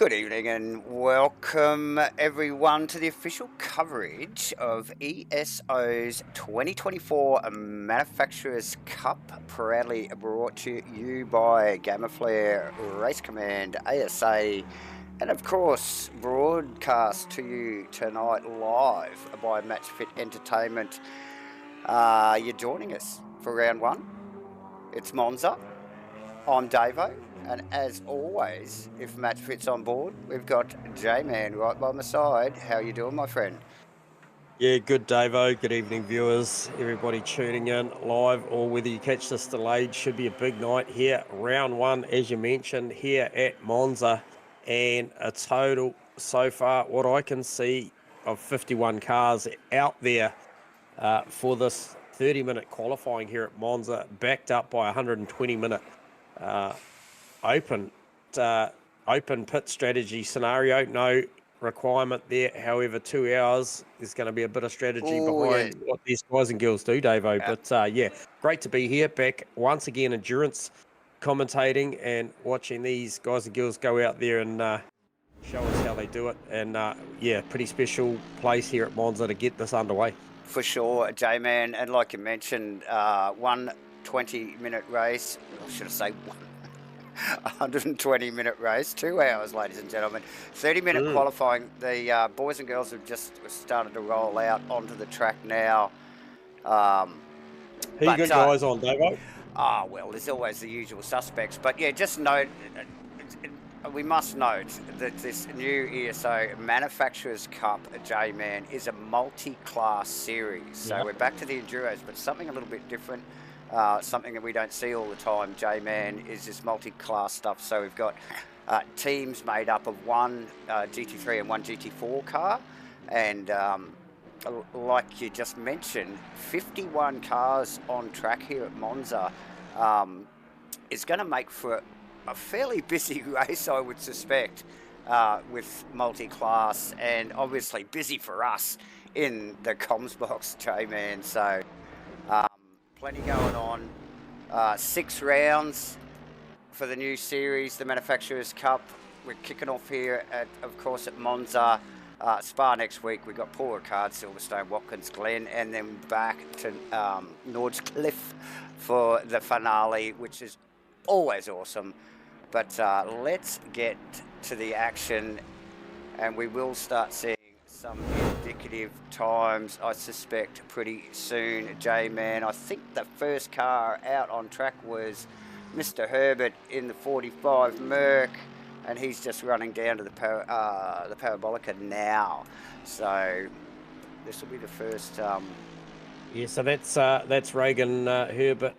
Good evening and welcome everyone to the official coverage of ESO's 2024 Manufacturers Cup, proudly brought to you by Gamma Race Command, ASA, and of course broadcast to you tonight live by Matchfit Entertainment. You're joining us for round one. It's Monza. I'm Davo. And as always, if Matchfit's on board, we've got J-Man right by my side. How you doing, my friend? Yeah, good, Davo. Good evening, viewers. Everybody tuning in live or whether you catch this delayed, should be a big night here. Round one, as you mentioned, here at Monza. And a total, so far, what I can see, of 51 cars out there for this 30-minute qualifying here at Monza, backed up by a 120-minute open pit strategy scenario. No requirement there. However, 2 hours is going to be a bit of strategy behind what these guys and girls do, Davo. Yeah. But great to be here back once again, endurance commentating and watching these guys and girls go out there and show us how they do it. And pretty special place here at Monza to get this underway. For sure, J-Man. And like you mentioned, 120-minute race, or should I say 120-minute race, 2 hours, ladies and gentlemen. 30-minute qualifying. The boys and girls have just started to roll out onto the track now. Who you got your eyes on, Davo? Well, there's always the usual suspects. But yeah, just note, we must note that this new ESO Manufacturers Cup, J-Man, is a multi-class series. So we're back to the Enduros, but something a little bit different. Something that we don't see all the time, J-Man, is this multi-class stuff. So we've got teams made up of one GT3 and one GT4 car. And like you just mentioned, 51 cars on track here at Monza is going to make for a fairly busy race, I would suspect, with multi-class, and obviously busy for us in the comms box, J-Man. So plenty going on. 6 rounds for the new series, the Manufacturers Cup. We're kicking off here of course, at Monza. Spa next week. We've got Paul Ricard, Silverstone, Watkins Glen, and then back to Nordscliffe for the finale, which is always awesome. But let's get to the action, and we will start seeing some indicative times, I suspect, pretty soon, J-Man. I think the first car out on track was Mr. Herbert in the 45 Merc, and he's just running down to the Parabolica now. So this will be the first. So that's Reagan Herbert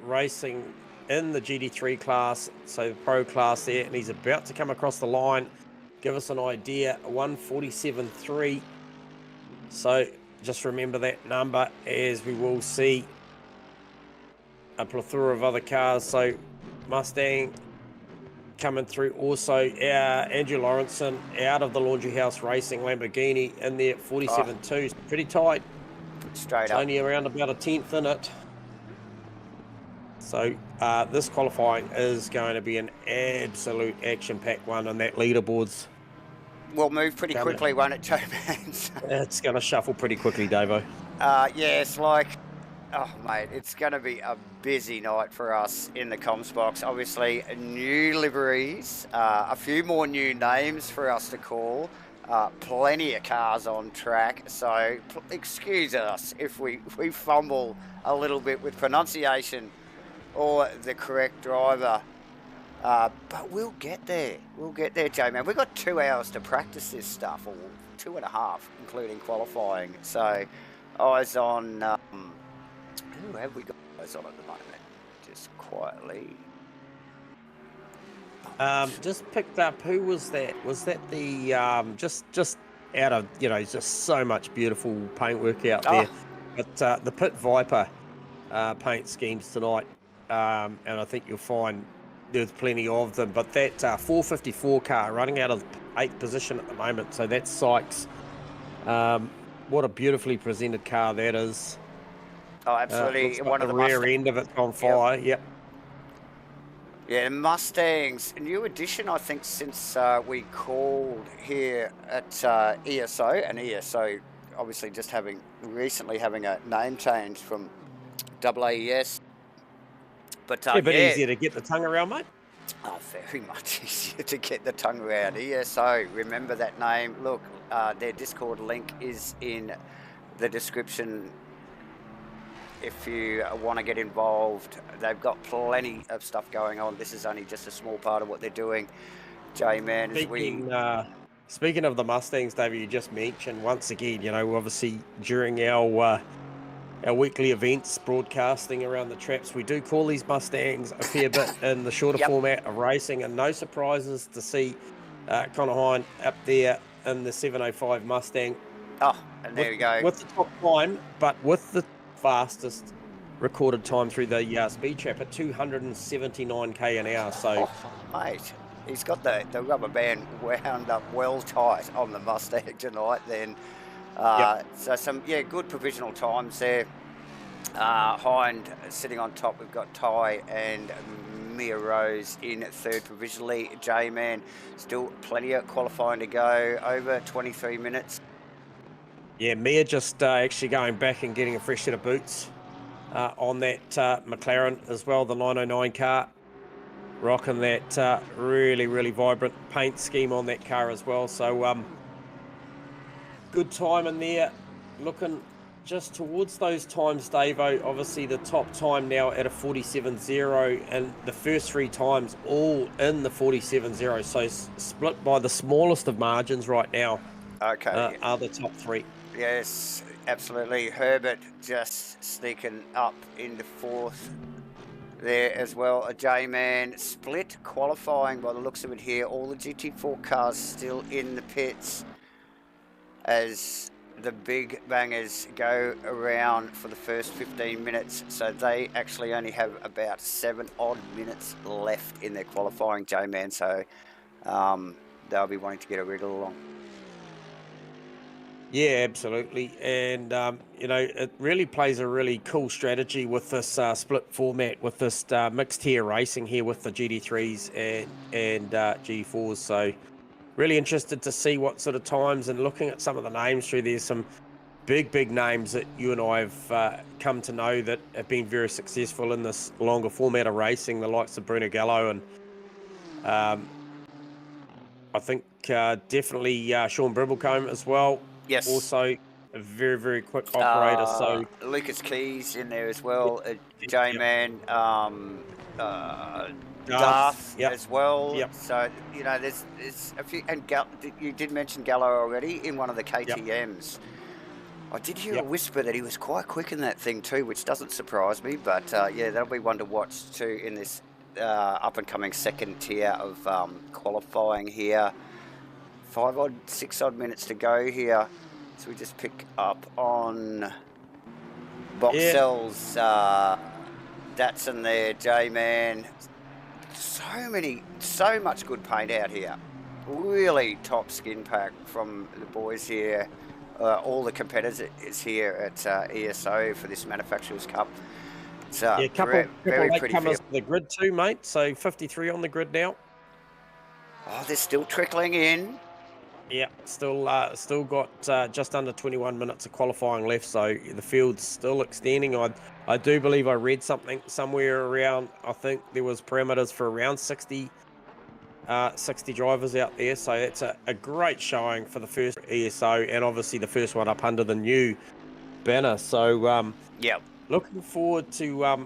racing in the GT3 class, so the pro class there, and he's about to come across the line. Give us an idea, 147.3. So just remember that number, as we will see a plethora of other cars. So Mustang coming through, also Andrew Lawrenson out of the Laundry House Racing Lamborghini in there at 47.2. Pretty tight. Straight up. Only around about a 10th in it. So this qualifying is going to be an absolute action-packed one, and that leaderboard's will move pretty quickly, won't it, J-Man? It's going to shuffle pretty quickly, Davo. It's like, oh, mate, it's going to be a busy night for us in the comms box. Obviously, new liveries, a few more new names for us to call, plenty of cars on track. So excuse us if we fumble a little bit with pronunciation or the correct driver. But we'll get there. We'll get there, J-Man. We've got 2 hours to practice this stuff, or 2.5, including qualifying. So eyes on... who have we got eyes on at the moment? Just quietly. Just picked up, who was that? Was that the... just out of, just so much beautiful paintwork out there. But the Pit Viper paint schemes tonight. And I think you'll find there's plenty of them, but that 454 car running out of 8th position at the moment, so that's Sykes. What a beautifully presented car that is. Oh, absolutely. One of the rear end of it's on fire. Yep. Yeah, Mustangs, a new addition, I think, since we called here at ESO, and ESO obviously just recently having a name change from AAES. But Yeah, a bit yeah, easier to get the tongue around, mate. very much easier to get the tongue around. ESO, remember that name. Look, their Discord link is in the description. If you want to get involved, they've got plenty of stuff going on. This is only just a small part of what they're doing. J-Man, Speaking of the Mustangs, David, you just mentioned once again, you know, obviously during our weekly events broadcasting around the traps, we do call these Mustangs a fair bit in the shorter format of racing, and no surprises to see Connor Hine up there in the 705 Mustang. Oh, and there we go. With the top time, but with the fastest recorded time through the speed trap at 279k an hour. So, mate, he's got the rubber band wound up well tight on the Mustang tonight. Then, so some good provisional times there. Hind sitting on top. We've got Ty and Mia Rose in third provisionally. J-Man still plenty of qualifying to go. Over 23 minutes. Yeah, Mia just actually going back and getting a fresh set of boots on that McLaren as well, the 909 car. Rocking that really, really vibrant paint scheme on that car as well. So good time in there. Looking just towards those times, Davo. Obviously the top time now at a 47.0, and the first three times all in the 47.0. So split by the smallest of margins right now. Okay. Are the top three. Yes, absolutely. Herbert just sneaking up into fourth there as well. A J-Man split qualifying by the looks of it here. All the GT4 cars still in the pits as the big bangers go around for the first 15 minutes. So they actually only have about 7 odd minutes left in their qualifying, J-Man. So they'll be wanting to get a wriggle along. Yeah, absolutely. And, you know, it really plays a really cool strategy with this split format, with this mixed tier racing here with the GT3s and GT4s. So really interested to see what sort of times, and looking at some of the names through there, some big names that you and I have come to know that have been very successful in this longer format of racing, the likes of Bruno Gallo and I think definitely Sean Bribblecombe as well. Yes. Also a very, very quick operator. So Lucas Keys in there as well. J-Man, Darth as well. Yep. So, you know, there's a few. And you did mention Gallo already in one of the KTMs. I did hear a whisper that he was quite quick in that thing too, which doesn't surprise me. But yeah, that'll be one to watch too in this up and coming second tier of qualifying here. 6 odd minutes to go here. So we just pick up on Boxell's Datsun there, J-Man. So much good paint out here. Really top skin pack from the boys here. All the competitors here at ESO for this Manufacturers Cup. It's couple very late pretty comers to the grid too, mate. So 53 on the grid now. Oh, they're still trickling in. Yeah, still got just under 21 minutes of qualifying left, so the field's still extending. I do believe I read something somewhere around, I think there was parameters for around 60 drivers out there, so that's a great showing for the first ESO, and obviously the first one up under the new banner. So looking forward to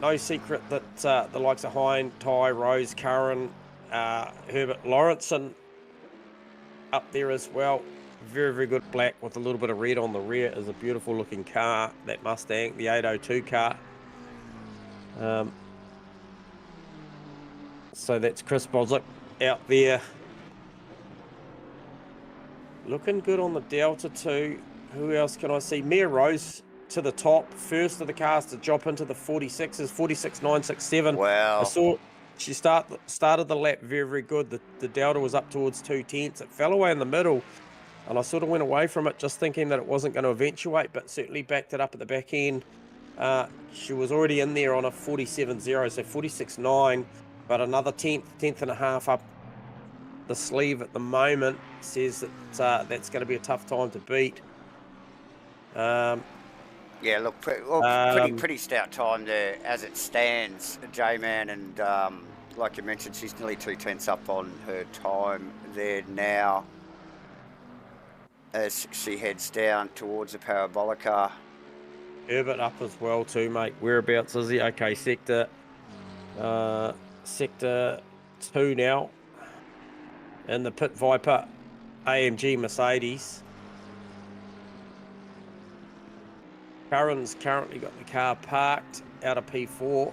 no secret that the likes of Hine, Ty, Rose, Curran, Herbert, Lawrenson up there as well. Very, very good black with a little bit of red on the rear. Is a beautiful looking car, that Mustang, the 802 car. So that's Chris Boswick out there. Looking good on the Delta too. Who else can I see? Mia Rose to the top, first of the cars to drop into the 46s, 46.967. Wow. I saw she started the lap very, very good. The Delta was up towards 2/10. It fell away in the middle, and I sort of went away from it just thinking that it wasn't going to eventuate, but certainly backed it up at the back end She was already in there on a 47.0, so 46.9, but another tenth and a half up the sleeve at the moment. Says that that's going to be a tough time to beat. Yeah, look, pretty stout time there as it stands, J-Man, and like you mentioned, she's nearly 2/10 up on her time there now as she heads down towards the Parabolica. Herbert up as well too, mate. Whereabouts is he? Okay, sector 2 now. And the Pit Viper AMG Mercedes. Curran's currently got the car parked out of P4.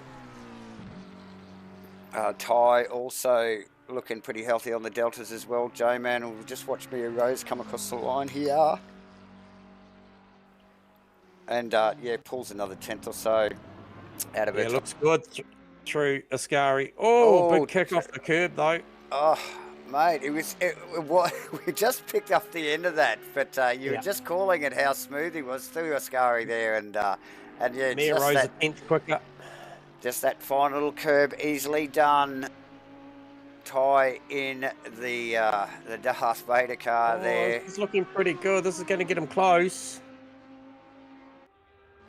Ty also looking pretty healthy on the deltas as well, J-Man. We'll just watch Mia Rose come across the line here. And yeah, pulls another tenth or so out of it. Yeah, looks good through Ascari. Oh, big kick off the curb though. Oh, mate, we just picked up the end of that, but you were just calling it how smooth he was through Ascari there, and yeah, Mia Rose a tenth quicker. Just that final little curb, easily done. Ty in the Darth Vader car there. He's looking pretty good. This is going to get him close.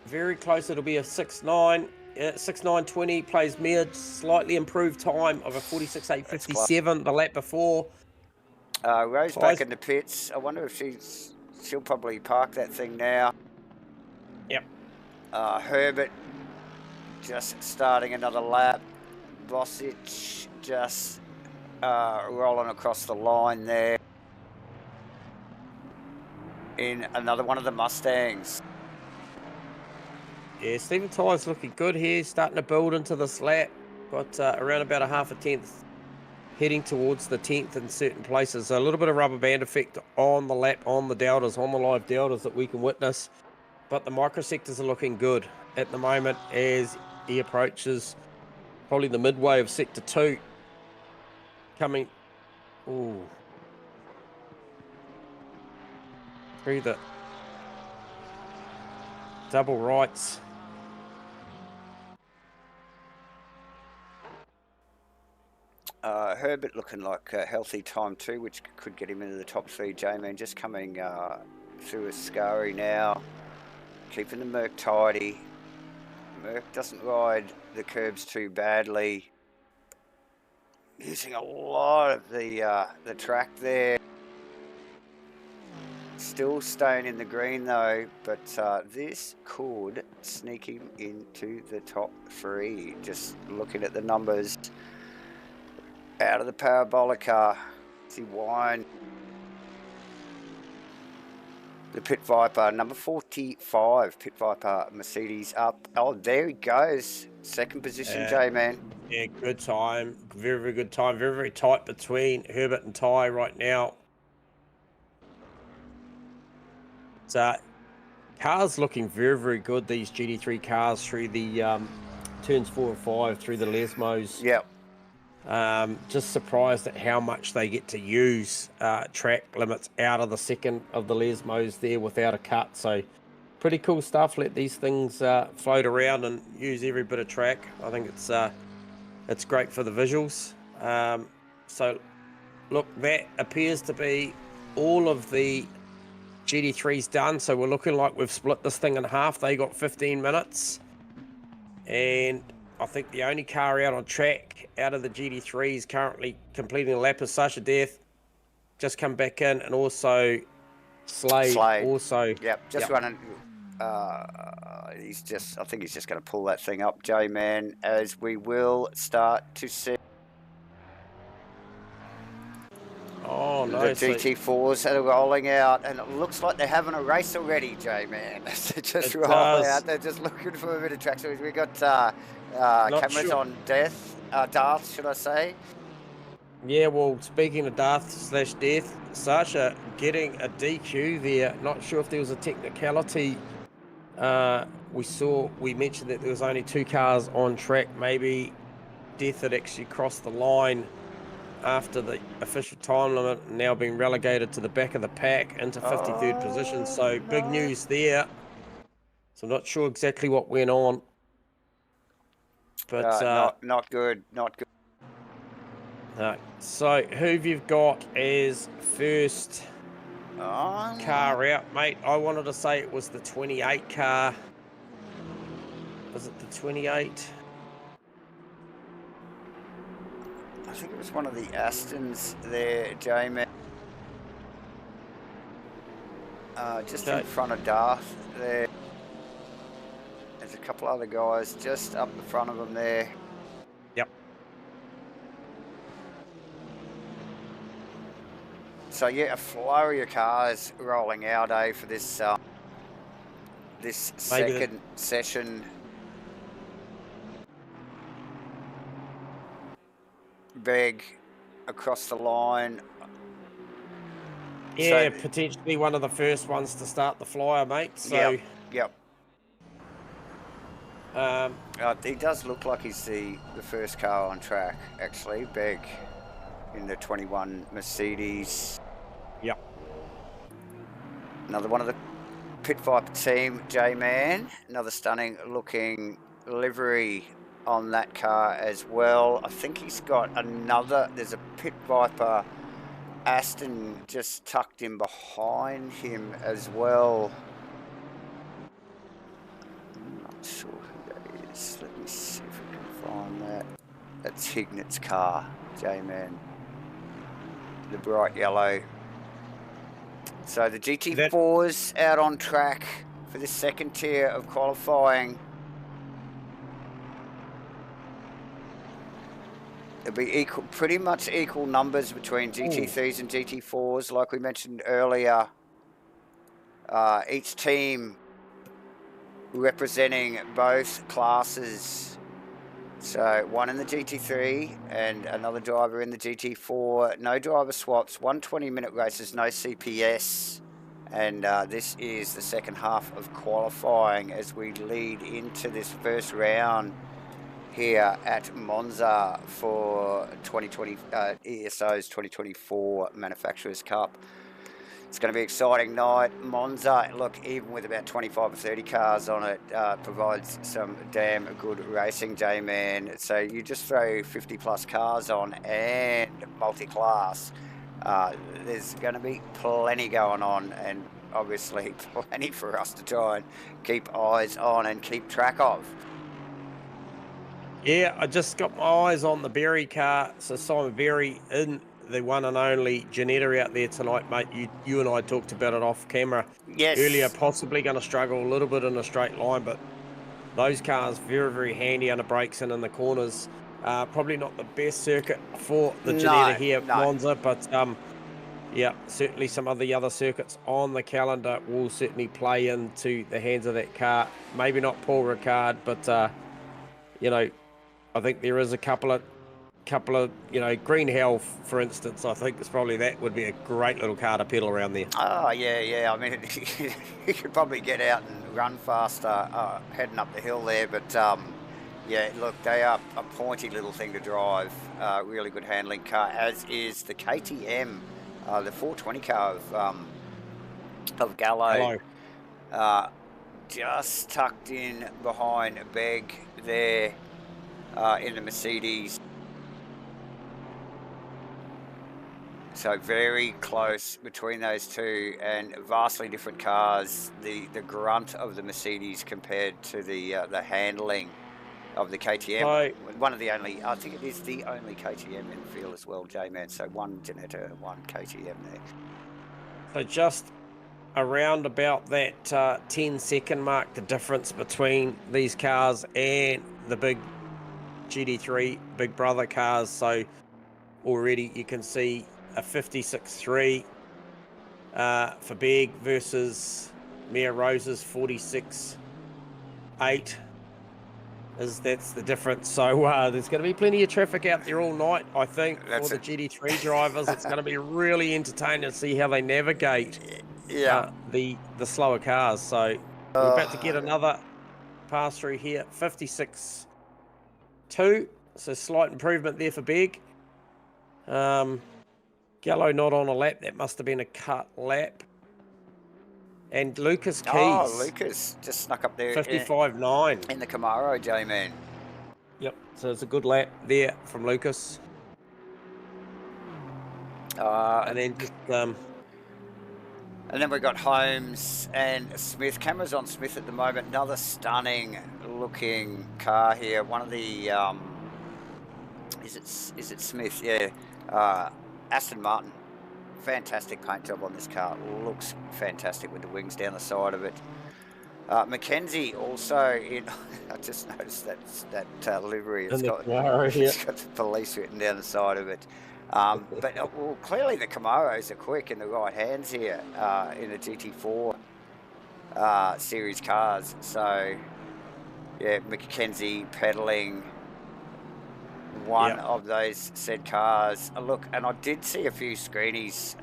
Very close. It'll be a 6.9. 6.9.20. Plays Mia, slightly improved time of a 46.857 the lap before. Rose back in the pits. I wonder if she'll probably park that thing now. Yep. Herbert just starting another lap. Bosic just rolling across the line there in another one of the Mustangs. Yeah, Stephen Tyler's looking good here, starting to build into this lap. Got around about a half a tenth, heading towards the 10th in certain places. So a little bit of rubber band effect on the lap, on the deltas, on the live deltas that we can witness. But the microsectors are looking good at the moment as he approaches probably the midway of sector 2. Coming, through the double rights. Herbert looking like a healthy time too, which could get him into the top 3, J-Man. Just coming through Ascari now, keeping the Merc tidy. Merc doesn't ride the curbs too badly. Using a lot of the track there. Still staying in the green though, but this could sneak him into the top 3. Just looking at the numbers. Out of the Parabolica, see Wine. The Pit Viper, number 45, Pit Viper Mercedes up. Oh, there he goes. Second position, J-Man. Yeah, good time. Very, very good time. Very, very tight between Herbert and Ty right now. So, cars looking very, very good. These GT3 cars through the turns 4 and 5, through the Lesmos. Yep. Just surprised at how much they get to use track limits out of the second of the Lesmos there without a cut. So pretty cool stuff. Let these things float around and use every bit of track. I think it's great for the visuals. So look, that appears to be all of the GT3s done. So we're looking like we've split this thing in half. They got 15 minutes. And I think the only car out on track out of the GT3s currently completing a lap is Sasha Death. Just come back in, and also Slade. Also, just running. I think he's just going to pull that thing up, J-Man, as we will start to see. Oh no! The GT4s that are rolling out, and it looks like they're having a race already, J-Man. They just roll out. They're just looking for a bit of traction. We got cameras on Darth, should I say? Yeah. Well, speaking of Darth/Death, Sasha getting a DQ there. Not sure if there was a technicality. We mentioned that there was only 2 cars on track. Maybe Death had actually crossed the line after the official time limit, now being relegated to the back of the pack into 53rd position. So big news there. So I'm not sure exactly what went on. But not good, not good. No. So who've you got as first car out, mate? I wanted to say it was the 28 car. Was it the 28? I think it was one of the Astons there, J-Man. Just in front of Darth there. There's a couple other guys just up the front of them there. Yep. So yeah, a flurry of cars rolling out, for this this second session. Beg across the line. Yeah, so, potentially one of the first ones to start the flyer, mate. So, yep. He does look like he's the first car on track, actually. Beg in the 21 Mercedes. Yep. Another one of the Pit Viper team, J-Man. Another stunning looking livery on that car as well. I think he's got there's a Pit Viper Aston just tucked in behind him as well. I'm not sure who that is. Let me see if we can find that. That's Hignet's car, J-Man. The bright yellow. So the GT4's out on track for the second tier of qualifying. It'll be pretty much equal numbers between GT3s and GT4s, like we mentioned earlier. Each team representing both classes. So one in the GT3 and another driver in the GT4. No driver swaps, 120-minute races, no CPS. And this is the second half of qualifying as we lead into this first round here at Monza for 2020 ESO's 2024 Manufacturers Cup. It's going to be an exciting night. Monza, look, even with about 25 or 30 cars on it, provides some damn good racing, J-Man. So you just throw 50 plus cars on and multi-class. There's going to be plenty going on, and obviously plenty for us to try and keep eyes on and keep track of. Yeah, I just got my eyes on the Berry car. So Simon Berry in the one and only Janetta out there tonight, mate. You and I talked about it off camera earlier. Possibly going to struggle a little bit in a straight line, but those cars very, very handy under brakes and in the corners. Probably not the best circuit for the Janetta here at Monza, but yeah, certainly some of the other circuits on the calendar will certainly play into the hands of that car. Maybe not Paul Ricard, but you know, I think there is a couple of, Green Hell, for instance. I think it's probably that would be a great little car to pedal around there. Oh, yeah. I mean, you could probably get out and run faster heading up the hill there. But, yeah, look, they are a pointy little thing to drive. Really good handling car, as is the KTM, the 420 car of Gallo. Just tucked in behind Beg there in the Mercedes. So very close between those two, and vastly different cars. The grunt of the Mercedes compared to the handling of the KTM. One of the only, I think it is the only KTM in the field as well, J-Man. So one Janetta and one KTM there. So just around about that 10-second mark, the difference between these cars and the big GT3 Big Brother cars. So already you can see a 56.3 for Beg versus Mia Rose's 46.8. That's the difference. So there's going to be plenty of traffic out there all night, I think, for the GT3 drivers. It's going to be really entertaining to see how they navigate the slower cars. So we're about to get another pass through here, 56.2. So slight improvement there for Beg. Gallo not on a lap. That must have been a cut lap. And Lucas Oh, Keys, Lucas just snuck up there 55.9. in the Camaro, J-Man. Yep, so it's a good lap there from Lucas. And then just... And then we've got Holmes and Smith. Camera's on Smith at the moment. Another stunning looking car here. One of the is it Smith? Yeah, Aston Martin. Fantastic paint job on this car. Looks fantastic with the wings down the side of it. Mackenzie also in. I just noticed that livery. It's got the police written down the side of it. But well, clearly the Camaros are quick in the right hands here in the GT4 series cars. So yeah, Mackenzie pedaling one of those said cars. Look, and I did see a few screenshots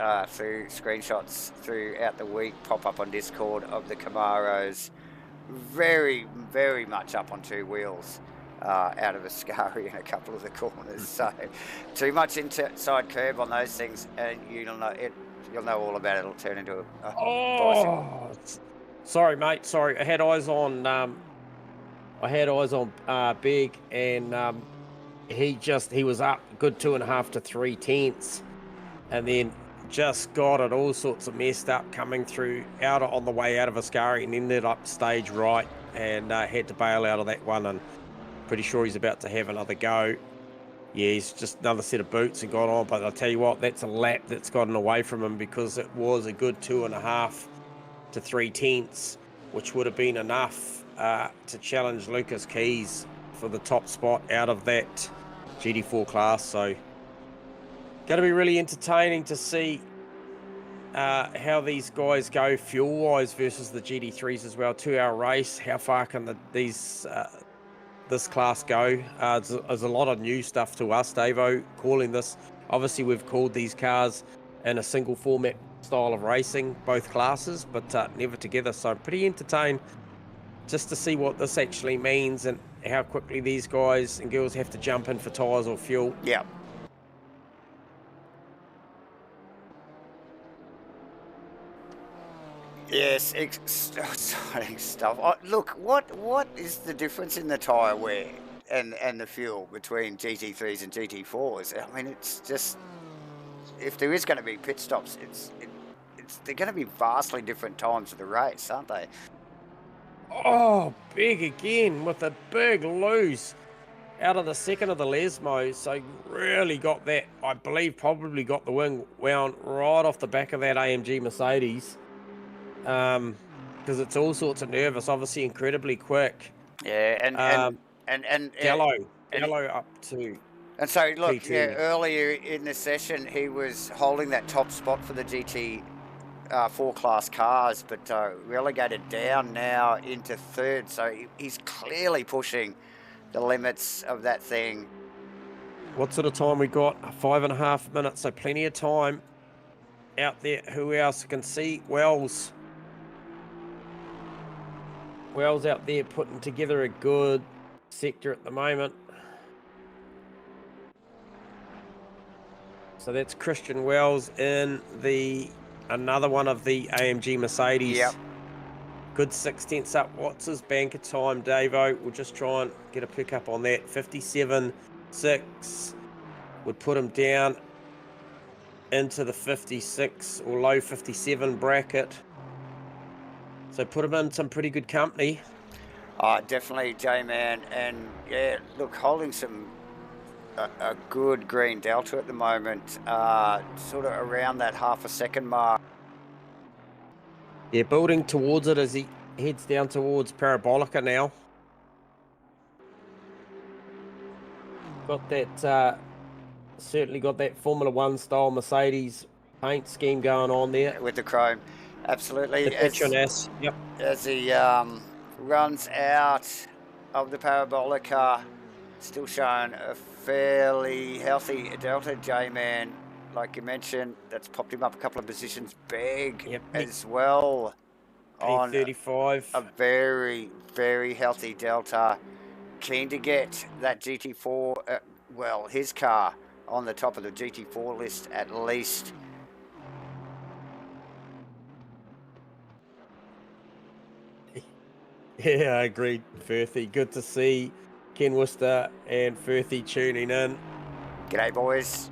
throughout the week pop up on Discord of the Camaros, very, very much up on two wheels. Out of a scurry in a couple of the corners, so too much inside curb on those things, and you'll know all about it. It'll turn into a bicycle. Sorry, mate. Sorry, I had eyes on Big, and he was up good 2.5 to 3 tenths, and then just got it all sorts of messed up coming through on the way out of a scurry, and ended up stage right, and had to bail out of that one, and pretty sure he's about to have another go. Yeah, he's just another set of boots and got on, but I'll tell you what, that's a lap that's gotten away from him, because it was a good 2.5 to 3 tenths, which would have been enough to challenge Lucas Keys for the top spot out of that GT4 class. So going to be really entertaining to see how these guys go fuel-wise versus the GT3s as well. 2-hour race, how far can this class go? There's a lot of new stuff to us, Davo, calling this. Obviously, we've called these cars in a single format style of racing, both classes, but never together. So I'm pretty entertained just to see what this actually means and how quickly these guys and girls have to jump in for tyres or fuel. Yeah. Yes, exciting stuff. Look, what is the difference in the tyre wear and the fuel between GT3s and GT4s? I mean, it's just, if there is going to be pit stops, they're going to be vastly different times of the race, aren't they? Oh, Big again with a big loose out of the second of the Lesmo. So really got that, I believe, probably got the wing wound right off the back of that AMG Mercedes. Because it's all sorts of nervous, obviously incredibly quick. Yeah, and Gallo up to. And so look, P2. yeah, earlier in the session he was holding that top spot for the GT4 class cars, but relegated down now into third. So he's clearly pushing the limits of that thing. What sort of time we got? 5.5 minutes, so plenty of time out there. Who else can see? Wells out there putting together a good sector at the moment. So that's Christian Wells in another one of the AMG Mercedes. Yep. Good 6 tenths up. What's his banker time, Davo? We'll just try and get a pick up on that. 57.6 would put him down into the 56 or low 57 bracket. So put him in some pretty good company. Definitely, J-Man. And yeah, look, holding a good green delta at the moment, sort of around that half a second mark. Yeah, building towards it as he heads down towards Parabolica now. Got that, certainly got that Formula One style Mercedes paint scheme going on there. With the chrome, absolutely. The Petronas, yep. As he runs out of the Parabolica, still showing a fairly healthy delta, J-Man. Like you mentioned, that's popped him up a couple of positions. Big as well. On 35. A very, very healthy delta. Keen to get that GT4, his car on the top of the GT4 list at least. Yeah, agreed, Firthy. Good to see Ken Worcester and Firthy tuning in. G'day, boys.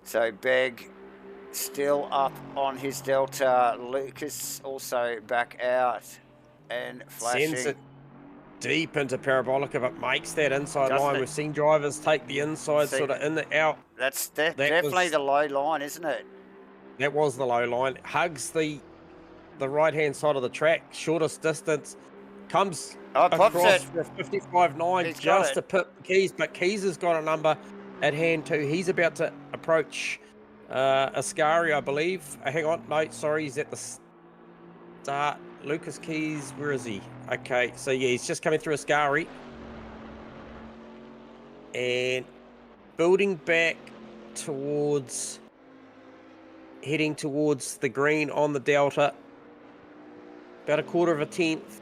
So Beg still up on his Delta. Lucas also back out and flashing. Sends it deep into Parabolica, but makes that inside Doesn't line. it? We've seen drivers take the inside, See, sort of in the out. That's definitely the low line, isn't it? That was the low line. Hugs the right-hand side of the track, shortest distance. Comes Pops across it. for a 55.9 He's got just it. to pit Keys, but Keys has got a number at hand too. He's about to approach Ascari, I believe. Hang on, no, sorry, he's at the start. Lucas Keys, where is he? Okay, so yeah, he's just coming through Ascari. And building back towards, heading towards the green on the Delta. About a quarter of a tenth.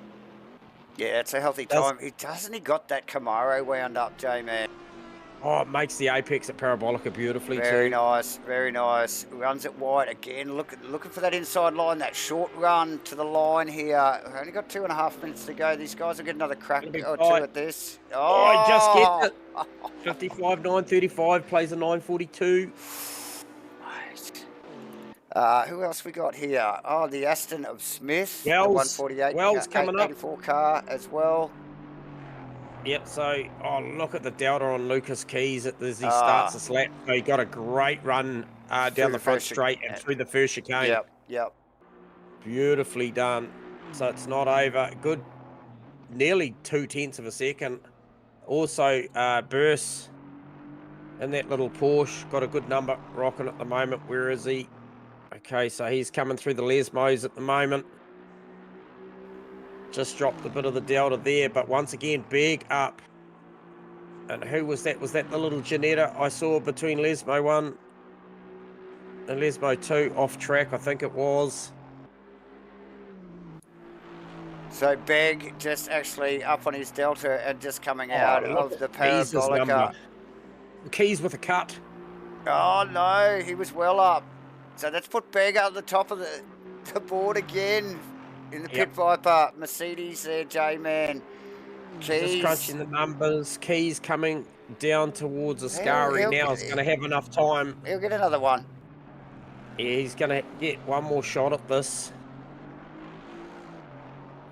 Yeah, it's a healthy time. He got that Camaro wound up, J-Man. Oh, it makes the apex at Parabolica beautifully Very too. nice, very nice. Runs it wide again. Looking for that inside line, that short run to the line here. We've only got 2.5 minutes to go. These guys will get another crack or two at this. Oh, he just gets Oh! it. 55.935, plays a 942. Who else we got here? Oh, the Aston of Smith, the Wells 148, coming up. 884 car as well. Yep, so, oh, look at the delta on Lucas Keys as he starts this lap. So he got a great run down the front straight and through the first chicane. Yep. Beautifully done. So it's not over. Good, nearly 0.2 of a second. Also, Burse in that little Porsche, got a good number rocking at the moment. Where is he? Okay, so he's coming through the Lesmos at the moment. Just dropped a bit of the delta there, but once again, big up. And who was that? Was that the little Janetta I saw between Lesmo 1 and Lesmo 2 off track? I think it was. So Beg just actually up on his Delta and just coming out of the Parabolica. Keys with a cut. Oh no, he was well up. So let's put Beg at the top of the board again in the Pit Viper. Mercedes there, J-Man. Keys. Just crunching the numbers. Keys coming down towards Ascari now. He's going to have enough time. He'll get another one. Yeah, he's going to get one more shot at this.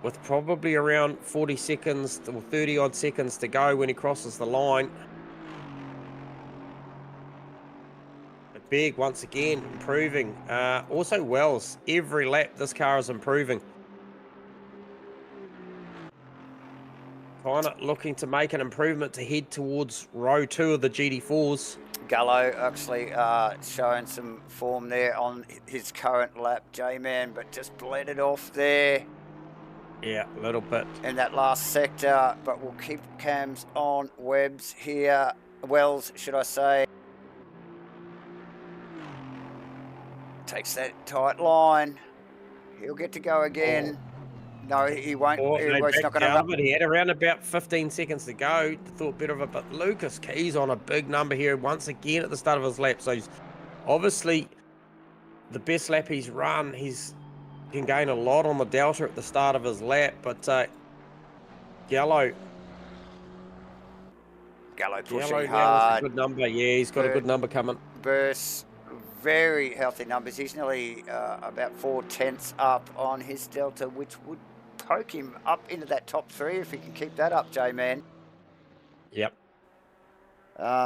With probably around 40 seconds or 30 odd seconds to go when he crosses the line. But Big once again improving. Also Wells, every lap this car is improving. Kind of looking to make an improvement to head towards row 2 of the GD4s. Gallo actually showing some form there on his current lap, J-Man, but just bled it off there. Yeah, a little bit. In that last sector, but we'll keep cams on Webbs here. Wells, should I say. Takes that tight line. He'll get to go again. No, he won't. He's not going to run. He had around about 15 seconds to go. Thought better of it, but Lucas Keys on a big number here once again at the start of his lap. So he's obviously the best lap he's run. He's can gain a lot on the delta at the start of his lap, but Gallo pushing hard. A good number. Yeah, he's got a good number coming. Burst, very healthy numbers. He's nearly about 4/10 up on his delta, which would poke him up into that top 3 if he can keep that up, J-Man. Yep.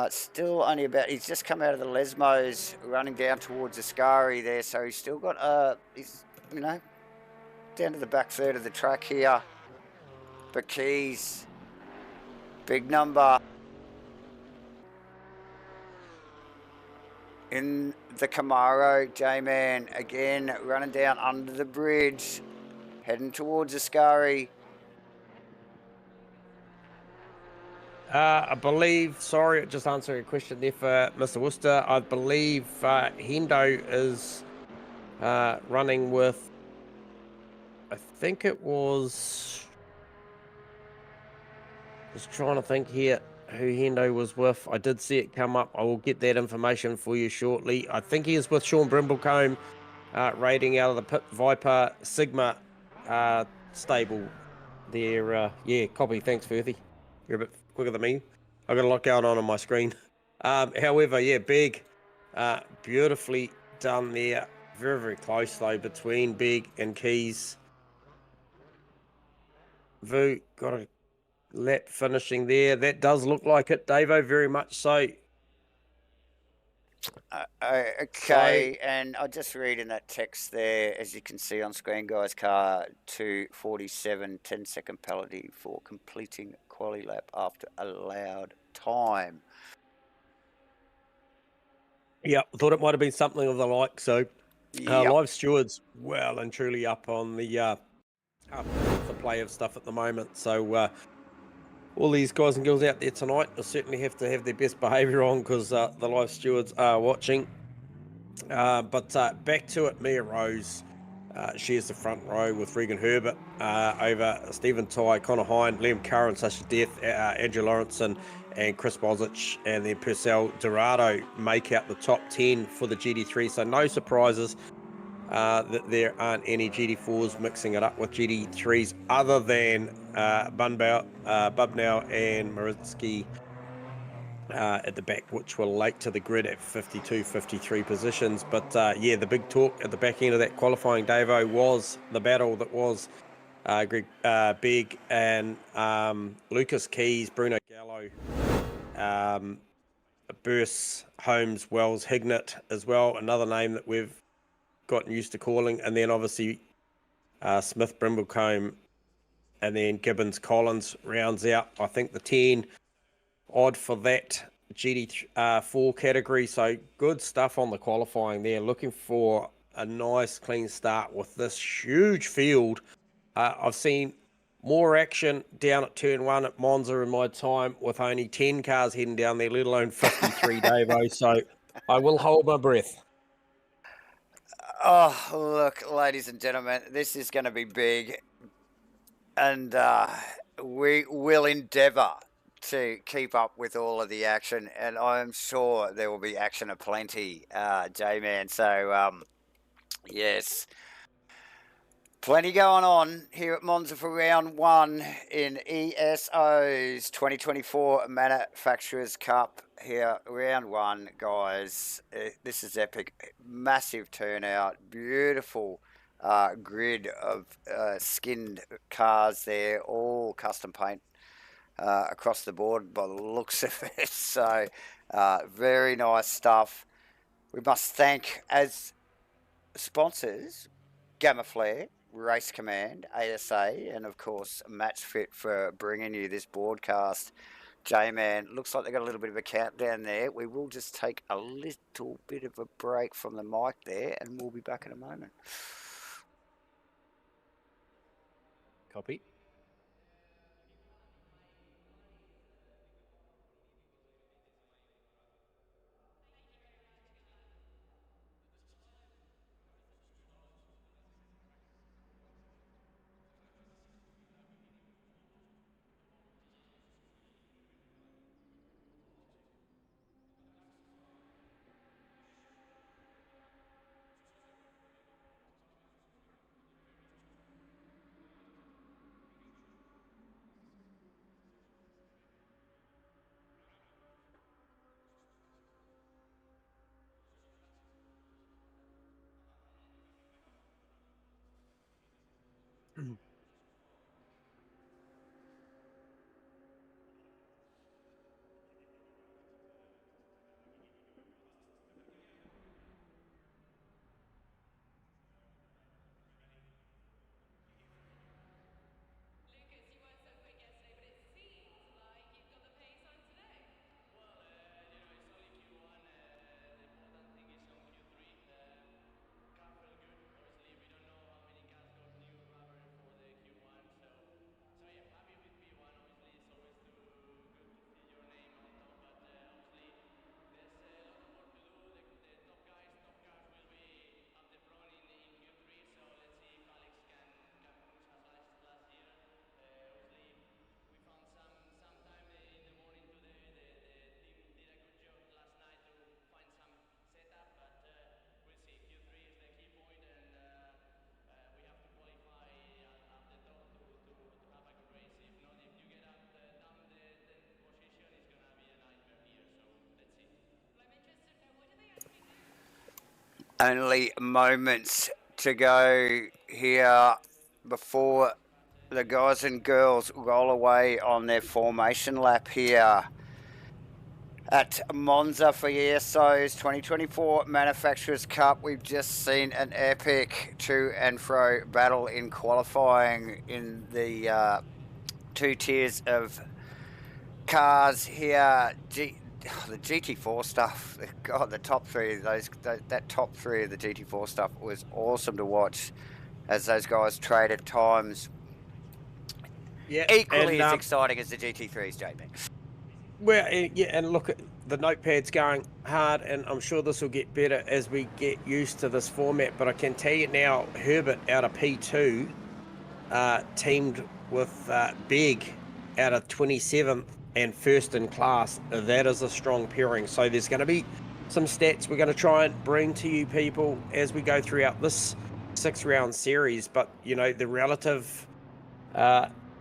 Still only about, he's just come out of the Lesmos running down towards Ascari there, so he's still got, he's, you know, down to the back third of the track here. But Keys, big number. In the Camaro, J-Man again running down under the bridge, heading towards Ascari. I believe, sorry, just answering a question there for Mr. Worcester. I believe Hendo is running with, I think it was, just trying to think here, who Hendo was with. I did see it come up. I will get that information for you shortly. I think he is with Sean Brimblecombe, raiding out of the Pit Viper Sigma stable there. Yeah, copy. Thanks, Firthy. You're a bit quicker than me. I've got a lot going on my screen. However, yeah, Big, beautifully done there. Very, very close, though, between Big and Keys. Vu got a lap finishing there. That does look like it, Davo, very much so. Okay, and I'll just read in that text there, as you can see on screen, guys, car 247, 10-second penalty for completing quali lap after allowed time. Yeah, I thought it might have been something of the like. So, Yep. live stewards well and truly up on the play of stuff at the moment. So, all these guys and girls out there tonight will certainly have to have their best behaviour on because the live stewards are watching. But back to it, Mia Rose. Shares the front row with Regan Herbert over Stephen Ty, Connor Hine, Liam Curran, Sasha Death, Andrew Lawrence, and Chris Bozich, and then Purcell Dorado make out the top 10 for the GD3. So no surprises that there aren't any GD4s mixing it up with GD3s other than Bubnow and Maritsky at the back, which were late to the grid at 52, 53 positions. But yeah, the big talk at the back end of that qualifying, Davo, was the battle that was Greg Big and Lucas Keys, Bruno Gallo, Burse, Holmes, Wells, Hignett as well, another name that we've gotten used to calling. And then obviously Smith, Brimblecombe, and then Gibbons, Collins rounds out, I think, the 10 odd for that GD4 category. So good stuff on the qualifying there. Looking for a nice clean start with this huge field. I've seen more action down at turn 1 at Monza in my time with only 10 cars heading down there, let alone 53, Davo. So I will hold my breath. Oh, look, ladies and gentlemen, this is going to be big. And we will endeavour to keep up with all of the action, and I'm sure there will be action aplenty, J-Man. So, yes, plenty going on here at Monza for round 1 in ESO's 2024 Manufacturers Cup. Here, round 1, guys. This is epic. Massive turnout. Beautiful grid of skinned cars there, all custom paint across the board by the looks of it. So, very nice stuff. We must thank, as sponsors, Gamma Flare, Race Command, ASA, and of course Matchfit for bringing you this broadcast. J-Man, looks like they got a little bit of a countdown there. We will just take a little bit of a break from the mic there, and we'll be back in a moment. Copy. Only moments to go here before the guys and girls roll away on their formation lap here at Monza for ESO's 2024 Manufacturers Cup. We've just seen an epic to and fro battle in qualifying in the 2 tiers of cars here. The GT4 stuff, God, the top 3 of those, that top 3 of the GT4 stuff was awesome to watch as those guys traded times. Yeah, equally as exciting as the GT3s, Jamie. Well, yeah, and look, the notepad's going hard, and I'm sure this will get better as we get used to this format. But I can tell you now, Herbert out of P2 teamed with Beg out of 27th and first in class. That is a strong pairing. So there's going to be some stats we're going to try and bring to you people as we go throughout this 6-round series. But, you know, the relative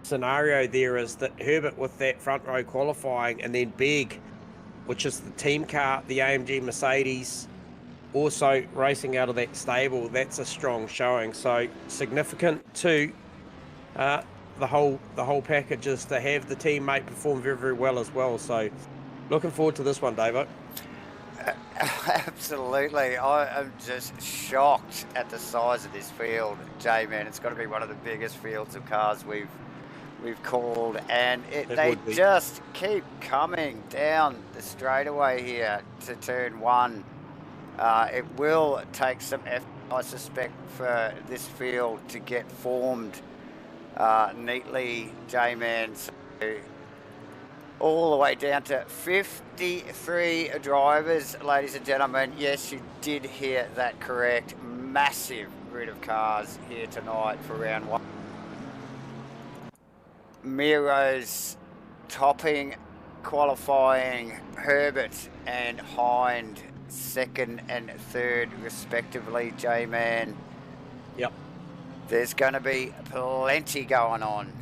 scenario there is that Herbert with that front row qualifying, and then Beg, which is the team car, the AMG Mercedes, also racing out of that stable. That's a strong showing. So significant to the whole package is to have the teammate perform very, very well as well. So looking forward to this one, Davo. Absolutely. I am just shocked at the size of this field, J-Man. It's got to be one of the biggest fields of cars we've called, and they just keep coming down the straightaway here to turn 1. It will take some effort, I suspect, for this field to get formed neatly, J-Man. So all the way down to 53 drivers, ladies and gentlemen. Yes, you did hear that correct. Massive grid of cars here tonight for round 1. Miro's topping qualifying, Herbert and Hind second and third respectively, J-Man. Yep. There's going to be plenty going on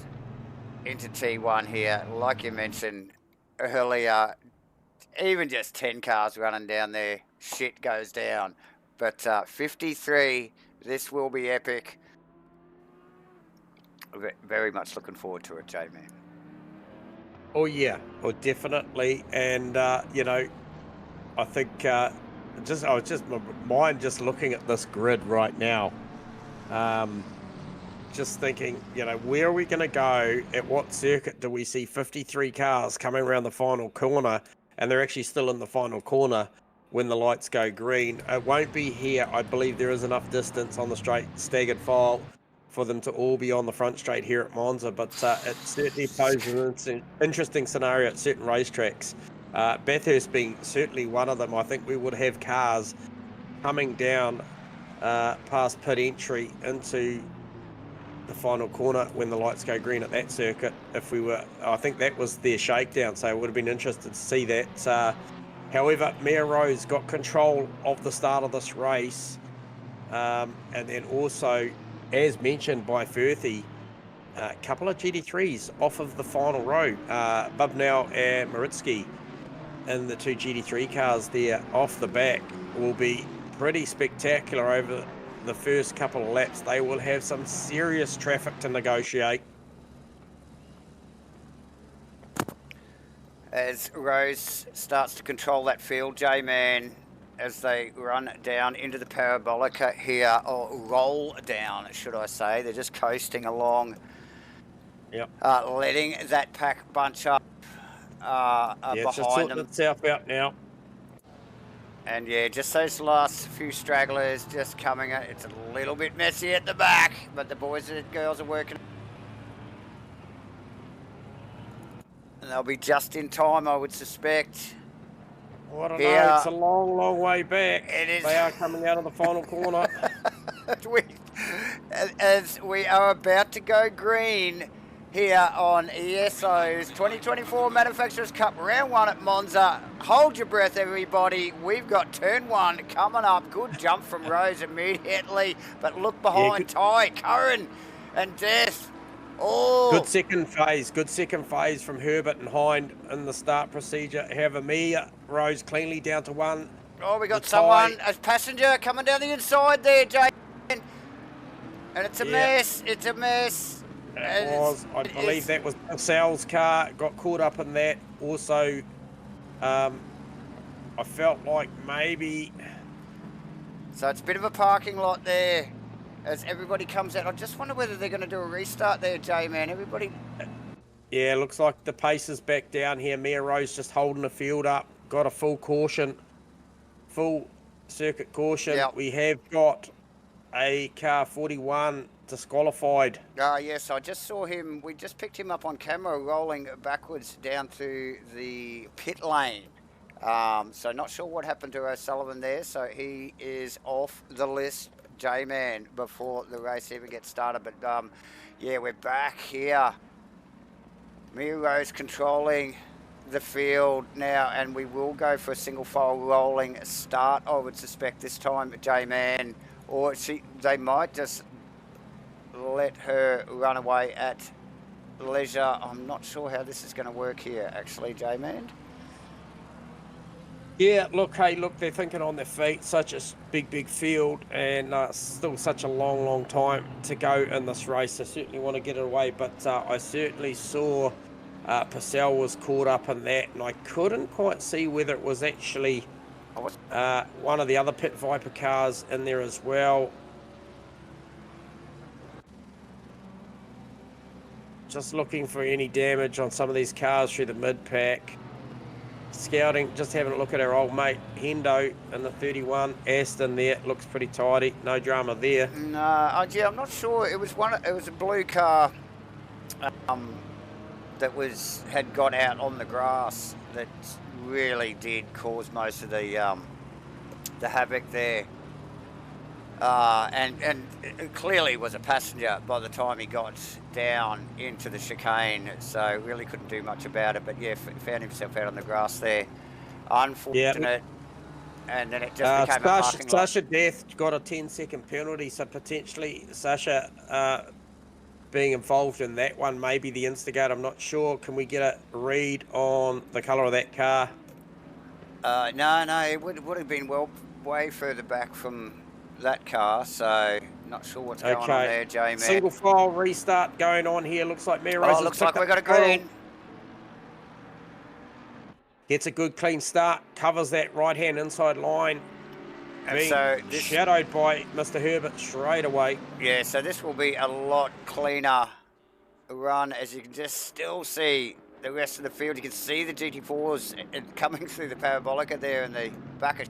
into T1 here. Like you mentioned earlier, even just 10 cars running down there, shit goes down. But 53, this will be epic. Very much looking forward to it, Jamie. Oh yeah, well definitely, and you know, I think I was just my mind just looking at this grid right now, just thinking, you know, where are we going to go? At what circuit do we see 53 cars coming around the final corner, and they're actually still in the final corner when the lights go green? It won't be here. I believe there is enough distance on the straight staggered file for them to all be on the front straight here at Monza, but it certainly poses an interesting scenario at certain racetracks. Bathurst being certainly one of them. I think we would have cars coming down past pit entry into the final corner when the lights go green at that circuit. If we were, I think that was their shakedown, so I would have been interested to see that. However, Mia Rose got control of the start of this race, and then also, as mentioned by Firthy, a couple of GT3s off of the final row. Bubnow and Maritsky in the 2 GT3 cars there off the back will be pretty spectacular over the first couple of laps. They will have some serious traffic to negotiate. As Rose starts to control that field, J-Man, as they run down into the parabolica here, or roll down, should I say. They're just coasting along. Yep. Letting that pack bunch up it's just behind them. Itself out now. And yeah, just those last few stragglers just coming out. It's a little bit messy at the back, but the boys and girls are working. And they'll be just in time, I would suspect. I don't know, it's a long, long way back. It is. They are coming out of the final corner. As we are about to go green here on ESO's 2024 Manufacturers Cup Round 1 at Monza. Hold your breath, everybody. We've got turn 1 coming up. Good jump from Rose immediately. But look behind Ty, Curran and Death. Oh. Good second phase from Herbert and Hind in the start procedure. However, Mia Rose cleanly down to 1. Oh, we got someone, a passenger coming down the inside there, Jay. And it's a mess. It's a mess. It was. I believe that was Purcell's car. Got caught up in that. Also, I felt like maybe... So it's a bit of a parking lot there as everybody comes out. I just wonder whether they're going to do a restart there, Jay, man. Everybody... Yeah, looks like the pace is back down here. Mia Rose just holding the field up. Got a full caution. Full circuit caution. Yep. We have got a car 41 disqualified. Yes, I just saw him. We just picked him up on camera rolling backwards down to the pit lane. So not sure what happened to O'Sullivan there. So he is off the list, J-Man, before the race even gets started. But yeah, we're back here. Mia Rose controlling the field now, and we will go for a single file rolling start, I would suspect this time, J-Man, or they might just let her run away at leisure. I'm not sure how this is going to work here, actually, J-Man. Yeah, look, hey, look, they're thinking on their feet. Such a big field, and still such a long time to go in this race. I certainly want to get it away, but I certainly saw Purcell was caught up in that, and I couldn't quite see whether it was actually one of the other Pit Viper cars in there as well. Just looking for any damage on some of these cars through the mid-pack. Scouting, just having a look at our old mate Hendo in the 31 Aston there. Looks pretty tidy, no drama there. No, yeah, I'm not sure. It was a blue car that had got out on the grass that really did cause most of the havoc there. And it clearly was a passenger by the time he got down into the chicane, so really couldn't do much about it. But yeah, found himself out on the grass there. Unfortunate. Yeah. And then it just became a parking lot. Sasha Death got a 10-second penalty, so potentially Sasha being involved in that one, maybe the instigator, I'm not sure. Can we get a read on the colour of that car? No, it would have been way further back from that car, so not sure what's going on there, J-Man. Single file restart going on here. Looks like Mia Rose. Looks like we've got a green. Gets a good clean start, covers that right-hand inside line. And being so shadowed by Mr. Herbert straight away. Yeah, so this will be a lot cleaner run, as you can just still see the rest of the field. You can see the GT4s coming through the parabolica there in the back.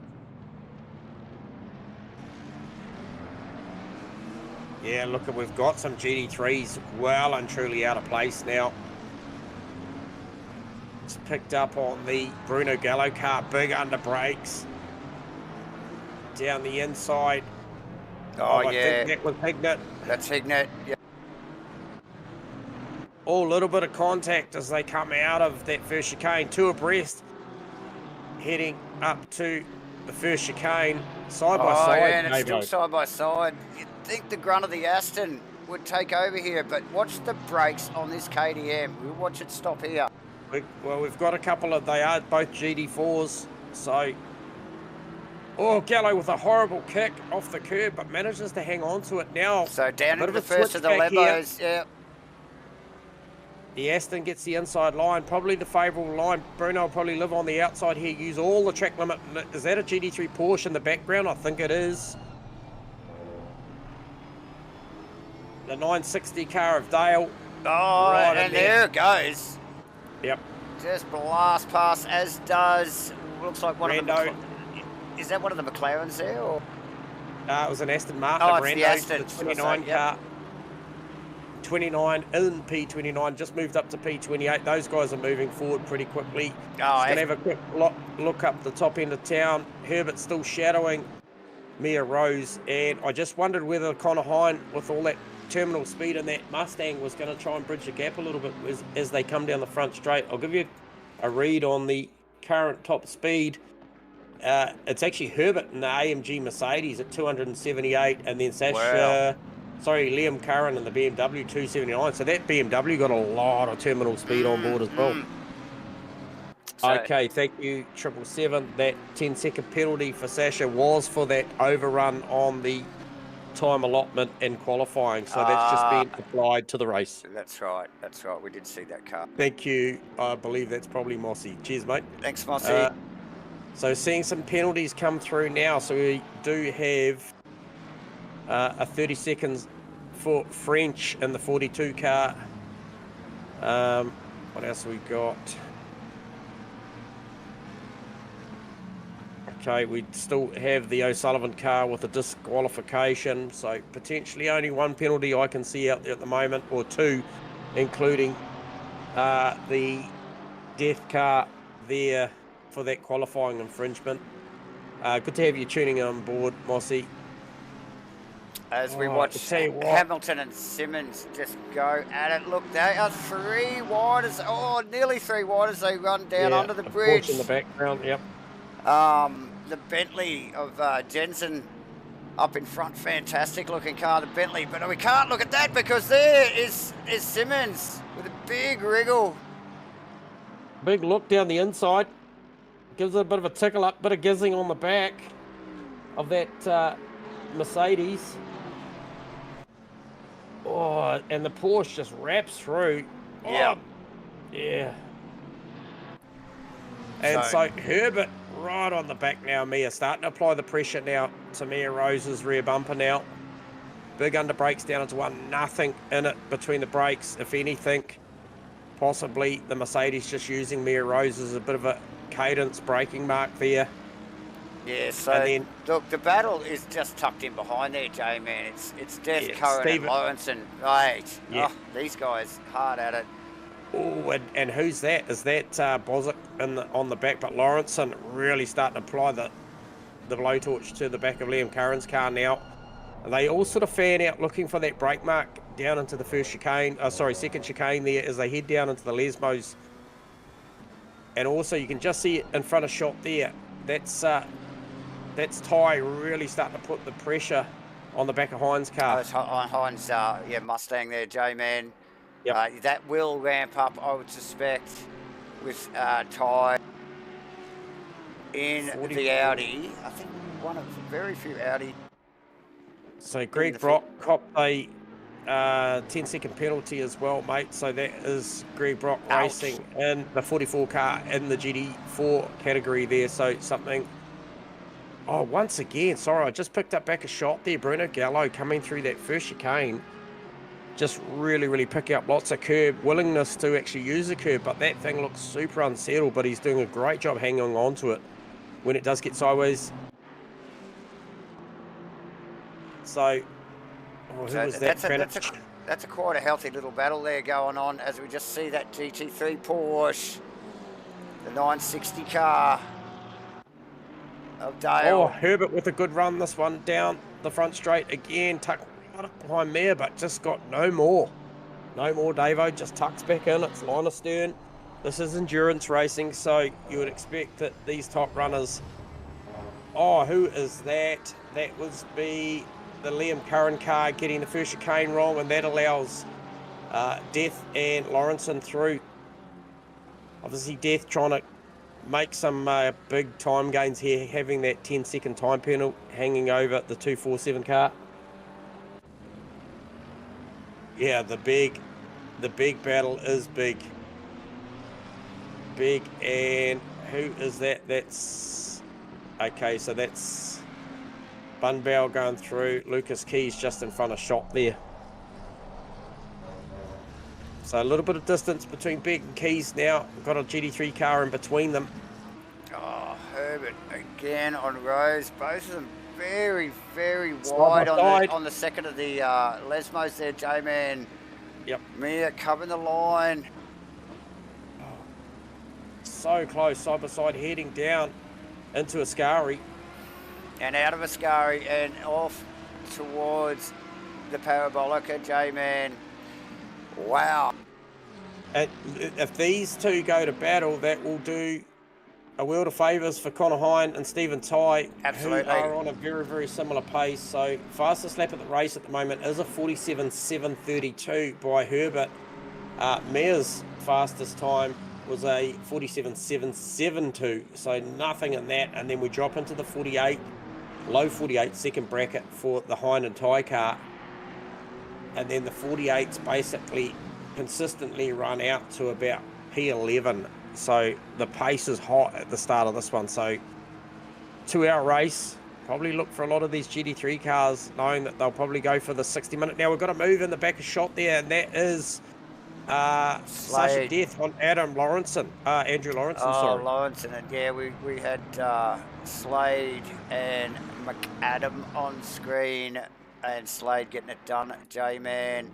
Yeah, look, we've got some GT3s well and truly out of place now. It's picked up on the Bruno Gallo car, big under brakes. Down the inside. I think that was Hignett. That's Hignett, yeah. Oh, a little bit of contact as they come out of that first chicane, two abreast, heading up to the first chicane, side by side. Yeah, and it's still side by side. You'd think the grunt of the Aston would take over here, but watch the brakes on this KTM. We'll watch it stop here. Well, we've got a couple of, they are both GT4s, so... Oh, Gallo with a horrible kick off the curb, but manages to hang on to it now. So down into the first of the Lebos, yeah. The Aston gets the inside line, probably the favourable line. Bruno will probably live on the outside here, use all the track limit. Is that a GT3 Porsche in the background? I think it is. The 960 car of Dale. Oh, right, and there it goes. Yep. Just blast past, as does, looks like one of the... Is that one of the McLarens there, or? It was an Aston Martin. Oh, it's the Aston. The 29 car. 29 in P29, just moved up to P28. Those guys are moving forward pretty quickly. Just going to have a quick look up the top end of town. Herbert's still shadowing Mia Rose, and I just wondered whether Connor Hine, with all that terminal speed in that Mustang, was going to try and bridge the gap a little bit as they come down the front straight. I'll give you a read on the current top speed. It's actually Herbert in the AMG Mercedes at 278, and then Liam Curran in the BMW 279. So that BMW got a lot of terminal speed on board as well. So, Okay, thank you, 777. That 10-second penalty for Sasha was for that overrun on the time allotment in qualifying. So that's just been applied to the race. that's right. That's right. We did see that car. Thank you. I believe that's probably Mossy. Cheers, mate. Thanks, Mossy. So seeing some penalties come through now. So we do have a 30 seconds for French in the 42 car. What else we got? Okay, we still have the O'Sullivan car with a disqualification, so potentially only one penalty I can see out there at the moment, or two, including the death car there for that qualifying infringement. Good to have you tuning on board, Mossy. As we watch Hamilton and Simmons just go at it. Look, they are 3 wide as nearly 3 wide as they run down under the bridge. In the background, yep. The Bentley of Jensen up in front, fantastic looking car, the Bentley. But we can't look at that because there is Simmons with a big wriggle. Big look down the inside. Gives it a bit of a tickle up, bit of gizzing on the back of that Mercedes. Oh, and the Porsche just wraps through. Yeah. Yeah. And so Herbert right on the back now, Mia, starting to apply the pressure now to Mia Rose's rear bumper now. Big under brakes down into one, nothing in it between the brakes. If anything, possibly the Mercedes just using Mia Rose as a bit of a cadence braking mark there. Yeah, so then, look, the battle is just tucked in behind there, J-Man. It's Death, Cohen and Lawrenson. Right. Yeah. Oh, these guys, hard at it. Oh, and who's that? Is that Bozic on the back? But Lawrenson really starting to apply the blowtorch to the back of Liam Curran's car now. They all sort of fan out looking for that brake mark down into the second chicane there as they head down into the Lesmos. And also you can just see it in front of shot there. That's Ty really starting to put the pressure on the back of Hines' car. On Hines' Mustang there, J-Man. Yep. That will ramp up, I would suspect, with Ty in the Audi. I think one of the very few Audi. So Greg Brock copped a 10-second penalty as well, mate. So that is Greg Brock racing in the 44 car in the GT4 category there. So something... Oh, once again, sorry, I just picked up back a shot there. Bruno Gallo coming through that first chicane. Just really, really picking up lots of curb, willingness to actually use the curb, but that thing looks super unsettled, but he's doing a great job hanging on to it when it does get sideways. So, who was that? That's quite a healthy little battle there going on as we just see that GT3 Porsche, the 960 car of Dale. Oh, Herbert with a good run, this one down the front straight again, tucked right up behind Mayer, but just got no more. No more, Davo, just tucks back in, it's line astern. This is endurance racing, so you would expect that these top runners... Oh, who is that? That would be the Liam Curran car getting the first chicane wrong, and that allows Death and Lawrenson through. Obviously, Death trying to make some big time gains here, having that 10-second time penalty hanging over the 247 car. Yeah, the big battle is big. Big, and who is that? That's... Okay, so that's Bunbell going through. Lucas Keys just in front of shot there. So a little bit of distance between Big and Keys now. We've got a GT3 car in between them. Oh, Herbert again on Rose. Both of them very, very wide on the second of the Lesmos there, J-Man. Yep. Mia covering the line. So close, side by side, heading down into Ascari. And out of Ascari and off towards the Parabolica, J-Man. Wow. If these two go to battle, that will do a world of favours for Connor Hine and Stephen Ty, absolutely, who are on a very, very similar pace. So fastest lap at the race at the moment is a 47.732 by Herbert. Mia's fastest time was a 47.772, so nothing in that. And then we drop into the 48, low 48 second bracket for the Hind and Tie car. And then the 48s basically consistently run out to about P11. So the pace is hot at the start of this one. So 2-hour race. Probably look for a lot of these GT3 cars, knowing that they'll probably go for the 60-minute. Now we've got a move in the back of shot there, and that is Sasha Death on Andrew Lawrenson, sorry. Lawrenson, and yeah, we had Slade and McAdam on screen, and Slade getting it done, J-Man.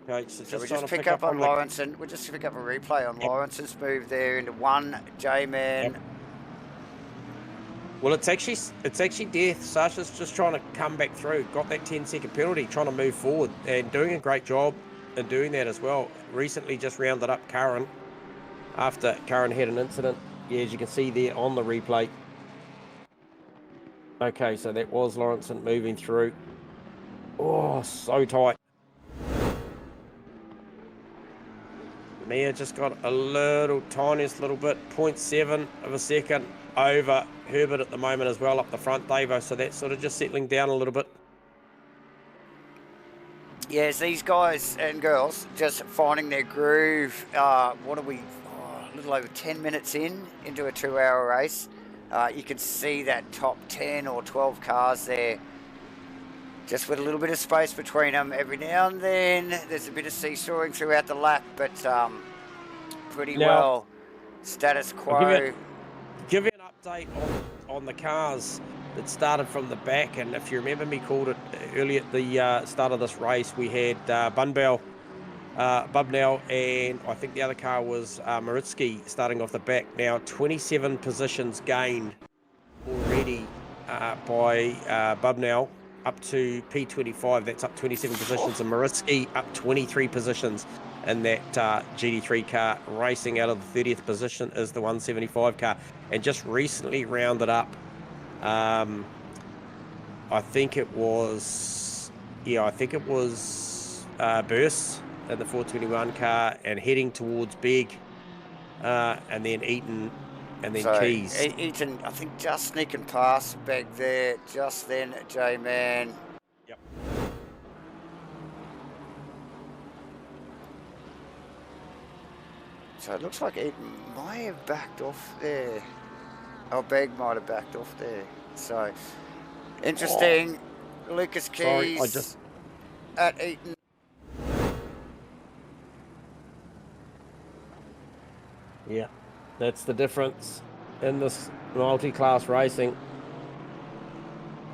Okay, so we just pick up on Lawrenson. We just pick up a replay on Lawrenson's move there into one, J-Man. Yep. Well, it's actually Death. Sasha's just trying to come back through. Got that 10-second penalty, trying to move forward, and doing a great job in doing that as well. Recently just rounded up Curran after Curran had an incident. Yeah, as you can see there on the replay. Okay, so that was Lawrenson moving through. Oh, so tight. Mia just got a tiniest little bit, 0.7 of a second over Herbert at the moment as well up the front, Davo. So that's sort of just settling down a little bit. Yes, these guys and girls just finding their groove. What are we? A little over 10 minutes into a 2-hour race. You can see that top 10 or 12 cars there, just with a little bit of space between them. Every now and then there's a bit of seesawing throughout the lap, but pretty well status quo. Give you an update on the cars that started from the back, and if you remember me called it earlier at the start of this race, we had Bubnell, and I think the other car was Maritsky starting off the back. Now 27 positions gained already by Bubnell up to P25. That's up 27 positions, and Maritsky up 23 positions in that GT3 car. Racing out of the 30th position is the 175 car, and just recently rounded up. I think it was Burst in the 421 car, and heading towards Big, and then Eaton, and then Keys. Eaton, I think, just sneaking past Big there just then, J-Man. Yep. So it looks like Eaton might have backed off there. Oh, Beg might have backed off there. So, interesting. Lucas Keys at Eaton. Yeah, that's the difference in this multi-class racing.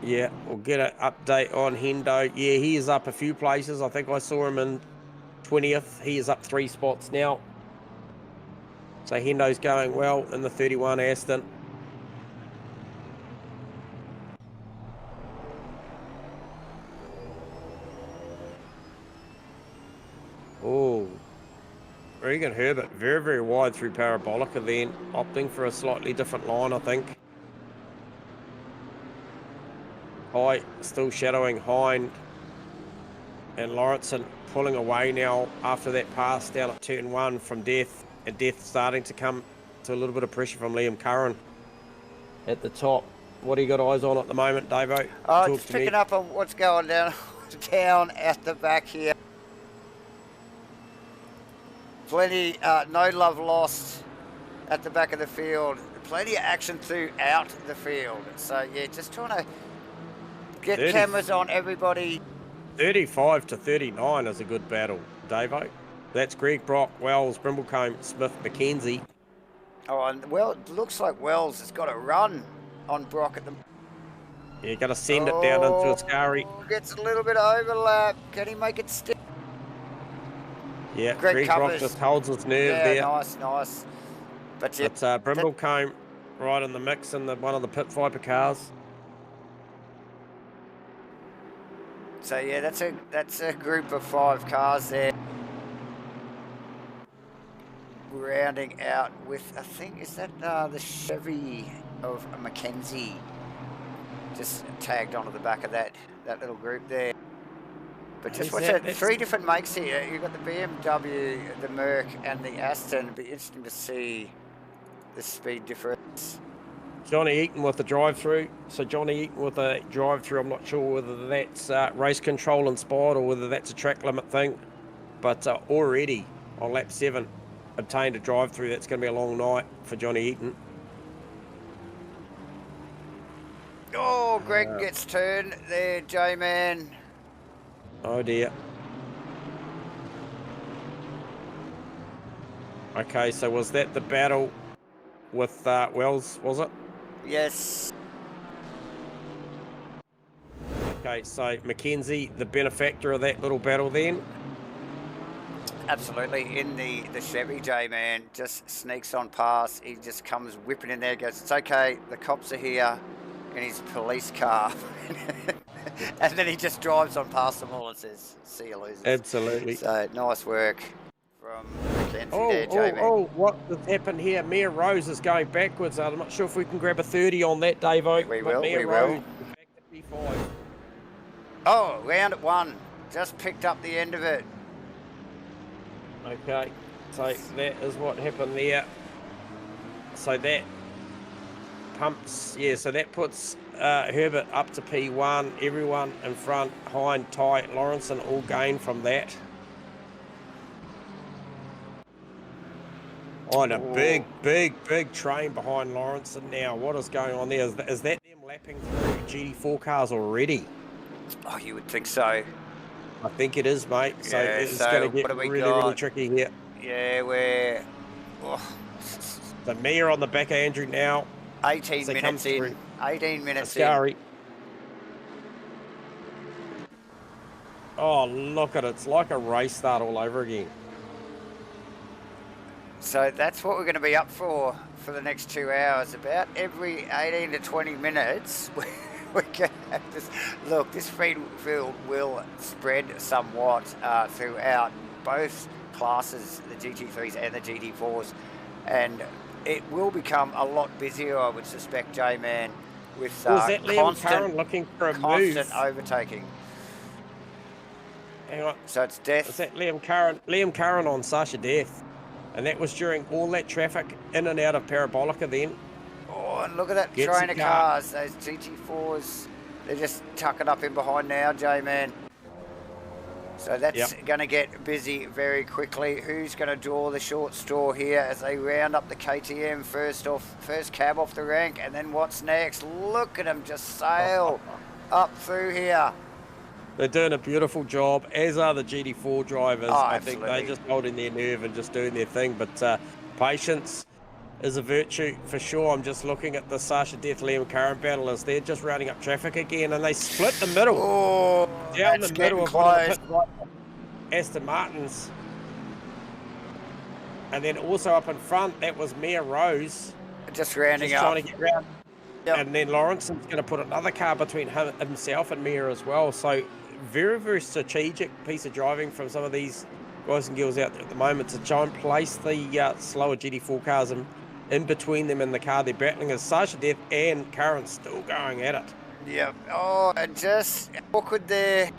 Yeah, we'll get an update on Hendo. Yeah, he is up a few places. I think I saw him in 20th. He is up 3 spots now. So Hendo's going well in the 31 Aston. Oh, Regan Herbert, very, very wide through Parabolica then, opting for a slightly different line, I think. High, still shadowing Hind, and Lawrenson pulling away now after that pass down at turn 1 from Death, and Death starting to come to a little bit of pressure from Liam Curran at the top. What do you got eyes on at the moment, Davo? Just picking up on what's going down at the back here. Plenty, no love lost at the back of the field. Plenty of action throughout the field. So, yeah, just trying to get cameras on everybody. 35 to 39 is a good battle, Davo. That's Greg, Brock, Wells, Brimblecombe, Smith, McKenzie. Oh, and well, it looks like Wells has got a run on Brock at the... Yeah, got to send it down into Ascari. Gets a little bit of overlap. Can he make it stick? Yeah, Greg Brock just holds his nerve there. Yeah, nice. But yeah, it's Brimblecombe right in the mix in one of the Pit Viper cars. So yeah, that's a group of 5 cars there. Rounding out with, I think, is that the Chevy of Mackenzie just tagged onto the back of that little group there. But just watch it. 3 different makes here. You've got the BMW, the Merc, and the Aston. It'll be interesting to see the speed difference. Johnny Eaton with the drive-through. So Johnny Eaton with a drive-through. I'm not sure whether that's race control inspired or whether that's a track limit thing. But already on lap 7, obtained a drive-through. That's going to be a long night for Johnny Eaton. Oh, Greg gets turned there, J-Man. Oh dear. Okay, so was that the battle with Wells, was it? Yes. Okay, so Mackenzie, the benefactor of that little battle then? Absolutely. In the Chevy, J-Man just sneaks on past. He just comes whipping in there, goes, it's okay, the cops are here, in his police car. And then he just drives on past them all and says, see you losers. Absolutely. So, nice work from Mackenzie there, J-Man. What has happened here? Mia Rose is going backwards. I'm not sure if we can grab a 30 on that, Davo. We will. Rose back to P5. Oh, round at 1. Just picked up the end of it. Okay, so that is what happened there. So that pumps, so that puts Herbert up to P1. Everyone in front, Hind, Ty, Lawrenson all gain from that. On a big train behind Lawrenson now. What is going on there? Is that them lapping through GT4 cars already? Oh, you would think so. I think it is, mate. So it's going to get really tricky here. Yeah, we're... Oh. So Mia on the back of Andrew now. 18 minutes in. 18 minutes Ascari. in. Oh, look at it. It's like a race start all over again. So that's what we're going to be up for the next 2 hours. About every 18 to 20 minutes, we're going to have this. Look, this field will spread somewhat throughout both classes, the GT3s and the GT4s. And it will become a lot busier, I would suspect, J-Man, with that Liam Curran looking for a constant overtaking. Hang on. So it's Death. Is that Liam Curran? Liam Curran on Sasha Death. And that was during all that traffic in and out of Parabolica then. Oh, and look at that train of cars. Those GT4s, they're just tucking up in behind now, J-Man. So that's going to get busy very quickly. Who's going to draw the short straw here as they round up the KTM first cab off the rank, and then what's next? Look at them just sail up through here. They're doing a beautiful job, as are the GT4 drivers. I think they're just holding their nerve and just doing their thing. But patience is a virtue for sure. I'm just looking at the Sasha Death Liam Curran battle as they're just rounding up traffic again, and they split the middle. Oh, down the middle of one of the Aston Martins. And then also up in front, that was Mia Rose. Just rounding up. Trying to get round. Yep. And then Lawrenson's going to put another car between himself and Mia as well. So very, very strategic piece of driving from some of these guys and girls out there at the moment to try and place the slower GT4 cars in between them in the car they're battling, as Sasha Death and Curran still going at it. Yep. Oh, and just awkward there.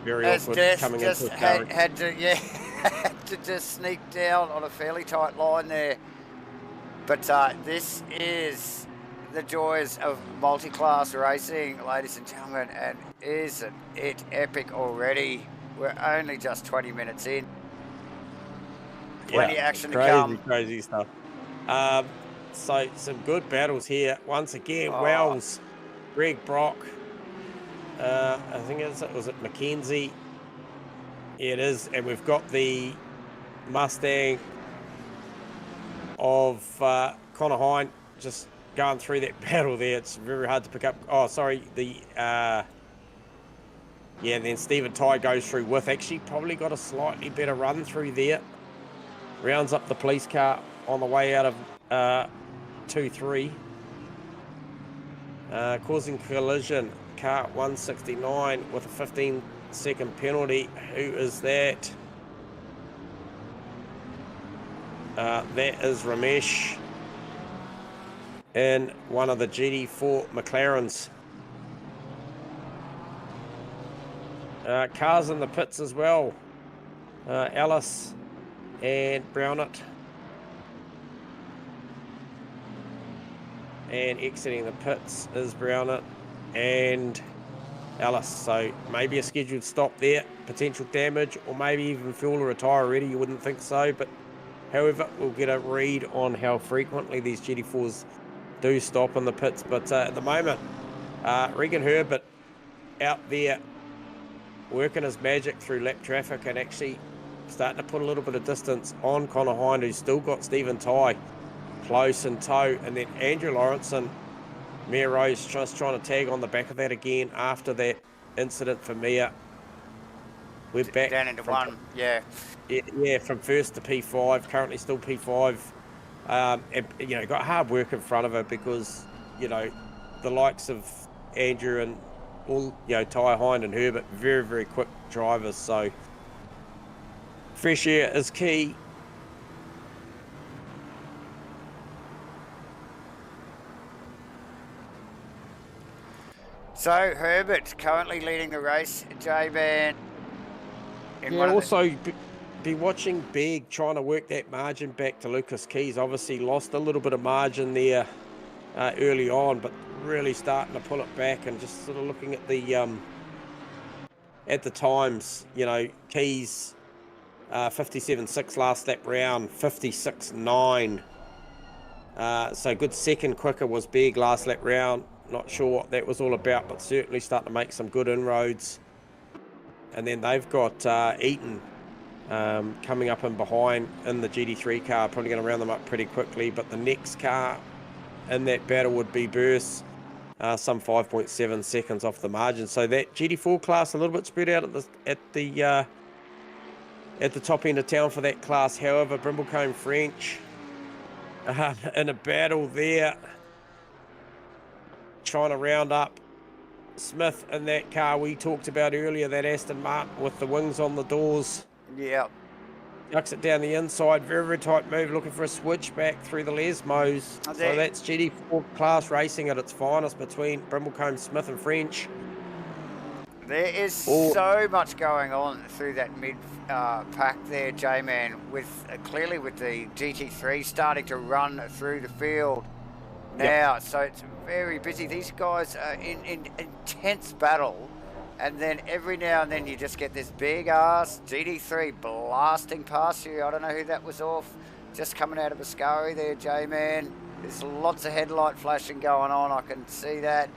Very awkward coming just into the car. had to just sneak down on a fairly tight line there. But this is the joys of multi-class racing, ladies and gentlemen, and isn't it epic already? We're only just 20 minutes in. Plenty of action to come. Crazy stuff. So some good battles here. Once again, Wells, Greg Brock, I think was it Mackenzie? Yeah, it is. And we've got the Mustang of Connor Hind just going through that battle there. It's very hard to pick up. Oh, sorry. And then Stephen Ty goes through with. Actually, probably got a slightly better run through there. Rounds up the police car on the way out of 2-3. Causing collision. Car 169 with a 15-second penalty. Who is that? That is Ramesh in one of the GT4 McLarens. Cars in the pits as well. Alice and Brownett. And exiting the pits is Brownett and Alice. So maybe a scheduled stop there, potential damage, or maybe even fuel or retire already. You wouldn't think so, but however, we'll get a read on how frequently these GT4s do stop in the pits. But at the moment, Regan Herbert out there working his magic through lap traffic and actually starting to put a little bit of distance on Connor Hind, who's still got Stephen Tye close in tow. And then Andrew Lawrenson, Mia Rose just trying to tag on the back of that again after that incident for Mia. We're back down into one, yeah. Yeah, from first to P5, currently still P5. And, you know, got hard work in front of her because, you know, the likes of Andrew and all, you know, Ty Hind and Herbert, very, very quick drivers. So fresh air is key. So Herbert currently leading the race, J-Man. Yeah, also be watching Beg trying to work that margin back to Lucas Keys. Obviously lost a little bit of margin there early on, but really starting to pull it back and just sort of looking at the times. You know, Keys 57.6 last lap round, 56.9. So good second quicker was Beg last lap round. Not sure what that was all about, but certainly starting to make some good inroads. And then they've got Eaton coming up in behind in the GT3 car, probably going to round them up pretty quickly. But the next car in that battle would be Burse, some 5.7 seconds off the margin. So that GT4 class a little bit spread out at the top end of town for that class. However, Brimblecombe French in a battle there, trying to round up Smith in that car we talked about earlier, that Aston Martin with the wings on the doors. Yeah. Ducks it down the inside, very, very tight move, looking for a switchback through the Lesmos. So that's GT4 class racing at its finest between Brimblecombe, Smith and French. There is so much going on through that mid pack there, J-Man, with clearly with the GT3 starting to run through the field now. So it's very busy. These guys are in intense battle, and then every now and then you just get this big ass GT3 blasting past you. I don't know who that was off, just coming out of a scurry there, J-Man. There's lots of headlight flashing going on, I can see that,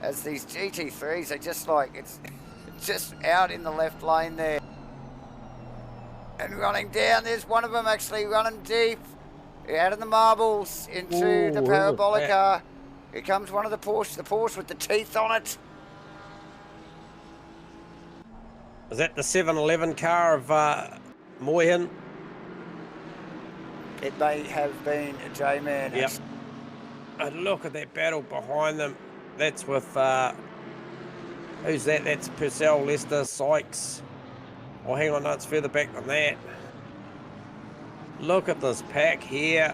as these GT3s are just like, it's just out in the left lane there and running down. There's one of them actually running deep out of the marbles into the Parabolica. Here comes one of the Porsche with the teeth on it. Is that the 711 car of Moyhan? It may have been a J-Man. Yep. And look at that battle behind them. That's with, who's that? That's Purcell, Lester, Sykes. Oh, hang on, no, it's further back than that. Look at this pack here.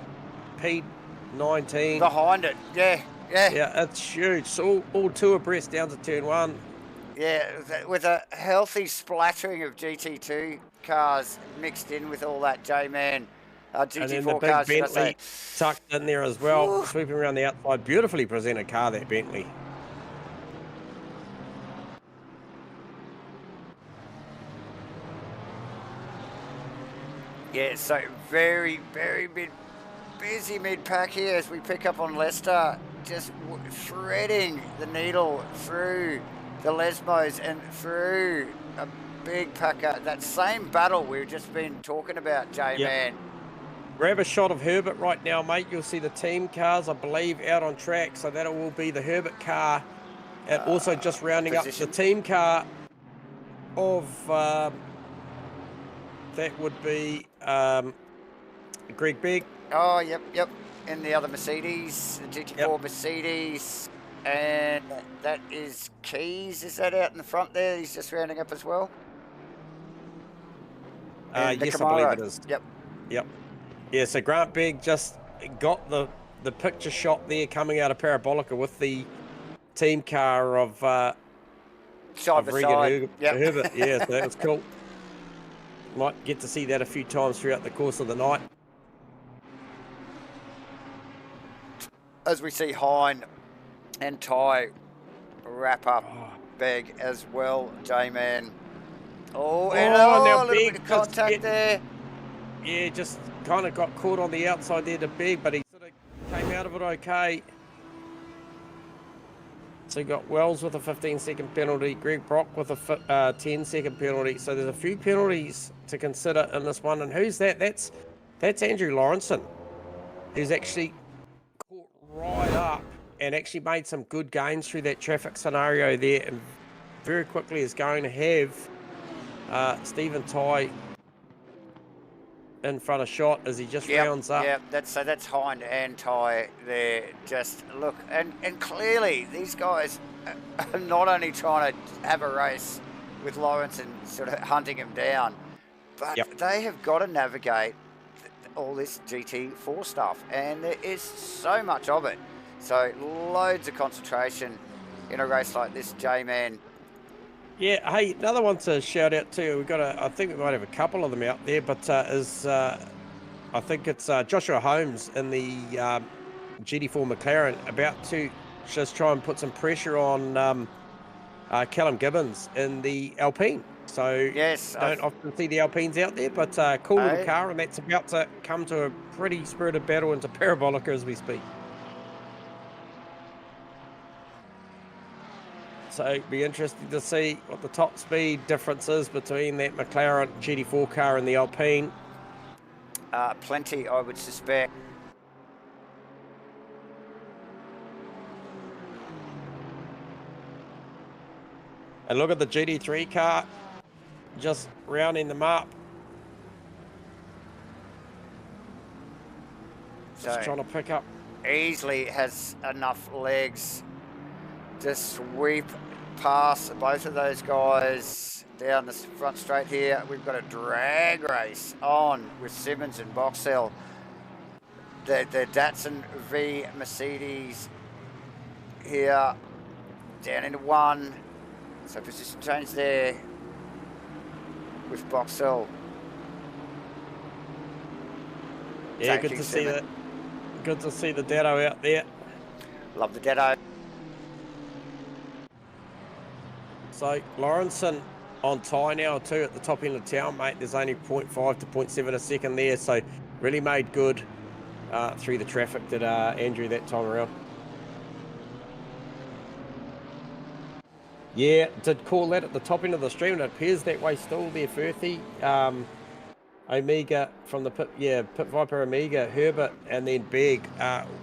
P19. Behind it, yeah. Yeah, it's huge. So all two abreast down to turn one. Yeah, with a healthy splattering of GT2 cars mixed in with all that J-Man. GT4 and then the big cars, Bentley tucked in there as well. Ooh. Sweeping around the outside. Beautifully presented car, that Bentley. Yeah, so very, very busy mid-pack here as we pick up on Leicester, just threading the needle through the Lesmos and through a big packer. That same battle we've just been talking about, J-Man. Yep. Grab a shot of Herbert right now, mate. You'll see the team cars, I believe, out on track. So that will be the Herbert car. And also just rounding position. Up the team car of... that would be Greg Begg. Oh, yep. And the other Mercedes, the GT4 Mercedes. And that is Keys. Is that out in the front there? He's just rounding up as well. Yes, I believe it is. Yep. Yeah, so Grant Begg just got the picture shot there coming out of Parabolica with the team car of Side by side. Herbert. Yeah, so that was cool. Might get to see that a few times throughout the course of the night. As we see Hine and Ty wrap up big as well, J-Man. Oh, and now a little Big bit of contact there. Yeah, just kind of got caught on the outside there to Big, but he sort of came out of it okay. So you got Wells with a 15-second penalty, Greg Brock with a 10-second penalty. So there's a few penalties to consider in this one. And who's that? That's Andrew Lawrenson, who's actually caught right up and actually made some good gains through that traffic scenario there, and very quickly is going to have Stephen Ty in front of shot as he just rounds up. Yeah, that's Hind and Ty there. Just look, and clearly these guys are not only trying to have a race with Lawrence and sort of hunting him down, but they have got to navigate all this GT4 stuff, and there is so much of it. So loads of concentration in a race like this, J-Man. Yeah, hey, another one to shout out to. We've got I think we might have a couple of them out there, but I think it's Joshua Holmes in the GT4 McLaren about to just try and put some pressure on Callum Gibbons in the Alpine. So yes, don't often see the Alpines out there, but cool little car, and that's about to come to a pretty spirited battle into Parabolica as we speak. So it'd be interesting to see what the top speed difference is between that McLaren GT4 car and the Alpine. Plenty, I would suspect. And look at the GT3 car, just rounding them up. Just trying to pick up. Easily has enough legs to sweep past both of those guys down the front straight here. We've got a drag race on with Simmons and Boxell. The Datsun v Mercedes here, down into one. So position change there with Boxell. Yeah, good to see that. Good to see the Datto out there. Love the Datto. So Lawrenson on Ty now too at the top end of town, mate. There's only 0.5 to 0.7 a second there, so really made good through the traffic that Andrew that time around. Yeah, did call that at the top end of the stream, and it appears that way still there, Firthy. Omega from the Pit Viper Omega, Herbert, and then Big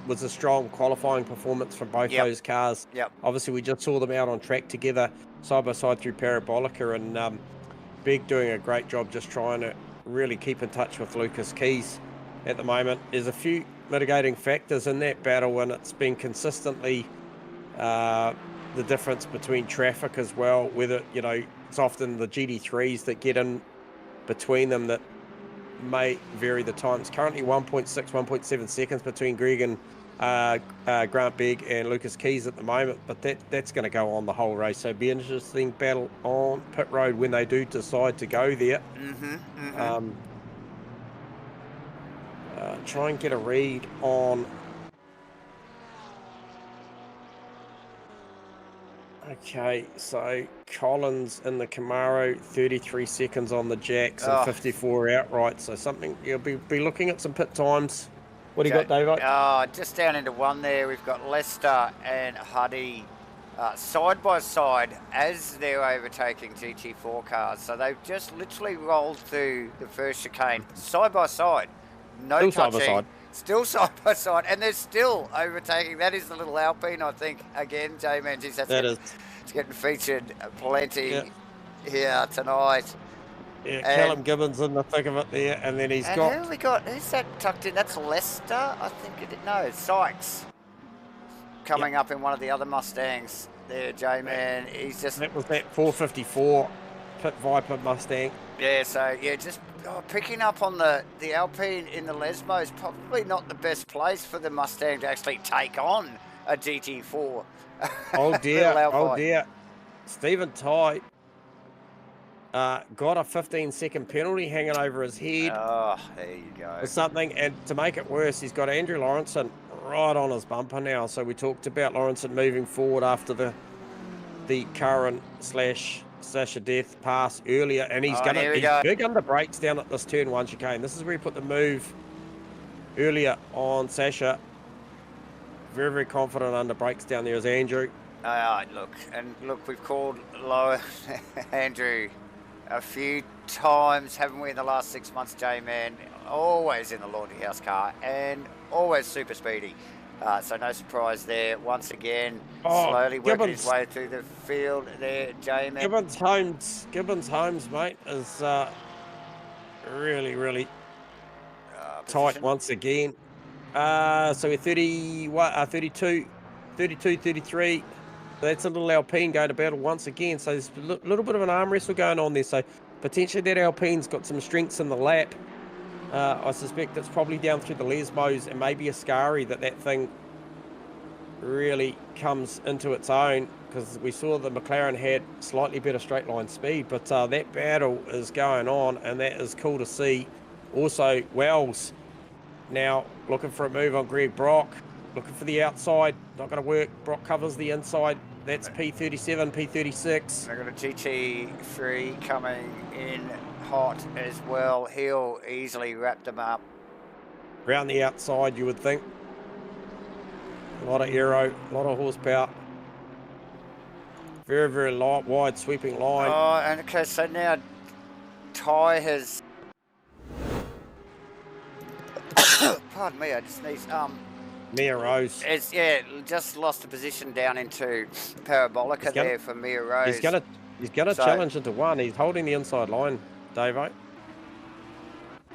was a strong qualifying performance from both those cars. Obviously, we just saw them out on track together, side by side through Parabolica, and Big doing a great job just trying to really keep in touch with Lucas Keys at the moment. There's a few mitigating factors in that battle, and it's been consistently the difference between traffic as well, whether, you know, it's often the GT3s that get in between them that may vary the times. Currently 1.6, 1.7 seconds between Greg and Grant Begg and Lucas Keys at the moment, but that's going to go on the whole race. So it'll be an interesting battle on pit road when they do decide to go there. Try and get a read on. Okay, so Collins in the Camaro, 33 seconds on the Jacks and 54 outright. So something, you'll be looking at some pit times. What do you got, Dave? Just down into one there, we've got Lester and Huddy side by side as they're overtaking GT4 cars. So they've just literally rolled through the first chicane side by side. No still touching. Side by side. Still side by side, and they're still overtaking. That is the little Alpine, I think. Again, J-Man, it's getting featured plenty here tonight. Yeah, Callum Gibbons in the thick of it there, and then he's got. Who we got? Who's that tucked in? That's Lester, I think. No, Sykes coming up in one of the other Mustangs there, J-Man. He's just. That was that 454 Pit Viper Mustang. Yeah, so just picking up on the Alpine in the Lesmo is probably not the best place for the Mustang to actually take on a GT4. Oh dear, oh dear. Stephen Ty got a 15-second penalty hanging over his head Oh, there you go. or something, and to make it worse, he's got Andrew Lawrenson right on his bumper now. So we talked about Lawrenson moving forward after the Curran / Sasha Death pass earlier, and he's big under brakes down at this turn 1 chicane. This is where he put the move earlier on Sasha. Very, very confident under brakes down there is Andrew. Look, we've called low Andrew a few times, haven't we, in the last 6 months, J-Man? Always in the laundry house car and always super speedy. So no surprise there. Once again, slowly working his way through the field there, J-Man. Gibbons Holmes, mate, is really, really tight once again. So we're 32, 33. That's a little Alpine going to battle once again. So there's a little bit of an arm wrestle going on there. So potentially that Alpine's got some strengths in the lap. I suspect it's probably down through the lesmos and maybe a Ascari that thing really comes into its own, because we saw the McLaren had slightly better straight line speed, but that battle is going on and that is cool to see. Also, Wells now looking for a move on Greg Brock, looking for the outside, not going to work. Brock covers the inside. That's P37, P36. They've got a GT3 coming in hot as well. He'll easily wrap them up. Round the outside, you would think. A lot of aero, a lot of horsepower. Very, very light, wide sweeping line. Oh, and okay, so now Ty has... Pardon me, I just sneezed. Mia Rose. It's, just lost a position down into Parabolica there for Mia Rose. He's gonna challenge into one. He's holding the inside line, Davo.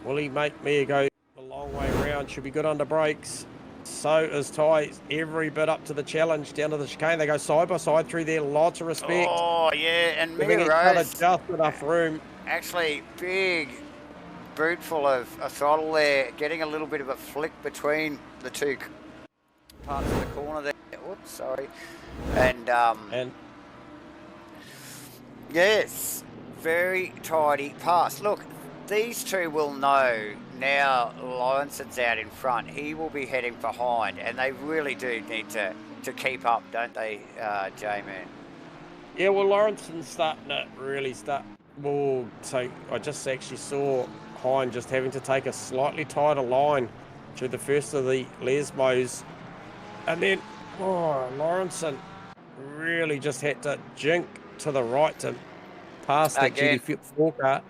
Will he make Mia go a long way around? Should be good under brakes. So is Ty, every bit up to the challenge down to the chicane. They go side by side through there, lots of respect. Oh, yeah, and Mia Rose just enough room. Actually, big boot full of a throttle there, getting a little bit of a flick between the two parts of the corner there. Oops, sorry. And yes, very tidy pass. Look, these two will know now Lawrenson's out in front. He will be heading behind, and they really do need to keep up, don't they, J-Man? Yeah, well, Lawrenson's starting to really start more. So I just actually saw Hine just having to take a slightly tighter line through the first of the lesmos. And then, Lawrenson really just had to jink to the right to pass that GT4 car.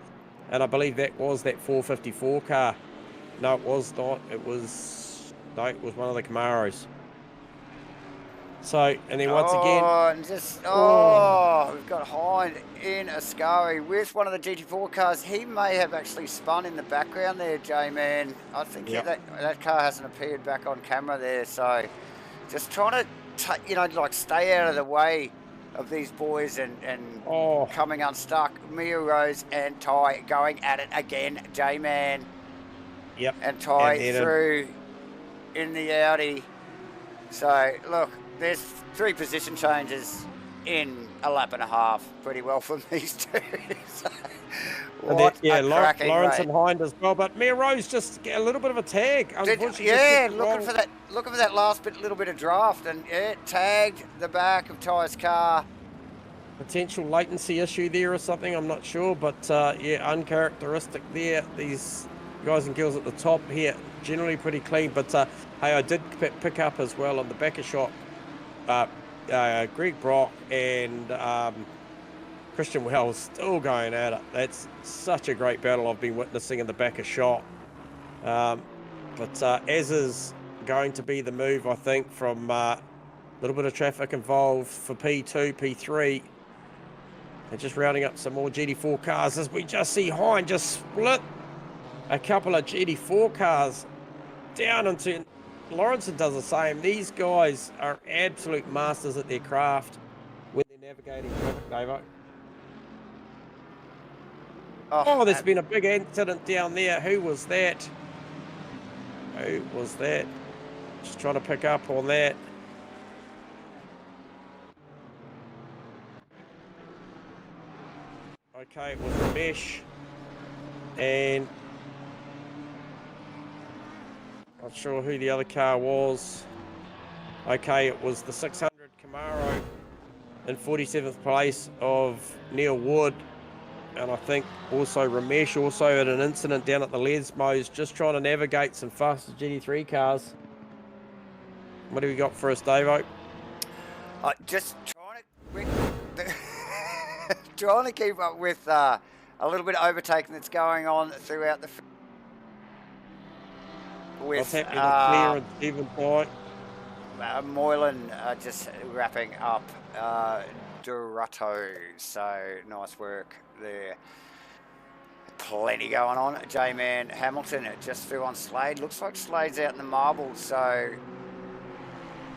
And I believe that was that 454 car. No, it was not. It was one of the Camaros. So, and then once again... we've got Hind in Ascari with one of the GT4 cars. He may have actually spun in the background there, J-Man. I think that car hasn't appeared back on camera there. So, just trying to, stay out of the way of these boys and coming unstuck. Mia Rose and Ty going at it again, J-Man. Yep. And Ty through in the Audi. So, look, there's 3 position changes in a lap and a half. Pretty well from these two. So, Lawrence and Hind as well. But Mia Rose just get a little bit of a tag. Looking for that last little bit of draft, and tagged the back of Ty's car. Potential latency issue there or something, I'm not sure, but uncharacteristic there. These guys and girls at the top here generally pretty clean, but hey, I did pick up as well on the back of shot Greg Brock and Christian Wells still going at it. That's such a great battle I've been witnessing in the back of shot. But as is going to be the move, I think, from a little bit of traffic involved for P2, P3. They're just rounding up some more GT4 cars as we just see Hind just split a couple of GT4 cars down into... Lawrenson does the same. These guys are absolute masters at their craft when they're navigating traffic, Davo. Oh, there's been a big incident down there. Who was that? Just trying to pick up on that. Okay, it was Ramesh. And not sure who the other car was. Okay, it was the 600 Camaro in 47th place of Neil Wood. And I think also Ramesh also had an incident down at the Lesmos, just trying to navigate some faster GT3 cars. What do we got for us, Davo? Just trying to keep up with a little bit of overtaking that's going on throughout the. What's happening to Clear and Stephen White? Moylan just wrapping up Dorotto, so nice work there. Plenty going on. J-Man Hamilton just threw on Slade. Looks like Slade's out in the marbles, so.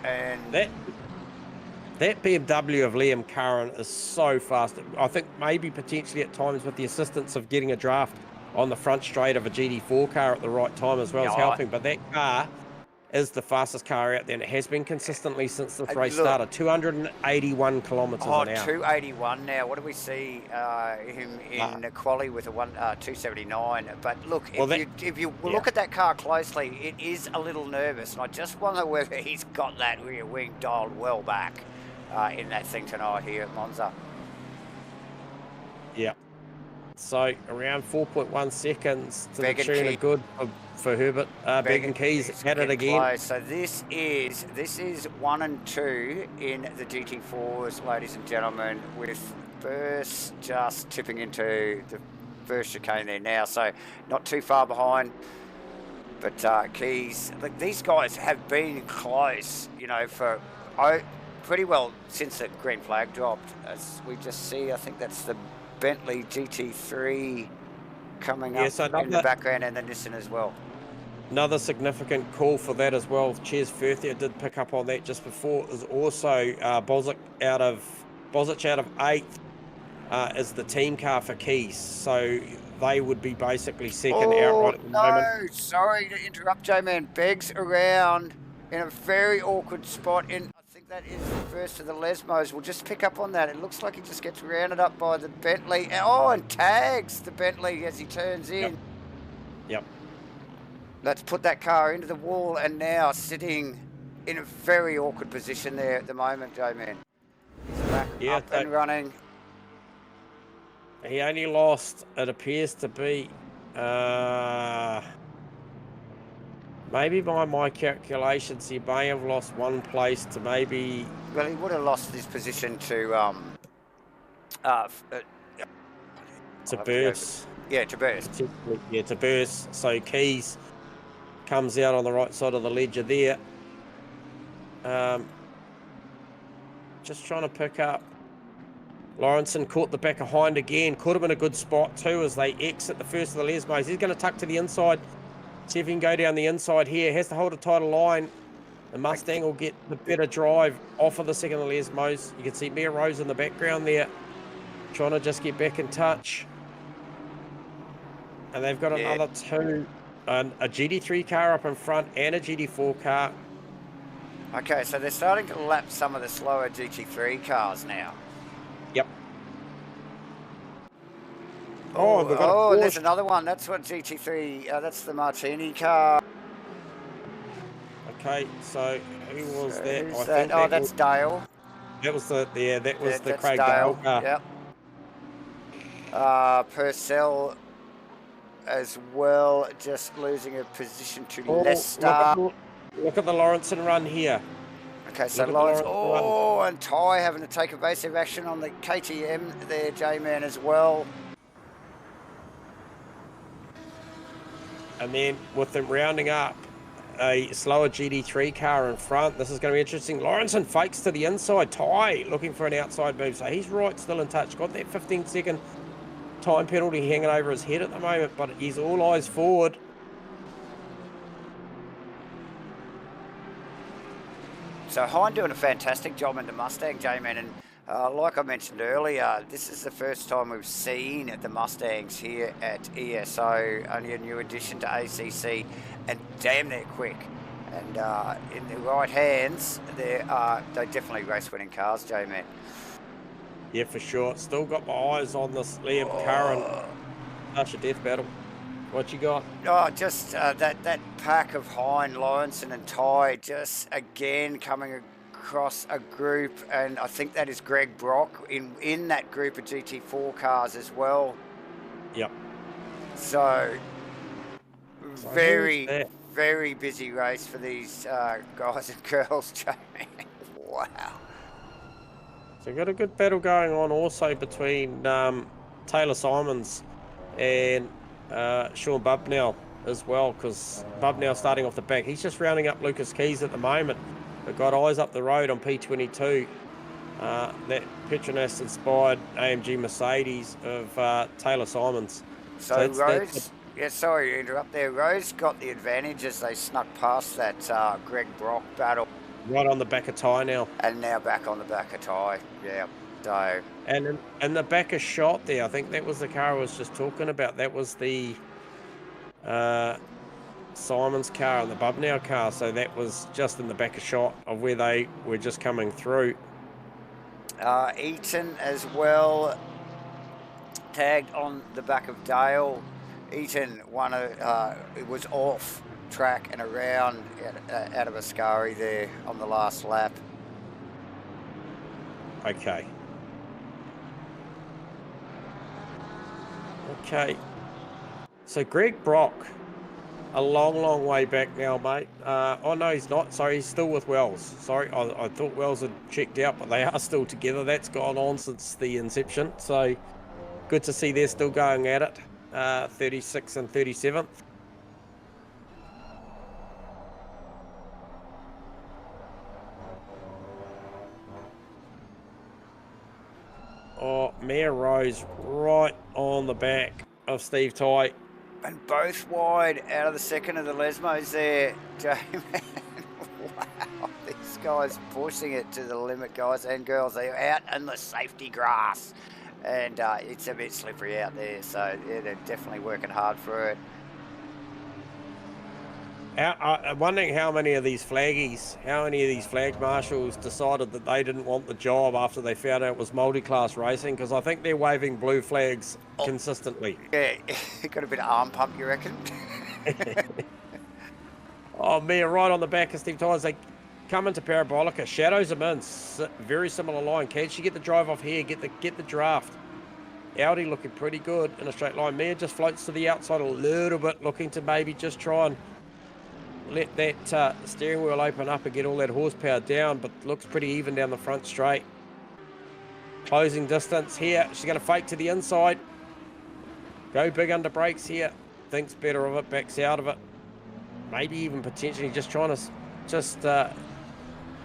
And that BMW of Liam Curran is so fast. I think maybe potentially at times with the assistance of getting a draft on the front straight of a GT4 car at the right time as well is helping. But that car is the fastest car out there, and it has been consistently since this race started. 281 kilometres an hour. 281 now. What do we see him in quali with a 279? But look, if you look at that car closely, it is a little nervous, and I just wonder whether he's got that rear wing dialed well back in that thing tonight here at Monza. Yeah. So around 4.1 seconds to the tune of good for Herbert. Began Keys had it again. Close. So this is 1 and 2 in the GT4s, ladies and gentlemen, with Firth just tipping into the first chicane there now. So not too far behind. But Keys, like, these guys have been close, you know, for pretty well since the green flag dropped. As we just see, I think that's the Bentley GT3 coming up in the background, and the Nissan as well. Another significant call for that as well. Ches Firth did pick up on that just before. Is also Bozic out of 8th is the team car for Keys. So they would be basically second outright at the moment. Sorry to interrupt, J-Man. Beggs around in a very awkward spot. I think that is the first of the Lesmos. We'll just pick up on that. It looks like he just gets rounded up by the Bentley. And tags the Bentley as he turns in. Yep. Let's put that car into the wall, and now sitting in a very awkward position there at the moment, J-Man. He's back up and running. He only lost, it appears to be, maybe by my calculations, he may have lost one place to maybe... Well, he would have lost his position to Burse. Yeah, to Burse. Yeah, to Burse. So Keys comes out on the right side of the ledger there. Just trying to pick up. Lawrenson caught the back of Hind again. Could have been a good spot too as they exit the first of the Lesmos. He's going to tuck to the inside. See if he can go down the inside here. Has to hold a tighter line. The Mustang will get the better drive off of the second of the Lesmos. You can see Mia Rose in the background there, trying to just get back in touch. And they've got another two, a GT3 car up in front and a GT4 car. Okay, so they're starting to lap some of the slower GT3 cars now. Yep. There's another one. That's what GT3, that's the Martini car. Okay, so who was that? That's Dale. That was the Craig Dale car. Yep. Purcell as well, just losing a position to Leicester. Look at the Lawrenson run here. Okay, so Lawrence, and Ty having to take evasive action on the KTM there, J-Man as well. And then with them rounding up a slower GT3 car in front, this is going to be interesting. Lawrenson fakes to the inside. Ty looking for an outside move, so he's right still in touch. Got that 15-second time penalty hanging over his head at the moment, but he's all eyes forward. So Hind doing a fantastic job in the Mustang, J-Man, and like I mentioned earlier, this is the first time we've seen the Mustangs here at ESO, only a new addition to ACC, and damn, they're quick. And in the right hands, they're definitely race-winning cars, J-Man. Yeah, for sure. Still got my eyes on this Liam Curran Usher Death battle. What you got? Oh, just that pack of Hine, Lawrenson and Ty just again coming across a group, and I think that is Greg Brock in that group of GT4 cars as well. Yep. So who's that? very busy race for these guys and girls, Jamie. Wow. So got a good battle going on also between Taylor Simons and Sean Bubnell as well, because Bubnell starting off the back. He's just rounding up Lucas Keys at the moment, but got eyes up the road on P22. That Petronas inspired AMG Mercedes of Taylor Simons. So Rose, yeah, sorry to interrupt there. Rose got the advantage as they snuck past that Greg Brock battle. Right on the back of Ty now. And now back on the back of Ty, yeah. So. And in the back of shot there, I think that was the car I was just talking about. That was the Simon's car and the Bubnow car. So that was just in the back of shot of where they were just coming through. Eaton as well, tagged on the back of Dale. Eaton it was off track and around out of Ascari there on the last lap. Okay. So Greg Brock, a long way back now, mate. Oh no, he's not. Sorry, he's still with Wells. Sorry, I thought Wells had checked out, but they are still together. That's gone on since the inception. So good to see they're still going at it. 36th and 37th. Oh, Mia Rose right on the back of Steve Ty. And both wide out of the second of the Lesmos there, Jamie. Wow, these guys pushing it to the limit, guys and girls. They're out in the safety grass. And it's a bit slippery out there, so yeah, they're definitely working hard for it. I'm wondering how many of these flag marshals decided that they didn't want the job after they found out it was multi-class racing, because I think they're waving blue flags consistently. Yeah, got a bit of arm pump, you reckon? Oh, Mia right on the back of Steve Tyers. They come into Parabolica, shadows them in, very similar line. Can she get the drive off here, get the draft? Audi looking pretty good in a straight line. Mia just floats to the outside a little bit, looking to maybe just try and let that steering wheel open up and get all that horsepower down, but looks pretty even down the front straight. Closing distance here. She's going to fake to the inside. Go big under brakes here. Thinks better of it, backs out of it. Maybe even potentially just trying to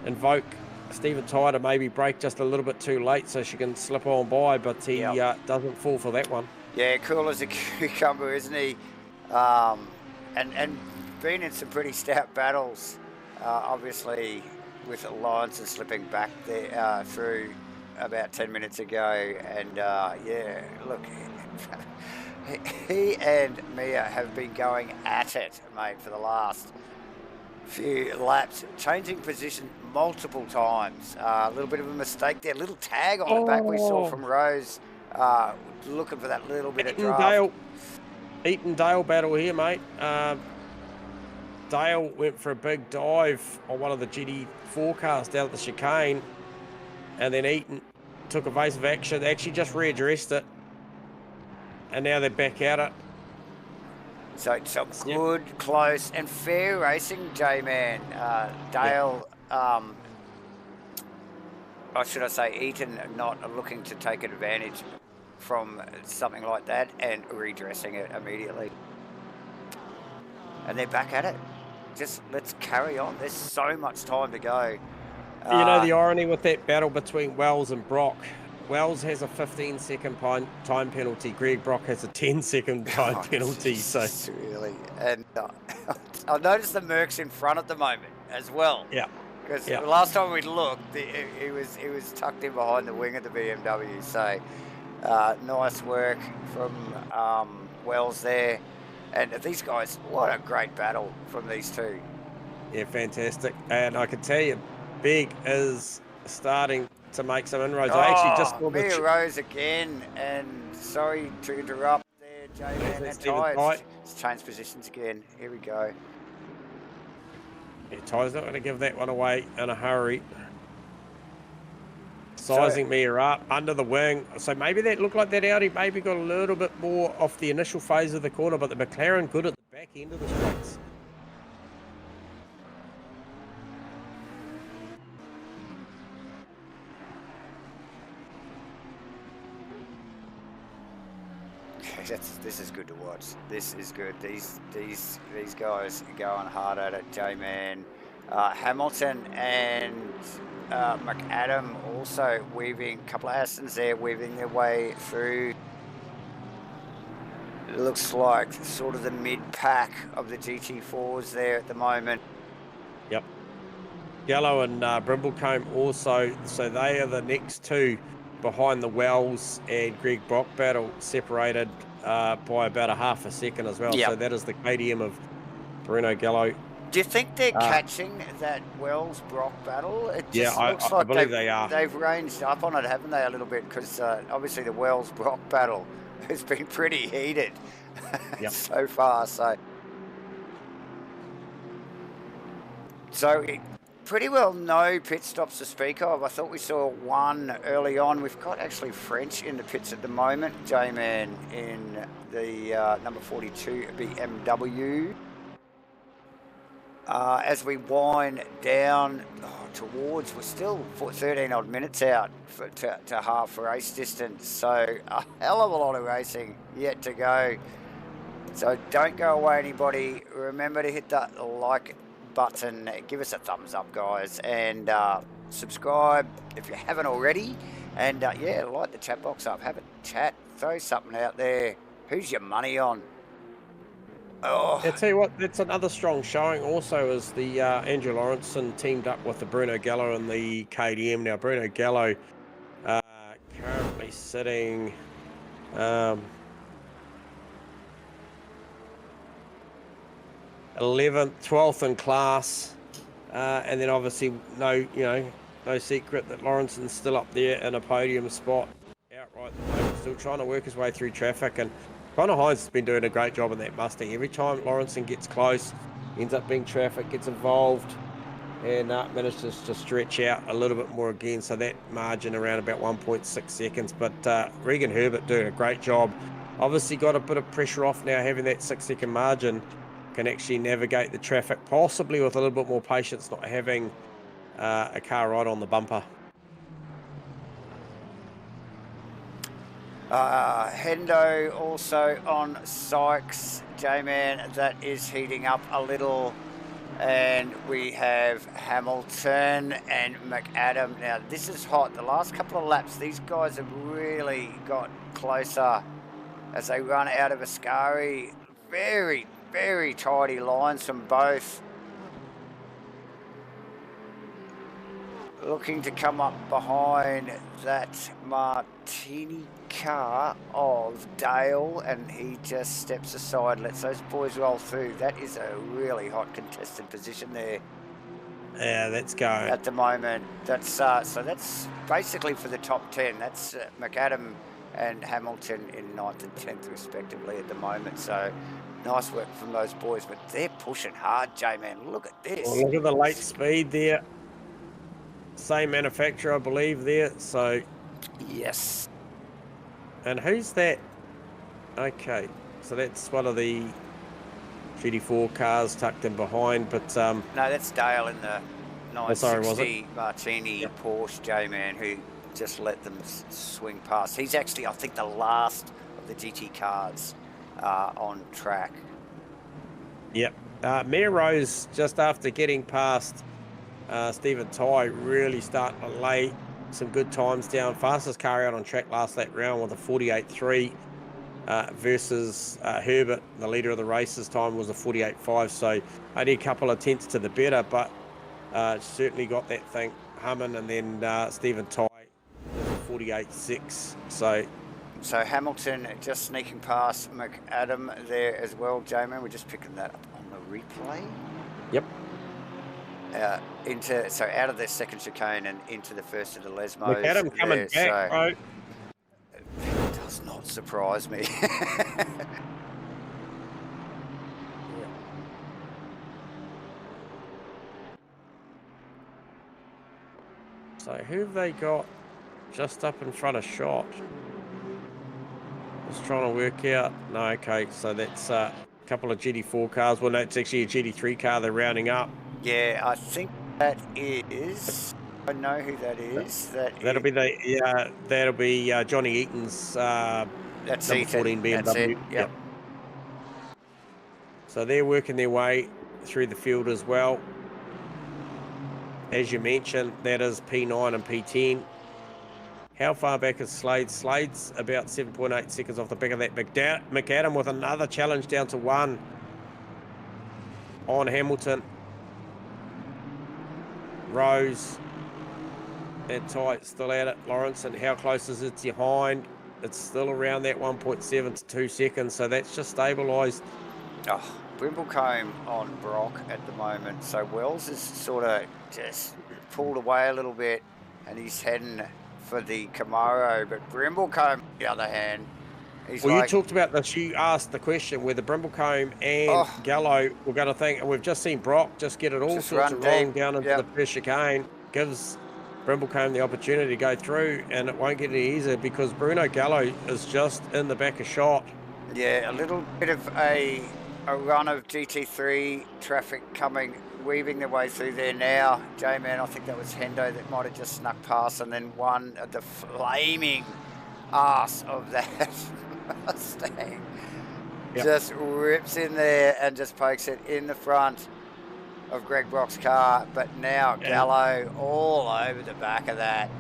invoke Stephen Ty to maybe brake just a little bit too late so she can slip on by, but he doesn't fall for that one. Yeah, cool as a cucumber, isn't he? And been in some pretty stout battles, obviously with Alliance and slipping back there through about 10 minutes ago. And yeah, look, he and Mia have been going at it, mate, for the last few laps, changing position multiple times. A little bit of a mistake there, little tag on the back we saw from Rose, looking for that little bit of draft. Eaton Dale battle here, mate. Dale went for a big dive on one of the GT4 cars down at the chicane, and then Eaton took evasive action. They actually just readdressed it, and now they're back at it. So some good, close, and fair racing, J-Man. Dale, or should I say Eaton, not looking to take advantage from something like that and redressing it immediately. And they're back at it. Just let's carry on. There's so much time to go. You know the irony with that battle between Wells and Brock? Wells has a 15-second time penalty. Greg Brock has a 10-second time penalty. So really, and I noticed the Merc's in front at the moment as well. Yeah. Because the last time we looked, he was tucked in behind the wing of the BMW. So nice work from Wells there. And these guys, what a great battle from these two. Yeah, fantastic. And I can tell you, Big is starting to make some inroads. I actually just saw Mia Rose again, and sorry to interrupt there, J-Man. That Ty, it's changed positions again. Here we go. Yeah, Ty's not going to give that one away in a hurry. Sizing Mia up under the wing. So maybe that looked like that Audi maybe got a little bit more off the initial phase of the corner, but the McLaren good at the back end of the straights. This is good to watch. This is good. These guys are going hard at it. J-Man, Hamilton and McAdam also weaving, a couple of Astons there, weaving their way through. It looks like sort of the mid-pack of the GT4s there at the moment. Yep. Gallo and Brimblecombe also, so they are the next two behind the Wells and Greg Brock battle, separated by about a half a second as well. Yep. So that is the KTM of Bruno Gallo. Do you think they're catching that Wells-Brock battle? It just looks like I believe they are. They've ranged up on it, haven't they, a little bit? Because obviously the Wells-Brock battle has been pretty heated so far. So pretty well no pit stops to speak of. I thought we saw one early on. We've got actually French in the pits at the moment. J-Man in the number 42 BMW. As we wind down towards, we're still 13 odd minutes out to half race distance. So a hell of a lot of racing yet to go. So don't go away, anybody. Remember to hit that like button, give us a thumbs up, guys, and subscribe if you haven't already, and light the chat box up, have a chat, throw something out there. Who's your money on? I tell you what, that's another strong showing also, as the Andrew Lawrenson teamed up with the Bruno Gallo and the KTM. Now Bruno Gallo currently sitting 11th, 12th in class, and then obviously no secret that Lawrenson's still up there in a podium spot outright at the moment, still trying to work his way through traffic. And Connor Hines has been doing a great job in that Mustang. Every time Lawrenson gets close, ends up being traffic, gets involved, and manages to stretch out a little bit more again. So that margin around about 1.6 seconds. But Regan Herbert doing a great job. Obviously got a bit of pressure off now, having that 6-second margin. Can actually navigate the traffic, possibly with a little bit more patience, not having a car right on the bumper. Hendo also on Sykes, J-Man, that is heating up a little. And we have Hamilton and McAdam. Now this is hot. The last couple of laps, these guys have really got closer as they run out of Ascari. Very, very tidy lines from both. Looking to come up behind that Martini car of Dale, and he just steps aside, lets those boys roll through. That is a really hot contested position there. Yeah, that's going at the moment. That's so that's basically for the top 10. That's McAdam and Hamilton in 9th and 10th respectively at the moment. So nice work from those boys, but they're pushing hard, J-Man. Look at this. Well, look at the late speed there. Same manufacturer, I believe, there. So yes. And who's that? Okay, so that's one of the GT4 cars tucked in behind, but no, that's Dale in the 960 Martini Porsche, J-Man, who just let them swing past. He's actually, I think, the last of the GT cars on track. Yep. Mia Rose, just after getting past Stephen Ty, really starting to lay some good times down. Fastest car out on track last lap round with a 48.3 versus Herbert, the leader of the race's time was a 48.5. So only a couple of tenths to the better, but certainly got that thing humming. And then Stephen Ty, 48.6. So Hamilton just sneaking past McAdam there as well, J-Man. We're just picking that up on the replay. Yep. out of the second chicane and into the first of the Lesmos. Look at him coming back, bro. It does not surprise me. So who have they got just up in front of shot? Just trying to work out. No, okay, so that's a couple of GT4 cars. Well, no, it's actually a GT3 car they're rounding up. Yeah, I think that is. I know who that is. That'll be Johnny Eaton's that's number Ethan. 14 BMW. That's it. Yep. So they're working their way through the field as well. As you mentioned, that is P9 and P10. How far back is Slade? Slade's about 7.8 seconds off the back of that. McAdam with another challenge down to 1 on Hamilton. Rose and tight, still at it. Lawrenson, how close is it behind? It's still around that 1.7 to 2 seconds, so that's just stabilised. Oh, Brimblecombe on Brock at the moment. So Wells is sort of just pulled away a little bit and he's heading for the Camaro. But Brimblecombe, on the other hand, well, you talked about this. You asked the question whether Brimblecombe and Gallo were going to think, and we've just seen Brock just get it all sorts of wrong down into the first chicane. Gives Brimblecombe the opportunity to go through, and it won't get any easier because Bruno Gallo is just in the back of shot. Yeah, a little bit of a run of GT3 traffic weaving their way through there now. J-Man, I think that was Hendo that might have just snuck past, and then one of the flaming ass of that Mustang just rips in there and just pokes it in the front of Greg Brock's car. But now Gallo all over the back of that.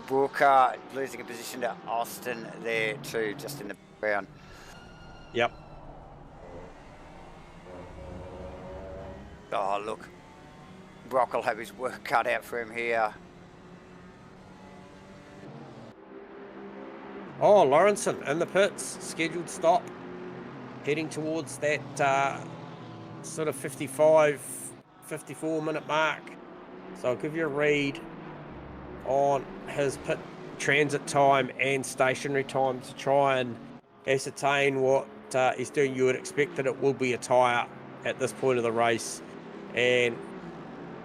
Booker losing a position to Austin there too, just in the background. Yep. Oh, look. Brock will have his work cut out for him here. Oh, Lawrenson in the pits, scheduled stop, heading towards that sort of 55, 54 minute mark. So I'll give you a read on his pit transit time and stationary time to try and ascertain what he's doing. You would expect that it will be a tyre at this point of the race and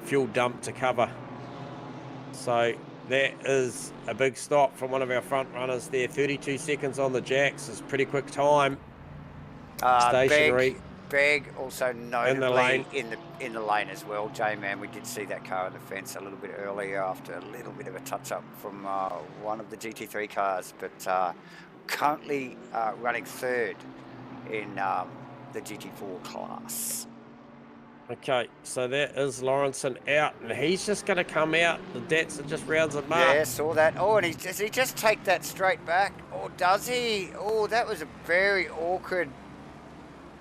fuel dump to cover. So that is a big stop from one of our front runners there. 32 seconds on the jacks is pretty quick time. Stationary. Beg also notably in the lane as well. J-Man, we did see that car on the fence a little bit earlier after a little bit of a touch-up from one of the GT3 cars, but currently running third in the GT4 class. Okay, so that is Lawrenson out, and he's just going to come out. The Datsun just rounds him up. Yeah, saw that. Oh, and does he just take that straight back? Or does he? Oh, that was a very awkward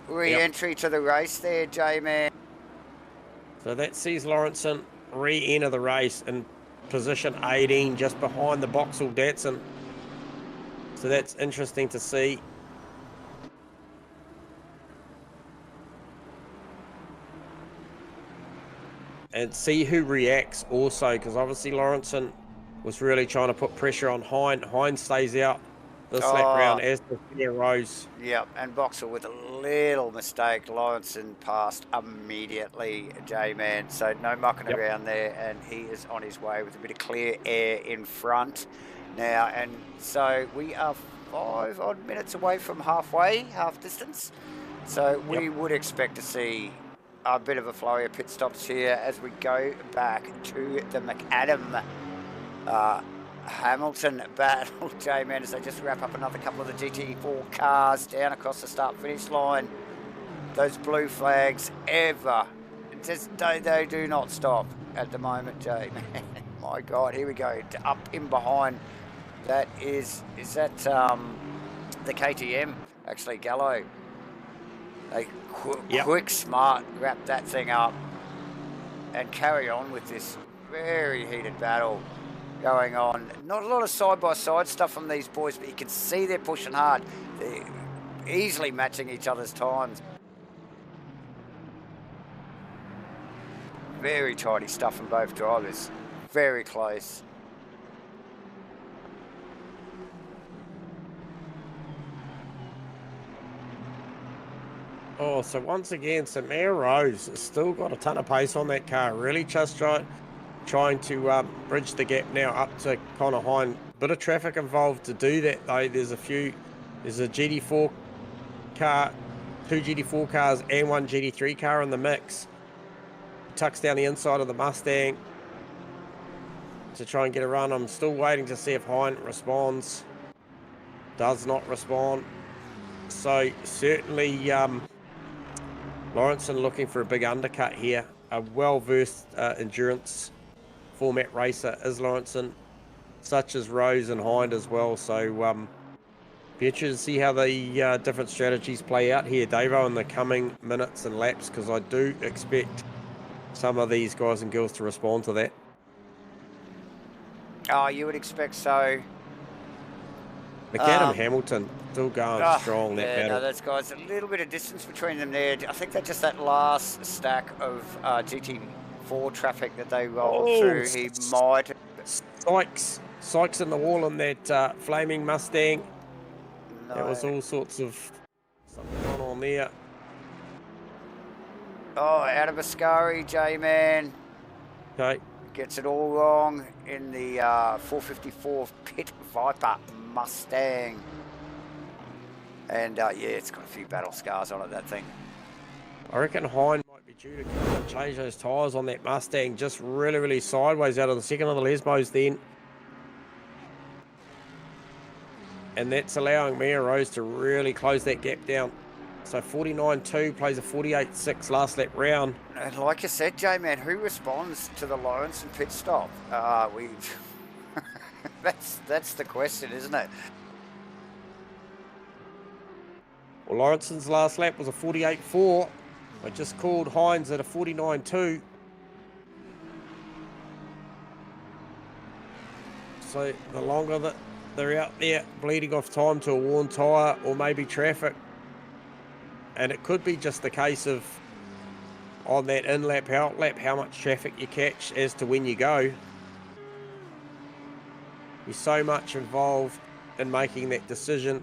re-entry to the race there, J-Man. So that sees Lawrenson re-enter the race in position 18, just behind the Vauxhall Datsun. So that's interesting to see. And see who reacts also, because obviously Lawrenson was really trying to put pressure on Hine. Hine stays out this lap round, as does Rose. Yep, and Vauxhall with a little mistake. Lawrenson passed immediately, J-Man, so no mucking around there, and he is on his way with a bit of clear air in front now. And so we are 5 odd minutes away from half distance. So we would expect to see a bit of a flurry of pit stops here as we go back to the McAdam Hamilton battle, J-Man, as they just wrap up another couple of the GT4 cars down across the start-finish line. Those blue flags they do not stop at the moment, J-Man. My God, here we go, up in behind. That is that the KTM, actually, Gallo. They quick, smart, wrap that thing up and carry on with this very heated battle going on. Not a lot of side-by-side stuff from these boys, but you can see they're pushing hard. They're easily matching each other's times. very tidy stuff from both drivers. Very close. Oh, so once again, Samir Rose has still got a ton of pace on that car. Really just trying to bridge the gap now up to Connor Hine. Bit of traffic involved to do that, though. There's a GT4 car, 2 GT4 cars and 1 GT3 car in the mix. Tucks down the inside of the Mustang to try and get a run. I'm still waiting to see if Hine responds. Does not respond. So certainly Lawrenson looking for a big undercut here. A well-versed endurance format racer is Lawrenson, such as Rose and Hind as well. So be interested to see how the different strategies play out here, Davo, in the coming minutes and laps, because I do expect some of these guys and girls to respond to that. Oh, you would expect so. McAdam Hamilton still going strong that battle. No, that's guys. A little bit of distance between them there. I think they're just that last stack of GT4 traffic that they rolled through. He might. Sykes in the wall on that flaming Mustang. No. There was all sorts of something going on there. Oh, out of Ascari, J-Man. Okay. Gets it all wrong in the 454 Pit Viper Mustang. And yeah, it's got a few battle scars on it, that thing. I reckon Hine might be due to come and change those tyres on that Mustang just really sideways out of the second of the Lesmos then. And that's allowing Mia Rose to really close that gap down. So 49.2 plays a 48.6 last lap round. And like you said, J-Man, who responds to the Lawrence and pit stop? That's the question, isn't it? Well, Lawrenson's last lap was a 48.4. I just called Hines at a 49.2. So the longer that they're out there bleeding off time to a worn tyre or maybe traffic, and it could be just the case of on that in-lap, out-lap, how much traffic you catch as to when you go. There's so much involved in making that decision,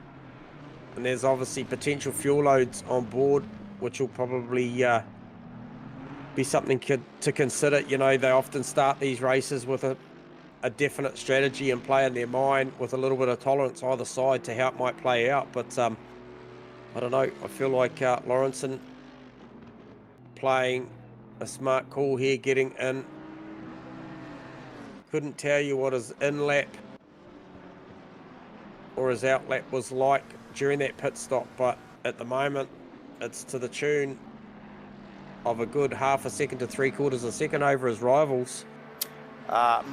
and there's obviously potential fuel loads on board, which will probably be something to consider. You know, they often start these races with a definite strategy in play in their mind, with a little bit of tolerance either side to how it might play out. But I don't know. I feel like Lawrenson playing a smart call here, getting in. Couldn't tell you what his in-lap or his out-lap was like during that pit stop, but at the moment it's to the tune of a good half a second to 3/4 of a second over his rivals.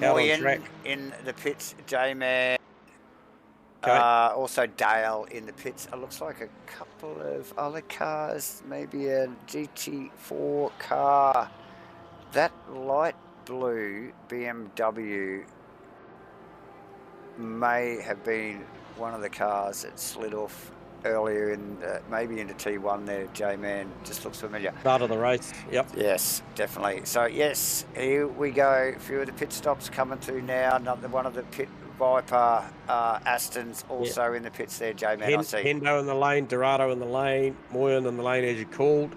Moyen in the pits, J-Man. Okay. Also Dale in the pits. It looks like a couple of other cars, maybe a GT4 car. That light blue BMW may have been one of the cars that slid off earlier in maybe into T1 there, J-Man. Just looks familiar. Start of the race, yep. Yes, definitely. So yes, here we go. A few of the pit stops coming through now. Another one of the pit Viper Astons also in the pits there, J-Man. I see. Hendo in the lane, Dorado in the lane, Moyen in the lane as you called.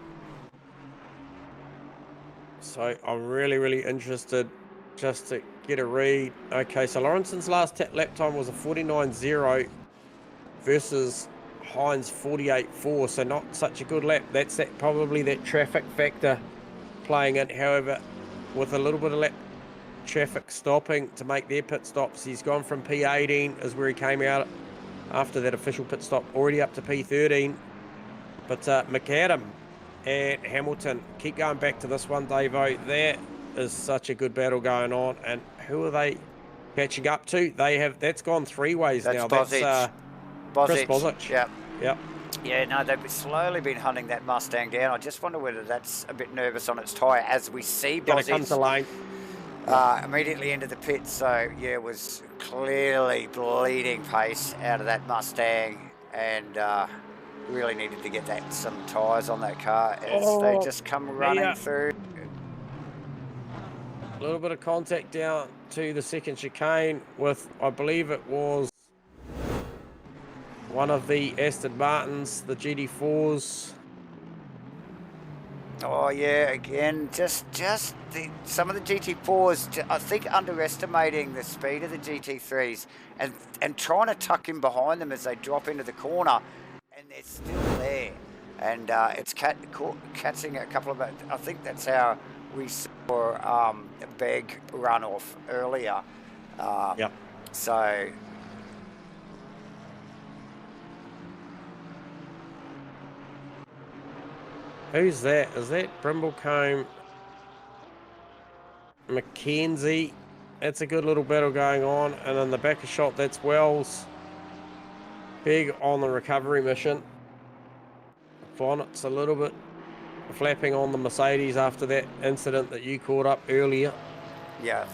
So I'm really interested just to get a read. Okay, so Lawrenson's last lap time was a 49.0 versus Hines 48.4, so not such a good lap. That's probably that traffic factor playing it. However, with a little bit of lap traffic stopping to make their pit stops, he's gone from P18 is where he came out after that official pit stop, already up to P13. But McAdam and Hamilton keep going back to this one, Davo. There is such a good battle going on, and who are they catching up to? That's gone three ways now. That's Chris Bosic. Yep. Yeah, no, they've slowly been hunting that Mustang down. I just wonder whether that's a bit nervous on its tyre as we see Bosic come to lane. Immediately into the pit. So yeah, it was clearly bleeding pace out of that Mustang, and really needed to get some tyres on that car as they just come running through. A little bit of contact down to the second chicane with, I believe it was one of the Aston Martins, the GT4s. Oh yeah, again, some of the GT4s, I think underestimating the speed of the GT3s and trying to tuck in behind them as they drop into the corner, and they're still there, and it's catching a couple of. I think that's how we saw a Beg run off earlier. Yep. So. Who's that? Is that Brimblecombe? Mackenzie? That's a good little battle going on. And then the back of shot, that's Wells. Big on the recovery mission. Bonnet's a little bit flapping on the Mercedes after that incident that you caught up earlier. Yeah.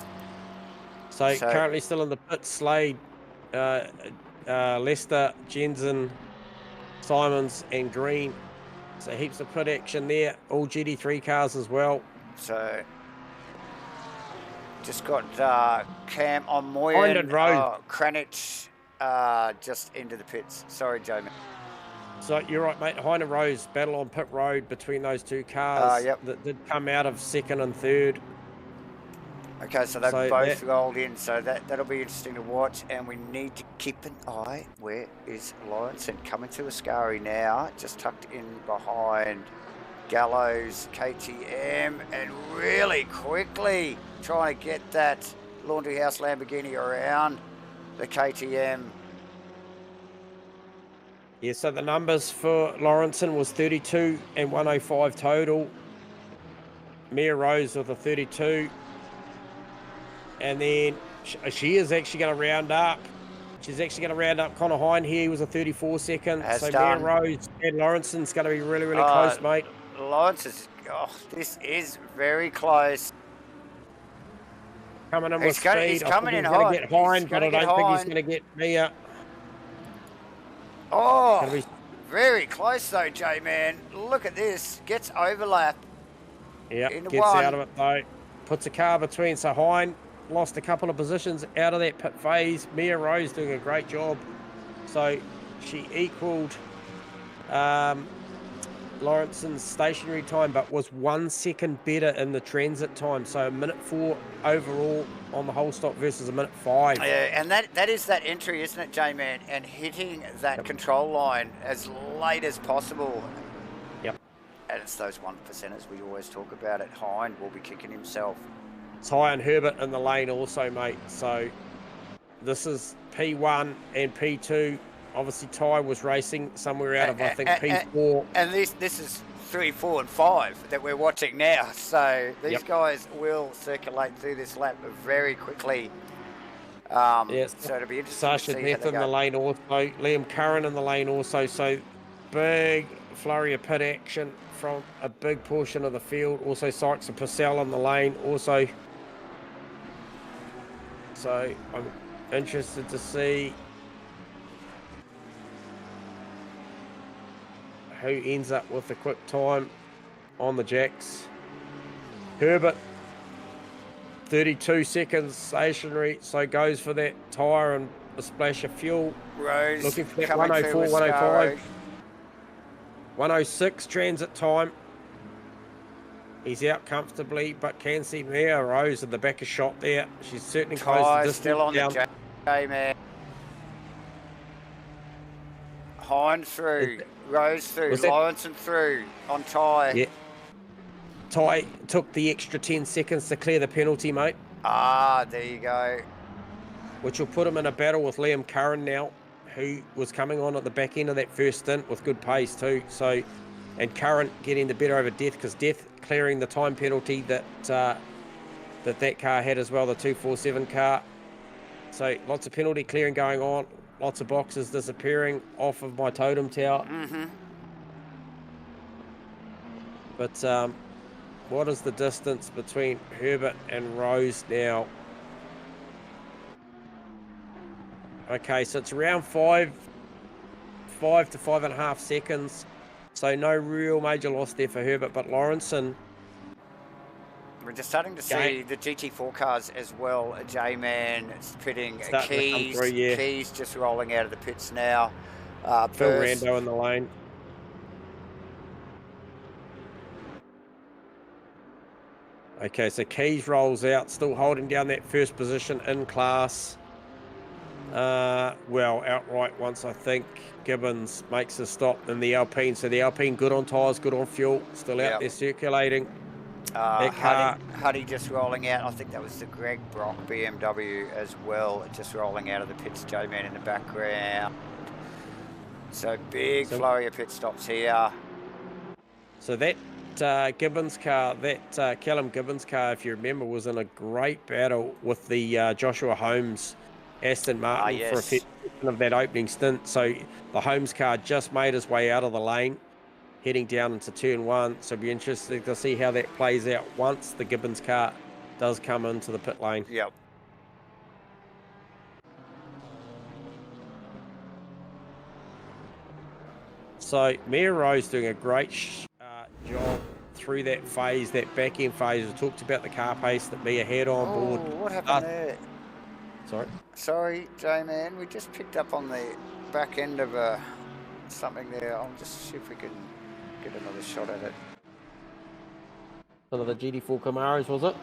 So currently still in the pit, Slade, Lester, Jensen, Simons and Green. So heaps of pit action there. All GT3 cars as well. So just got Cam on Moyen, Kranich just into the pits. Sorry, Jamie. So you're right, mate. Hind and Rose battle on pit road between those two cars. Yep. That did come out of second and third. Okay, so they've both rolled in, so that'll be interesting to watch, and we need to keep an eye. Where is Lawrence? And coming to Ascari now, just tucked in behind Gallows, KTM, and really quickly trying to get that Laundry House Lamborghini around the KTM. Yeah, so the numbers for Lawrenson was 32 and 105 total. Mia Rose with a 32. And then she is actually going to round up. She's actually going to round up Connor Hine here. He was a 34 second. So Mia Rose and Lawrenson's going to be really, really close, mate. Lawrence is, this is very close. Coming in with speed. He's coming in hot. He's going to get Hine, but I don't think he's going to get Mia. Oh, very close though, J-Man. Look at this. Gets overlap. Yeah, gets out of it though. Puts a car between. So Hine lost a couple of positions out of that pit phase. Mia Rose doing a great job. So she equaled Lawrenson's stationary time, but was 1 second better in the transit time. So 1:04 overall on the whole stop versus 1:05. Yeah, and that is that entry, isn't it, J-Man? And hitting that control line as late as possible. Yep. And it's those 1%ers we always talk about. At Hine will be kicking himself. Ty and Herbert in the lane also, mate. So this is P1 and P2. Obviously, Ty was racing somewhere out of, I think, P4. And this is 3, 4, and 5 that we're watching now. So these guys will circulate through this lap very quickly. Yes. So it'll be interesting Sasha to see Death in the lane also. Liam Curran in the lane also. So big flurry of pit action from a big portion of the field. Also Sykes and Purcell in the lane also. So I'm interested to see who ends up with the quick time on the jacks. Herbert, 32 seconds stationary, so goes for that tyre and a splash of fuel. Rose looking for that 104, 105. 106 transit time. He's out comfortably, but can see Mia Rose in the back of shot there. She's certainly close the distance still on down. the J, man. Hine through, Rose through, Lawrenson through on Ty. Yeah. Ty took the extra 10 seconds to clear the penalty, mate. There you go. Which will put him in a battle with Liam Curran now, who was coming on at the back end of that first stint with good pace too. So, and Curran getting the better over Death, because Death clearing the time penalty that that car had as well, the 247 car. So lots of penalty clearing going on, lots of boxes disappearing off of my totem tower. But what is the distance between Herbert and Rose now? Okay, so it's around 5 to 5.5 seconds. So no real major loss there for Herbert, but Lawrenson We're just starting to see the GT4 cars as well. J-Man pitting. Starting to come through, yeah. Keys just rolling out of the pits now. Phil Rando in the lane. Okay, so Keys rolls out, still holding down that first position in class. Well, outright once I think Gibbons makes a stop in the Alpine. So the Alpine good on tyres, good on fuel, still out there circulating. Huddy just rolling out. I think that was the Greg Brock BMW as well, just rolling out of the pits. J-Man in the background. So big flurry of pit stops here. So that Gibbons car, that Callum Gibbons car, if you remember, was in a great battle with the Joshua Holmes Aston Martin for a few of that opening stint. So the Holmes car just made his way out of the lane, heading down into turn 1. So it'll be interesting to see how that plays out once the Gibbons car does come into the pit lane. Yep. So Mia Rose doing a great job through that phase, that back end phase. We talked about the car pace that Mia had on board. What happened there? Sorry, J-Man. We just picked up on the back end of something there. I'll just see if we can get another shot at it. One of the GT4 Camaros, was it?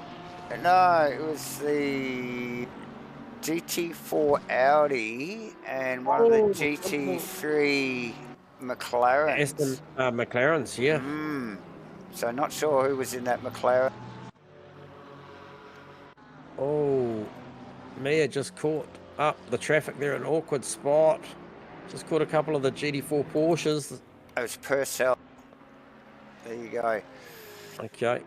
No, it was the GT4 Audi and one of the GT3 McLarens. Aston McLarens, yeah. So not sure who was in that McLaren. Oh, Mia just caught up the traffic there, an awkward spot. Just caught a couple of the GT4 Porsches. It was Purcell. There you go. Okay.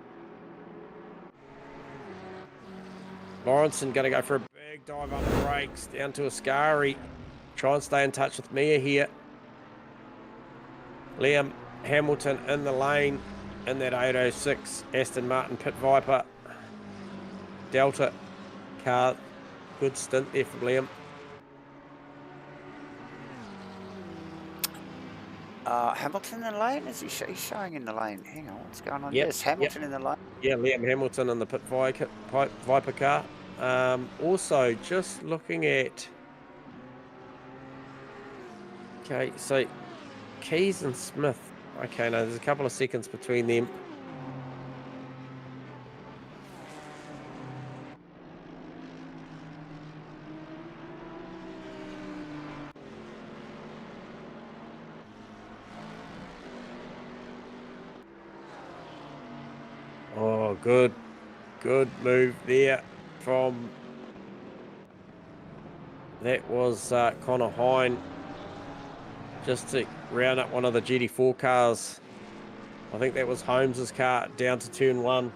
Lawrenson going to go for a big dive on the brakes down to Ascari. Try and stay in touch with Mia here. Liam Hamilton in the lane in that 806 Aston Martin Pit Viper Delta car. Good stint there from Liam. Hamilton in the lane? Is he's showing in the lane? Hang on, what's going on? Yep. Yes, Hamilton in the lane. Yeah, Liam Hamilton in the Pit Viper car. Also, just looking at... Okay, so Keys and Smith. Okay, no, there's a couple of seconds between them. Oh, good move there from... That was Connor Hine. Just to round up one of the GT4 cars. I think that was Holmes's car down to turn 1.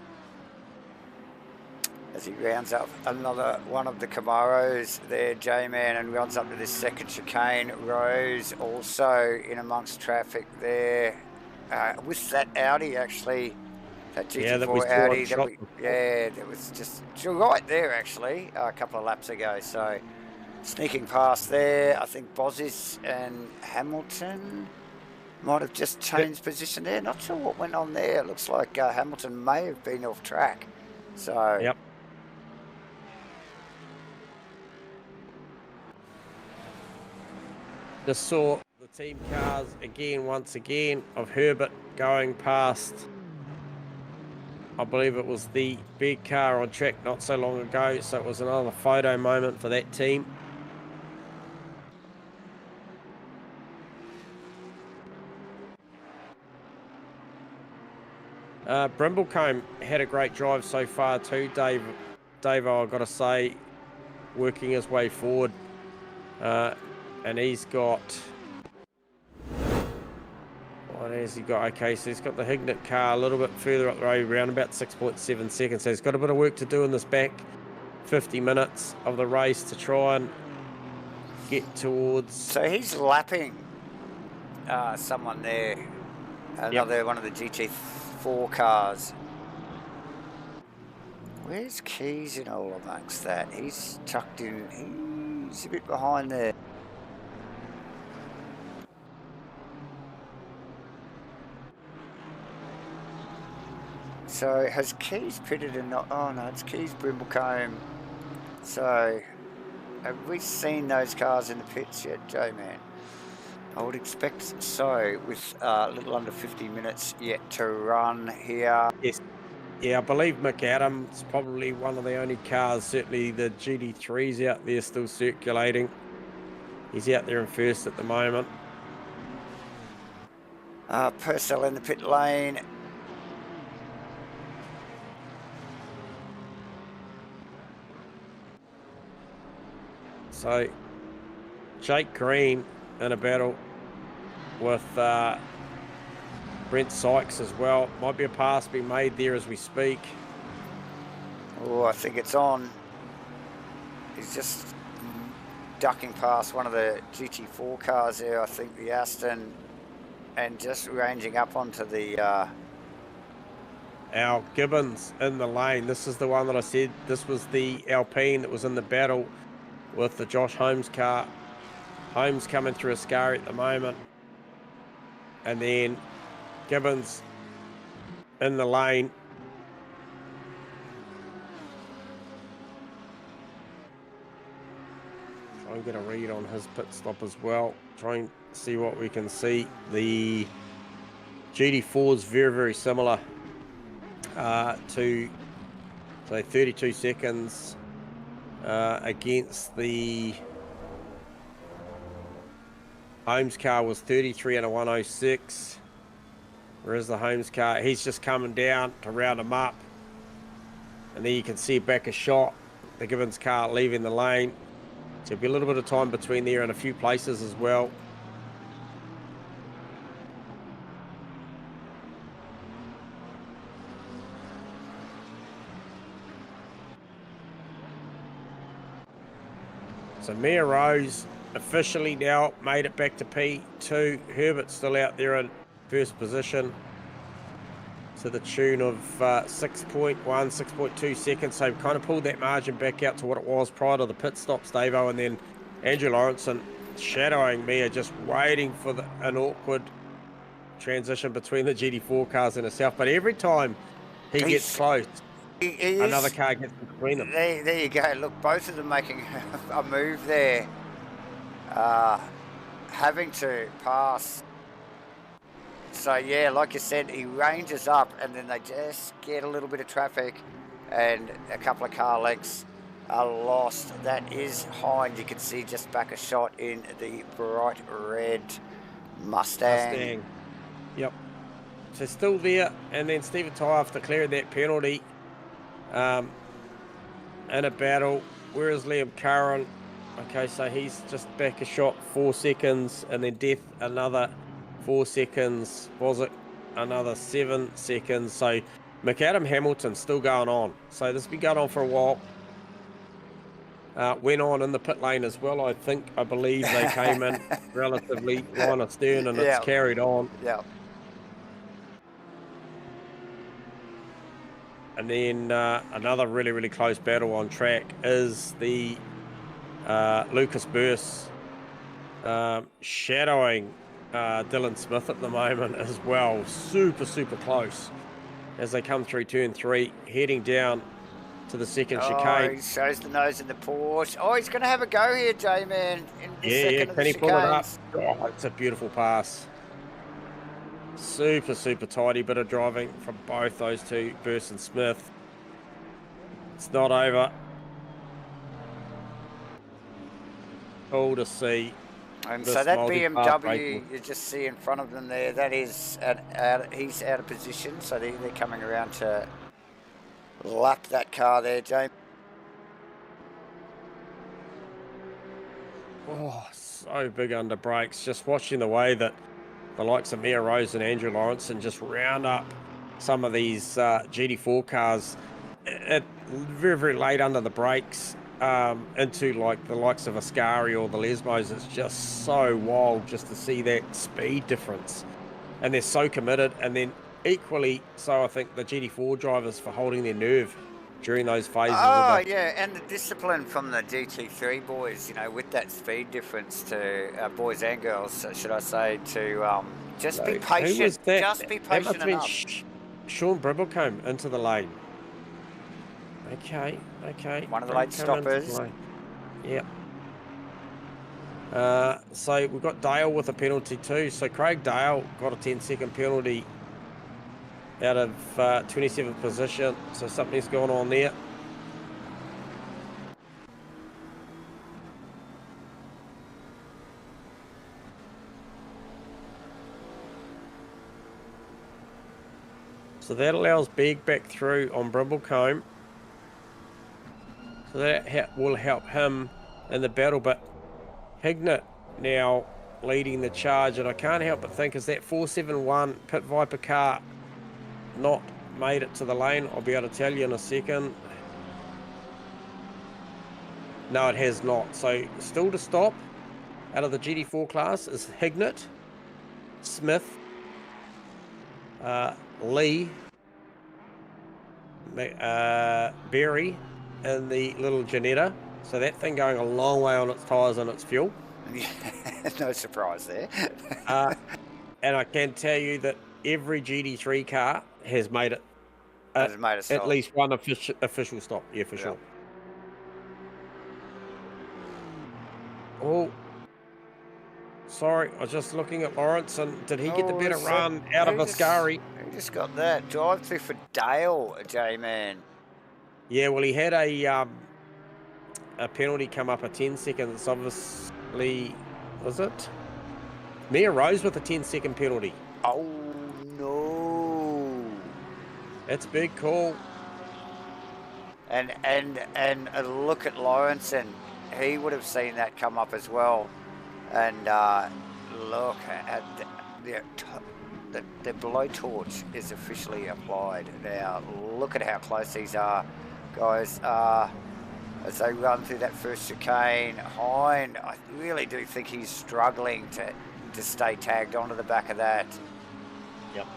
As he rounds up another one of the Camaros there, J-Man, and runs up to this second chicane. Rose also in amongst traffic there. With that Audi, actually. That GT4 Audi. That was just right there, actually, a couple of laps ago. So... Sneaking past there, I think Bozis and Hamilton might have just changed position there. Not sure what went on there. It looks like Hamilton may have been off track. So. Yep. Just saw the team cars again, once again, of Herbert going past. I believe it was the big car on track not so long ago. So it was another photo moment for that team. Brimblecombe had a great drive so far too, Dave, I've got to say, working his way forward. And he's got... What has he got? Okay, so he's got the Hignett car a little bit further up the road, around about 6.7 seconds. So he's got a bit of work to do in this back 50 minutes of the race to try and get towards... So he's lapping someone there. Another one of the GT4 cars. Where's Keys in all amongst that? He's tucked in. He's a bit behind there. So has Keys pitted and not? Oh no, it's Keys, Brimblecombe. So have we seen those cars in the pits yet, J-Man? I would expect so, with a little under 50 minutes yet to run here. Yes. Yeah, I believe McAdam's probably one of the only cars, certainly the GT3's out there still circulating. He's out there in first at the moment. Purcell in the pit lane. So Jake Green in a battle with Brent Sykes as well. Might be a pass being made there as we speak. Oh, I think it's on. He's just ducking past one of the GT4 cars there, I think the Aston, and just ranging up onto the... Our Gibbons in the lane. This is the one that I said, this was the Alpine that was in the battle with the Josh Holmes car. Holmes coming through a scar at the moment. And then Gibbons in the lane. Try and get a read on his pit stop as well. Try and see what we can see. The GT4 is very, very similar to, say, 32 seconds against the Holmes car was 33 and a 106. Whereas the Holmes car, he's just coming down to round him up. And then you can see back a shot, the Gibbons car leaving the lane. So there'll be a little bit of time between there and a few places as well. So Mia Rose officially now made it back to P2. Herbert's still out there in first position to the tune of 6.1, 6.2 seconds. So kind of pulled that margin back out to what it was prior to the pit stops, Davo. And then Andrew Lawrenson shadowing Mia, just waiting for an awkward transition between the GT4 cars and herself. But every time he gets close, another car gets between them. There you go. Look, both of them making a move there. Having to pass. So yeah, like you said, he ranges up and then they just get a little bit of traffic and a couple of car lengths are lost. That is Hind. You can see just back a shot in the bright red Mustang. Yep. So still there, and then Stephen Tyoff declared that penalty in a battle. Where is Liam Curran? Okay, so he's just back a shot 4 seconds, and then Death another 4 seconds. Was it another 7 seconds? So McAdam Hamilton's still going on. So this has been going on for a while. Went on in the pit lane as well. I believe they came in relatively line astern, and it's carried on. Yeah. And then another really, really close battle on track is the Lucas Burse shadowing Dylan Smith at the moment as well. Super, super close as they come through turn 3, heading down to the second chicane. He shows the nose in the Porsche. Oh, he's going to have a go here, J-Man. Yeah, can he pull it up? Oh, it's a beautiful pass. Super, super tidy bit of driving from both those two, Burse and Smith. It's not over. Cool to see. And so that BMW you just see in front of them there, that is, he's out of position, so they're coming around to lap that car there, James. Oh, so big under brakes. Just watching the way that the likes of Mia Rose and Andrew Lawrence and just round up some of these GT4 cars very, very late under the brakes into like the likes of Ascari or the Lesmos. It's just so wild just to see that speed difference. And they're so committed. And then equally so, I think, the GT4 drivers for holding their nerve during those phases. Oh, yeah, and the discipline from the GT3 boys, you know, with that speed difference to boys and girls, should I say, to just be patient. Just be patient enough. Sean Bribblecombe into the lane. Okay. One of the late stoppers. Yeah. So we've got Dale with a penalty too. So Craig Dale got a 10-second penalty out of 27th position. So something's going on there. So that allows Beg back through on Brimblecombe. So that will help him in the battle. But Hignett now leading the charge. And I can't help but think, is that 471 Pit Viper car not made it to the lane? I'll be able to tell you in a second. No, it has not. So still to stop out of the GT4 class is Hignett, Smith, Lee, Berry, and the little Janetta. So that thing going a long way on its tyres and its fuel. No surprise there. And I can tell you that every GT3 car has made it. At least one official stop. Yeah, for sure. Oh, sorry. I was just looking at Lawrence, and did he get the better run out of Ascari? He just got that drive through for Dale, J-Man. Yeah, well, he had a penalty come up at 10 seconds. Obviously, was it? Mia Rose with a 10-second penalty. Oh no! That's a big call. And look at Lawrence, and he would have seen that come up as well. And look at the blowtorch is officially applied now. Look at how close these are, guys. As they run through that first chicane, Hind, I really do think he's struggling to stay tagged onto the back of that. Yep.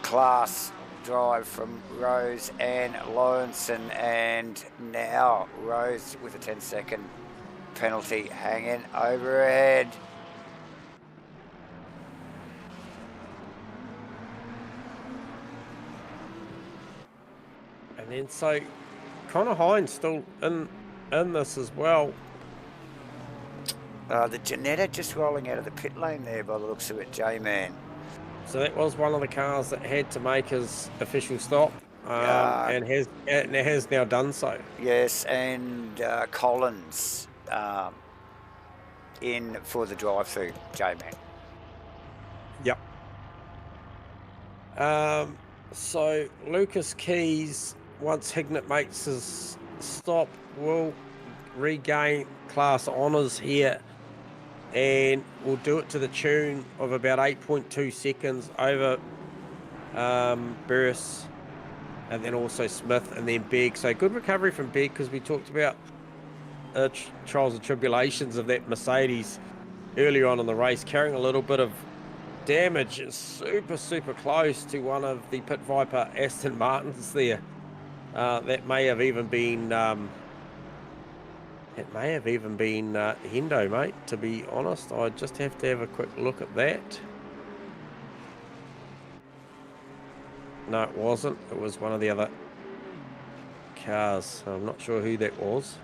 Class drive from Rose and Lawrenson, and now Rose with a 10-second penalty hanging overhead. And then so Connor Hines still in this as well. The Janetta just rolling out of the pit lane there by the looks of it, J-Man. So that was one of the cars that had to make his official stop, and has now done so. Yes, and Collins in for the drive-through, J-Man. Yep. So Lucas Keys, once Hignett makes his stop, will regain class honours here, and we'll do it to the tune of about 8.2 seconds over Burris, and then also Smith, and then Begg. So good recovery from Begg, because we talked about trials and tribulations of that Mercedes earlier on in the race, carrying a little bit of damage. It's super close to one of the Pit Viper Aston Martins there. That may have even been Hendo, mate, to be honest. I just have to have a quick look at that. No, it wasn't. It was one of the other cars. I'm not sure who that was.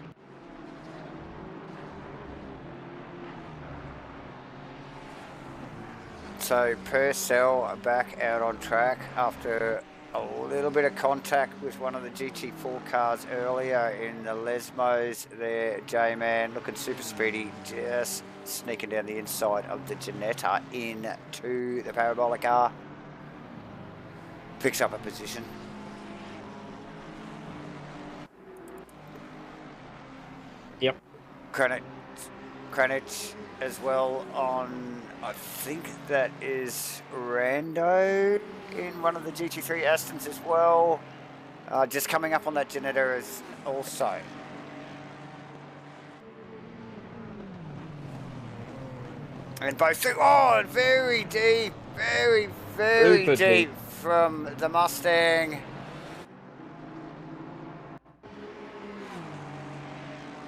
So Purcell back out on track after a little bit of contact with one of the GT4 cars earlier in the Lesmos there. J-Man looking super speedy, just sneaking down the inside of the Janetta into the parabolic car. Picks up a position. Yep. Kranich as well on, I think that is Rando in one of the GT3 Astons as well. Just coming up on that Janetta as also. And both, oh, very deep, very deep from the Mustang.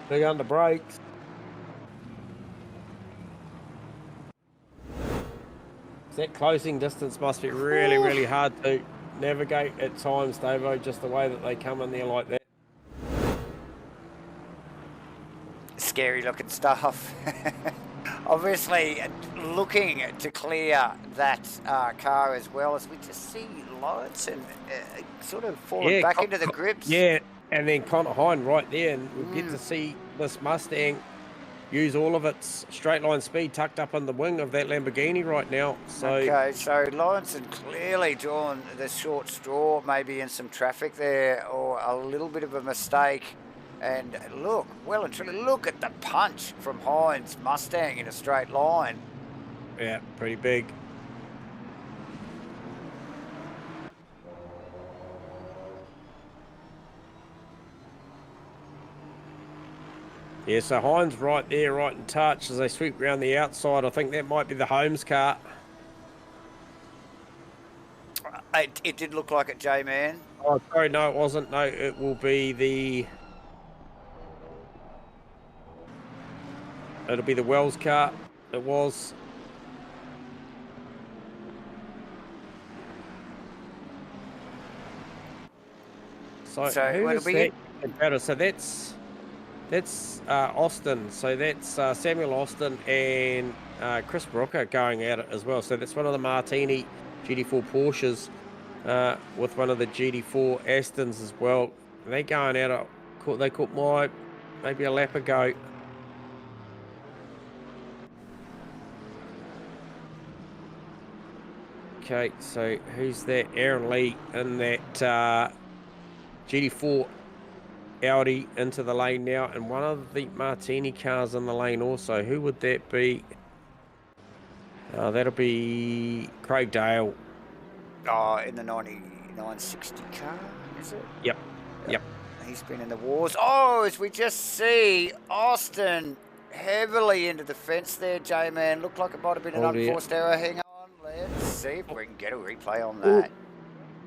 Big under brakes. That closing distance must be really hard to navigate at times, Davo, just the way that they come in there like that. Scary looking stuff. Obviously looking to clear that car as well, as we just see Lawrence and sort of falling back into the grips. Yeah, and then Connor Hine right there, and we'll get to see this Mustang use all of its straight line speed tucked up in the wing of that Lamborghini right now. So okay, so Lawrence had clearly drawn the short straw, maybe in some traffic there, or a little bit of a mistake. And look, well and truly, look at the punch from Hine's Mustang in a straight line. Yeah, pretty big. Yeah, so Hines right there, right in touch as they sweep around the outside. I think that might be the Holmes car. It did look like it, J-Man. Oh, sorry, no, it wasn't. No, it will be the... It'll be the Wells car. It was. So who is that? So that's Austin. So that's Samuel Austin and Chris Brooker going at it as well. So that's one of the Martini GT4 Porsches with one of the GT4 Astons as well. They're going at it. They caught maybe a lap ago. Okay, so who's that? Aaron Lee in that GT4 Audi into the lane now, and one of the Martini cars in the lane also. Who would that be? That'll be Craig Dale. Oh, in the 9960 car, is it? Yep. He's been in the wars. Oh, as we just see, Austin heavily into the fence there, J-Man. Looked like it might have been an unforced error. Hang on. Let's see if we can get a replay on that.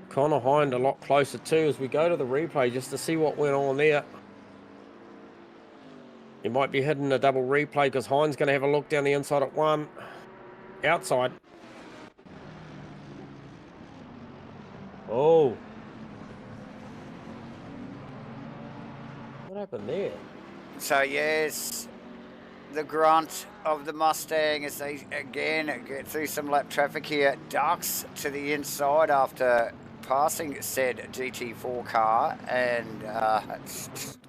Connor Hind a lot closer too as we go to the replay just to see what went on there. He might be hitting a double replay because Hind's going to have a look down the inside at one. Outside. Oh. What happened there? So, yes, the grunt of the Mustang as they again get through some lap traffic here, ducks to the inside after passing said GT4 car and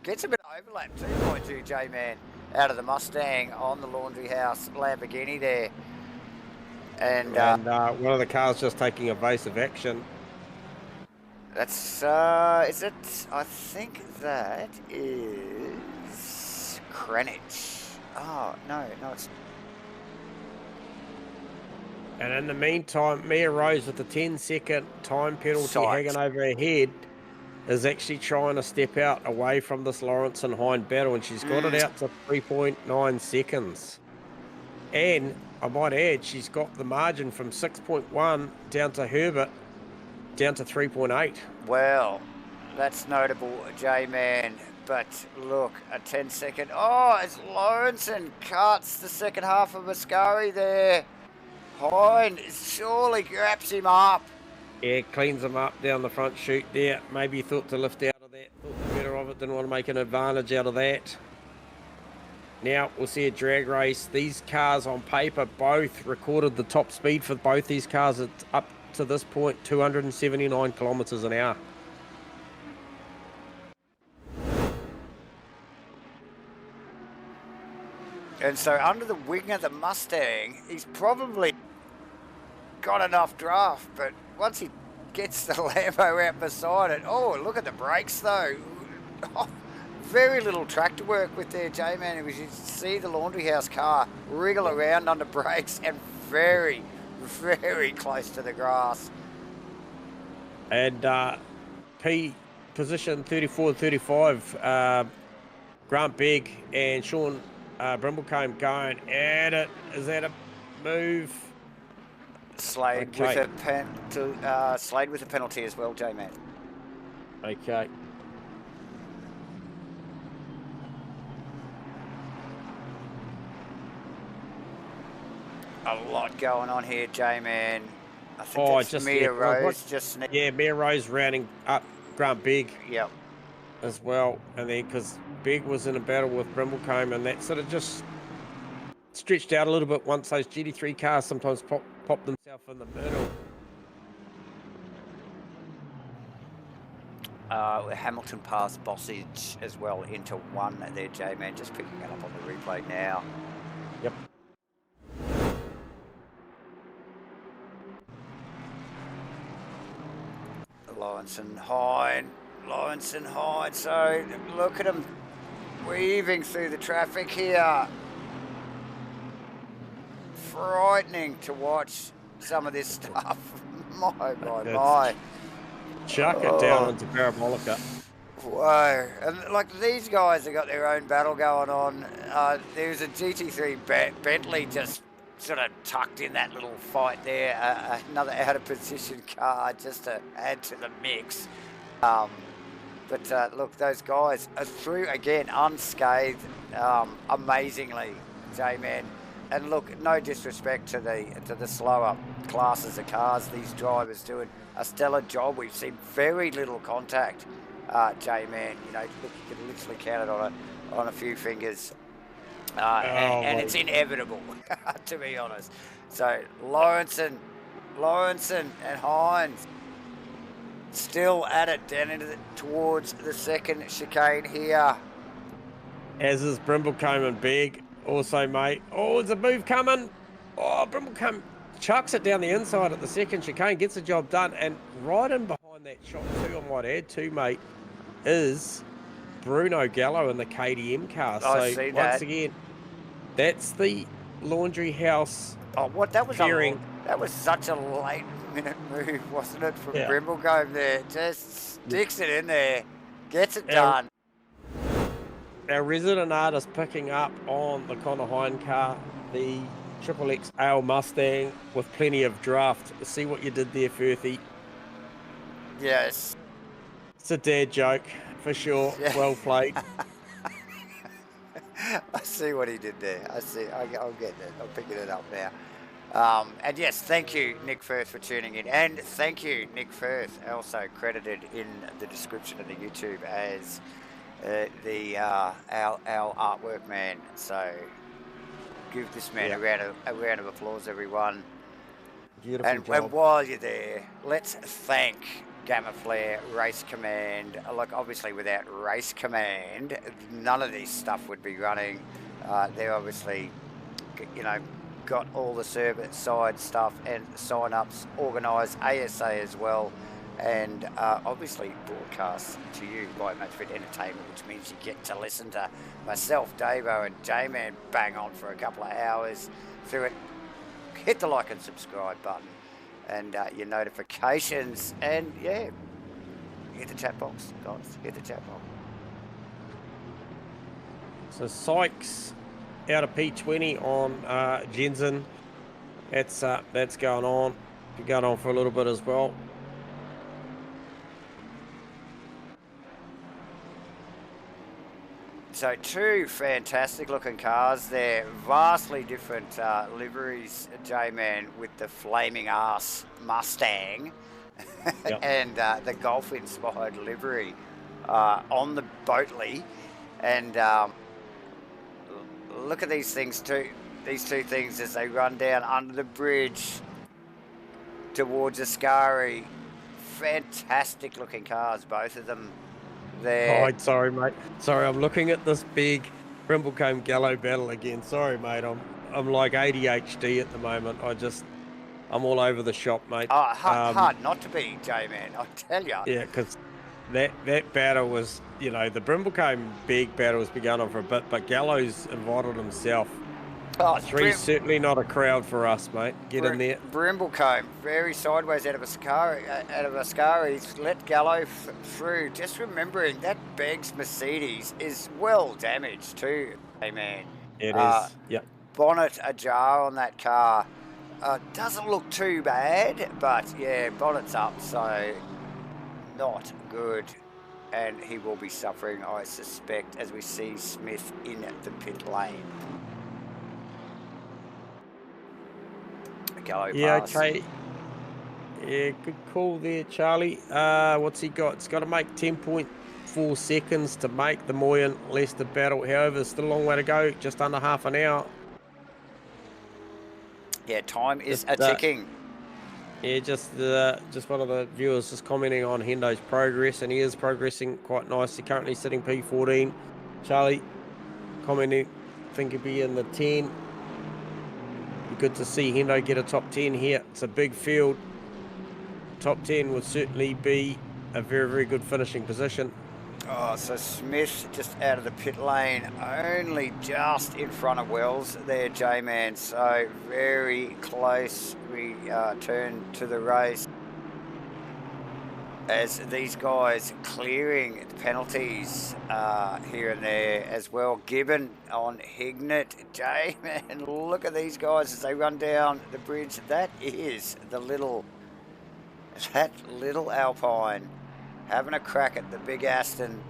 gets a bit of overlap 2.2 J-Man out of the Mustang on the Laundry House Lamborghini there. And one of the cars just taking evasive action. That's, is it, I think that is Krenich. Oh, no, it's... And in the meantime, Mia Rose with the 10-second time penalty hanging over her head is actually trying to step out away from this Lawrence and Hind battle, and she's got it out to 3.9 seconds. And I might add, she's got the margin from 6.1 down to Herbert, down to 3.8. Well, that's notable, J-Man. But look, a 10-second. Oh, it's Lawrence and cuts the second half of Mascari there. Hind surely grabs him up. Yeah, cleans him up down the front chute there. Maybe he thought to lift out of that. Thought the better of it. Didn't want to make an advantage out of that. Now we'll see a drag race. These cars on paper both recorded the top speed for both these cars at up to this point, 279 kilometers an hour. And so under the wing of the Mustang, he's probably got enough draft, but once he gets the Lambo out beside it, oh, look at the brakes though. Oh, very little tractor work with their J-Man. You see the Laundry House car wriggle around under brakes and very, very close to the grass. And P position 34-35, Grant Begg and Sean Brimblecombe going at it. Is that a move? Slade with a penalty as well, J-Man. Okay. A lot going on here, J-Man. I think that's Mia Rose just yeah, Mia Rose rounding up Grant Big. Yep. As well, and then because Big was in a battle with Brimblecombe, and that sort of just stretched out a little bit once those GT3 cars sometimes pop themselves in the middle. Hamilton passed Bossage as well into one there, J-Man, just picking it up on the replay now. Yep. Lawrence and Hine, so look at them weaving through the traffic here. Frightening to watch some of this stuff. my. Chuck it down into Parabolica. Whoa. And like these guys have got their own battle going on. There's a GT3 Bentley just sort of tucked in that little fight there. Another out of position car just to add to the mix. But look, those guys are through again unscathed, amazingly, J-Man. And look, no disrespect to the slower classes of cars, these drivers doing a stellar job. We've seen very little contact, J-Man. You know, look, you can literally count it on a few fingers, and it's inevitable, to be honest. So Lawrence and Hines still at it down towards the second chicane here. As is Brimblecombe and Big. Also, mate. Oh, there's a move coming. Oh, Brimblecombe chucks it down the inside at the second chicane, gets the job done. And right in behind that shot too, I might add too, mate, is Bruno Gallo in the KDM car. I see that. Once again, that's the laundry house. Oh, what? That was pairing. That was such a late minute move, wasn't it, from Brimblecombe there? Just sticks it in there, gets it done. Our resident artist picking up on the Connor Hine car, the Triple XL Mustang with plenty of draft. See what you did there, Firthy? Yes. It's a dad joke, for sure. Yeah. Well played. I see what he did there. I see. I'll get it. I'm picking it up now. And yes, thank you, Nick Firth, for tuning in. And thank you, Nick Firth, also credited in the description of the YouTube as our artwork man. So give this man a round of applause, everyone. Beautiful job. And while you're there, let's thank Gamma Flare Race Command. Look, obviously without Race Command, none of this stuff would be running. They're obviously, you know, got all the server side stuff and sign-ups organised, ASA as well. And obviously broadcast to you by Matchfit Entertainment, which means you get to listen to myself, Davo, and J-Man bang on for a couple of hours through it. Hit the like and subscribe button and your notifications, and hit the chat box, guys. Hit the chat box. So Sykes out of P20 on Jensen. That's going on. Been going on for a little bit as well. So two fantastic looking cars there, vastly different liveries, J-Man, with the flaming ass Mustang and the golf inspired livery on the Boatley. And look at these things too, these two things as they run down under the bridge towards Ascari. Fantastic looking cars, both of them. There. Oh, sorry, mate. Sorry, I'm looking at this big Brimblecombe Gallo battle again. Sorry, mate. I'm like ADHD at the moment. I'm all over the shop, mate. Oh, hard not to be, J-Man, I tell you. Yeah, because that battle was, you know, the Brimblecombe big battle has been going on for a bit, but Gallo's invited himself. Oh, three's certainly not a crowd for us, mate. Get in there. Brimblecombe, very sideways out of Ascari. He's let Gallo through. Just remembering that Beggs Mercedes is well damaged too, hey man. It is, yep. Bonnet ajar on that car. Doesn't look too bad, but yeah, bonnet's up, so not good. And he will be suffering, I suspect, as we see Smith in the pit lane. Yeah, okay. Yeah, good call there, Charlie. What's he got? It's got to make 10.4 seconds to make the Moyen Leicester battle. However, there's still a long way to go, just under half an hour. Yeah, time is Just, ticking. Yeah, just one of the viewers just commenting on Hendo's progress, and he is progressing quite nicely. Currently sitting P14. Charlie commenting, think he'll be in the 10. Be good to see Hendo get a top 10 here. It's a big field. Top 10 would certainly be a very, very good finishing position. Oh, so Smith just out of the pit lane, only just in front of Wells there, J-Man. So very close we turn to the race. As these guys clearing the penalties here and there as well. Gibbon on Hignett. J-Man, look at these guys as they run down the bridge. That is that little Alpine having a crack at the big Aston.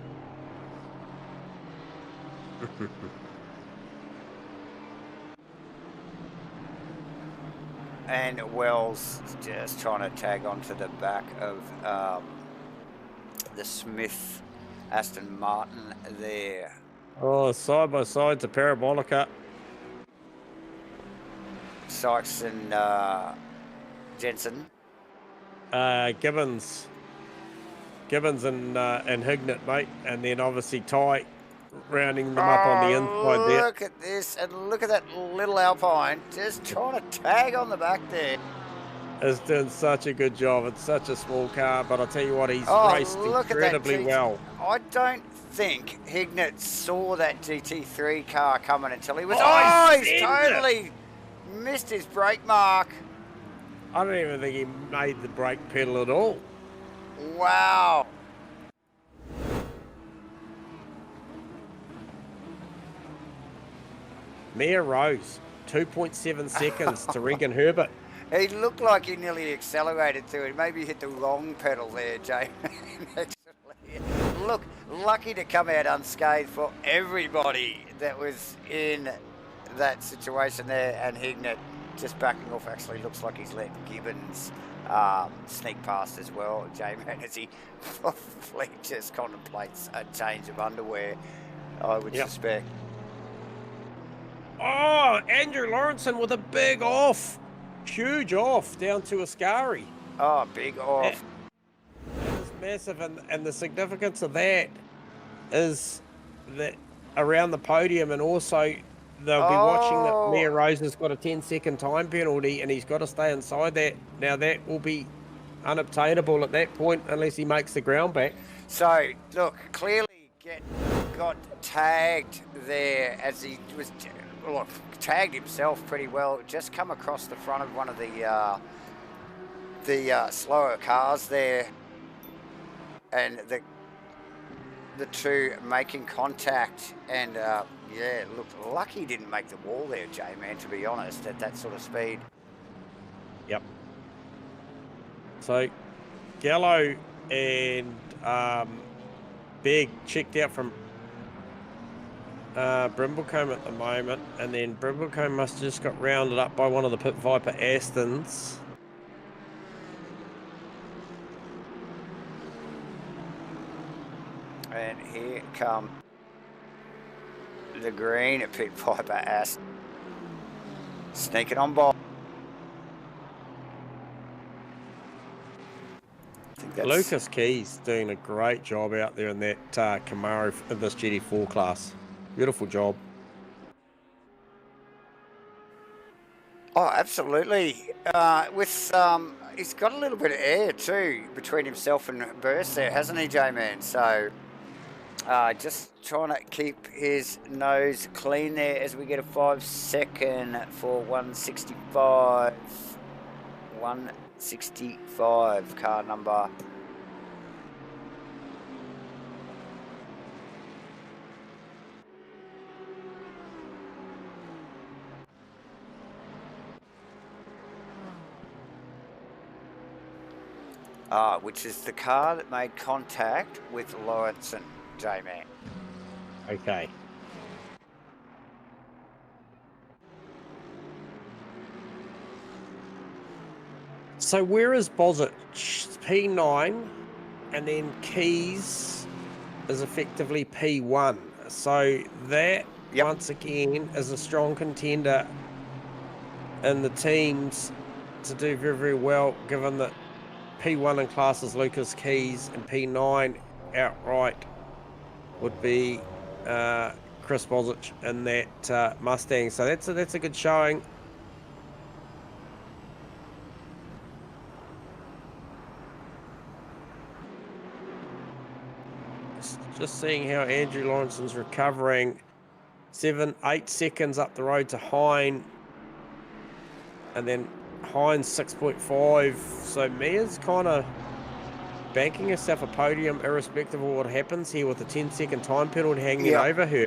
And Wells just trying to tag onto the back of the Smith Aston Martin there. Oh, side by side to Parabolica. Sykes and Jensen. Gibbons and Hignett, mate, and then obviously Ty rounding them up on the inside there. Look at this, and look at that little Alpine just trying to tag on the back there. Is doing such a good job. It's such a small car, but I'll tell you what, he's raced incredibly well. I don't think Hignett saw that GT3 car coming until he was... he's totally missed his brake mark. I don't even think he made the brake pedal at all. Wow. Mia Rose, 2.7 seconds to Regan Herbert. He looked like he nearly accelerated through it. Maybe hit the wrong pedal there, Jay. Look, lucky to come out unscathed for everybody that was in that situation there. And Hignett just backing off. Actually looks like he's let Gibbons sneak past as well, J-Man, as he probably just contemplates a change of underwear, I would suspect. Oh, Andrew Lawrenson with a big off. Huge off down to Ascari. Oh, big off. That is massive, and the significance of that is that around the podium, and also they'll be watching that Mia Rose has got a 10-second time penalty, and he's got to stay inside that. Now that will be unobtainable at that point unless he makes the ground back. So, look, clearly got tagged there as he was... Look, tagged himself pretty well. Just come across the front of one of the slower cars there, and the two making contact. And yeah, look, lucky he didn't make the wall there, J-Man. To be honest, at that sort of speed. Yep. So, Gallo and Big checked out from Brimblecombe at the moment, and then Brimblecombe must have just got rounded up by one of the Pit Viper Astons. And here come the green Pit Viper Aston, sneaking on by. Lucas Keys doing a great job out there in that Camaro in this GT4 class. Beautiful job. Oh, absolutely. He's got a little bit of air too between himself and Burst there, hasn't he, J-Man? So just trying to keep his nose clean there as we get a 5-second for 165. 165 car number. Which is the car that made contact with Lawrenson, J-Man. Okay. So where is Bozich? P9, and then Keys is effectively P1. So that, Yep. once again, is a strong contender in the teams to do very, very well, given that P1 in classes Lucas Keys and P9 outright would be Chris Bozich in that Mustang. So that's a good showing. Just seeing how Andrew Lawrenson's recovering. 7-8 seconds up the road to Hine. And then Hine's 6.5. So Mia's kind of banking herself a podium irrespective of what happens here with the 10-second time penalty hanging over her.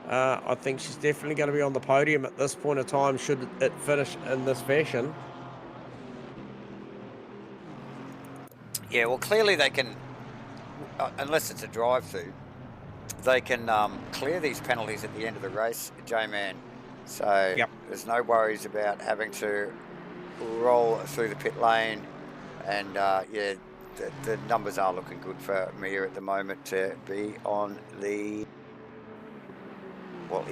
I think she's definitely going to be on the podium at this point of time should it finish in this fashion. Yeah, well, clearly they can, unless it's a drive-through, they can clear these penalties at the end of the race, J-Man. So there's no worries about having to roll through the pit lane. And yeah, the numbers are looking good for Mia at the moment to be on the, well,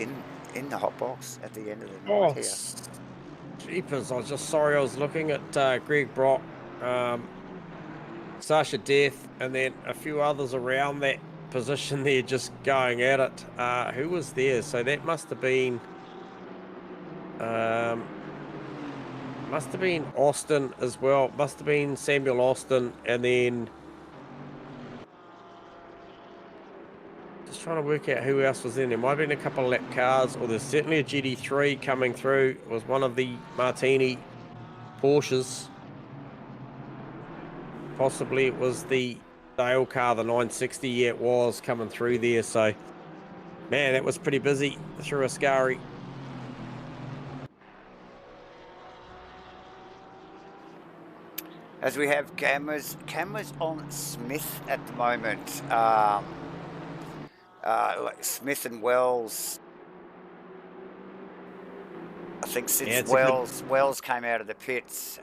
in the hot box at the end of the night here. Jeepers, I was just sorry, I was looking at Greg Brock, Sasha Death, and then a few others around that position there just going at it. Who was there? So that must have been Austin as well. Must have been Samuel Austin, and then just trying to work out who else was in there. Might have been a couple of lap cars, or there's certainly a GT3 coming through. It was one of the Martini Porsches. Possibly it was the Dale car, the 960. Yeah, it was coming through there. So, man, that was pretty busy through Ascari. As we have cameras on Smith at the moment. Like Smith and Wells. I think since Wells came out of the pits,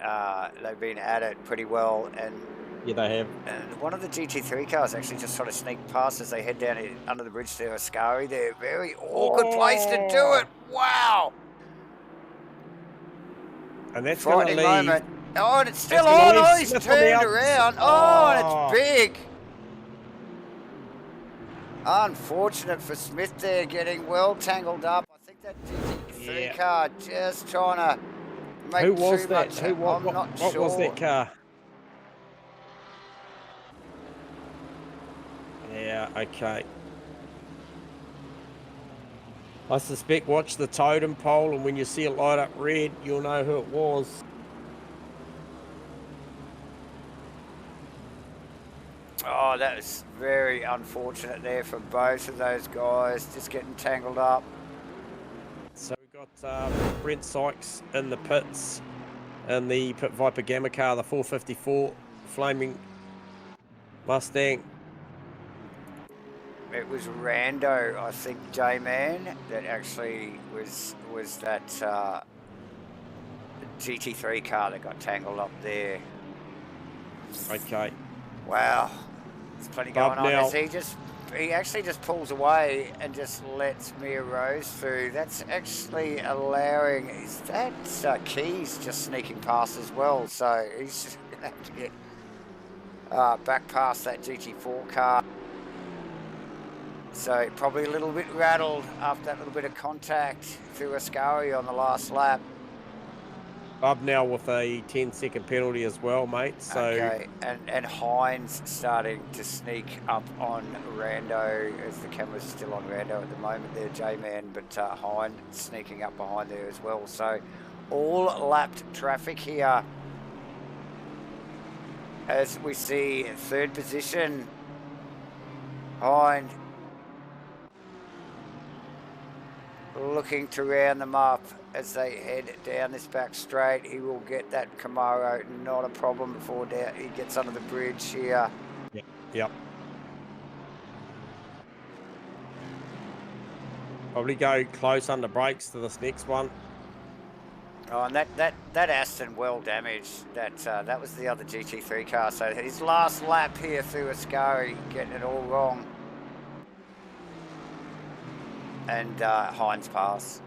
they've been at it pretty well. And yeah, they have. And one of the GT3 cars actually just sort of sneaked past as they head down under the bridge to Ascari. They're a very awkward place to do it. Wow. And that's going to leave. Moment. Oh, and it's still on. Oh, he's turned around. Oh, and it's big. Unfortunate for Smith there, getting well tangled up. I think that GT3 car just trying to make Who was too that? much. What was that car? Yeah, okay. I suspect watch the totem pole, and when you see it light up red, you'll know who it was. Oh, that was very unfortunate there for both of those guys, just getting tangled up. So we've got Brent Sykes in the pits in the Pit Viper Gamma car, the 454 Flaming Mustang. It was Rando, I think, J-Man, that actually was that GT3 car that got tangled up there. Okay. Wow. There's plenty going on. As he actually just pulls away and just lets Mia Rose through. That's actually allowing, is that Keys just sneaking past as well? So he's just going to have to get back past that GT4 car. So probably a little bit rattled after that little bit of contact through Ascari on the last lap. Up now with a 10-second penalty as well, mate. So okay, and Hines starting to sneak up on Rando, as the camera's still on Rando at the moment there, J-Man, but Hines sneaking up behind there as well. So all lapped traffic here as we see third position, Hines looking to round them up as they head down this back straight. He will get that Camaro, not a problem, before he gets under the bridge here. Yep. Probably go close under brakes to this next one. Oh, and that Aston well damaged. That was the other GT3 car. So his last lap here through Ascari, getting it all wrong. And Hines pass.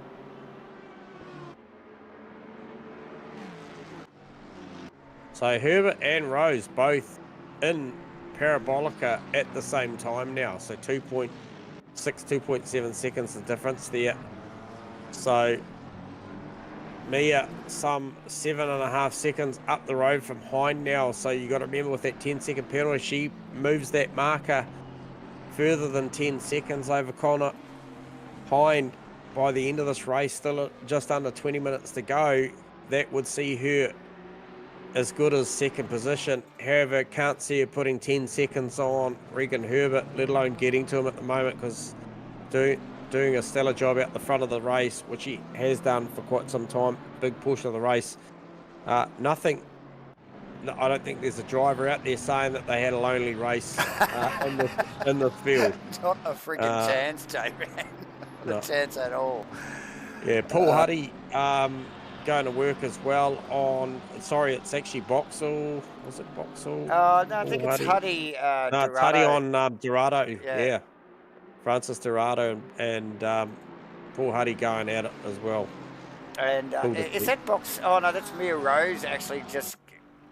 So Herbert and Rose both in Parabolica at the same time now. So 2.6, 2.7 seconds the difference there. So Mia some 7.5 seconds up the road from Hind now. So you got to remember with that 10-second penalty, she moves that marker further than 10 seconds over Connor Hind by the end of this race. Still just under 20 minutes to go. That would see her as good as second position. However, can't see her putting 10 seconds on Regan Herbert, let alone getting to him at the moment, because doing a stellar job out the front of the race, which he has done for quite some time, big portion of the race. I don't think there's a driver out there saying that they had a lonely race in the field. Not a friggin' chance, J-Man. Not a chance at all. Yeah, Paul Huddy going to work as well on, sorry, it's actually Boxall. Was it Boxall? No, I think it's Huddy. No, it's Huddy on Dorado. Yeah. Francis Dorado and Paul Huddy going at it as well. And is that box? Oh no, that's Mia Rose actually just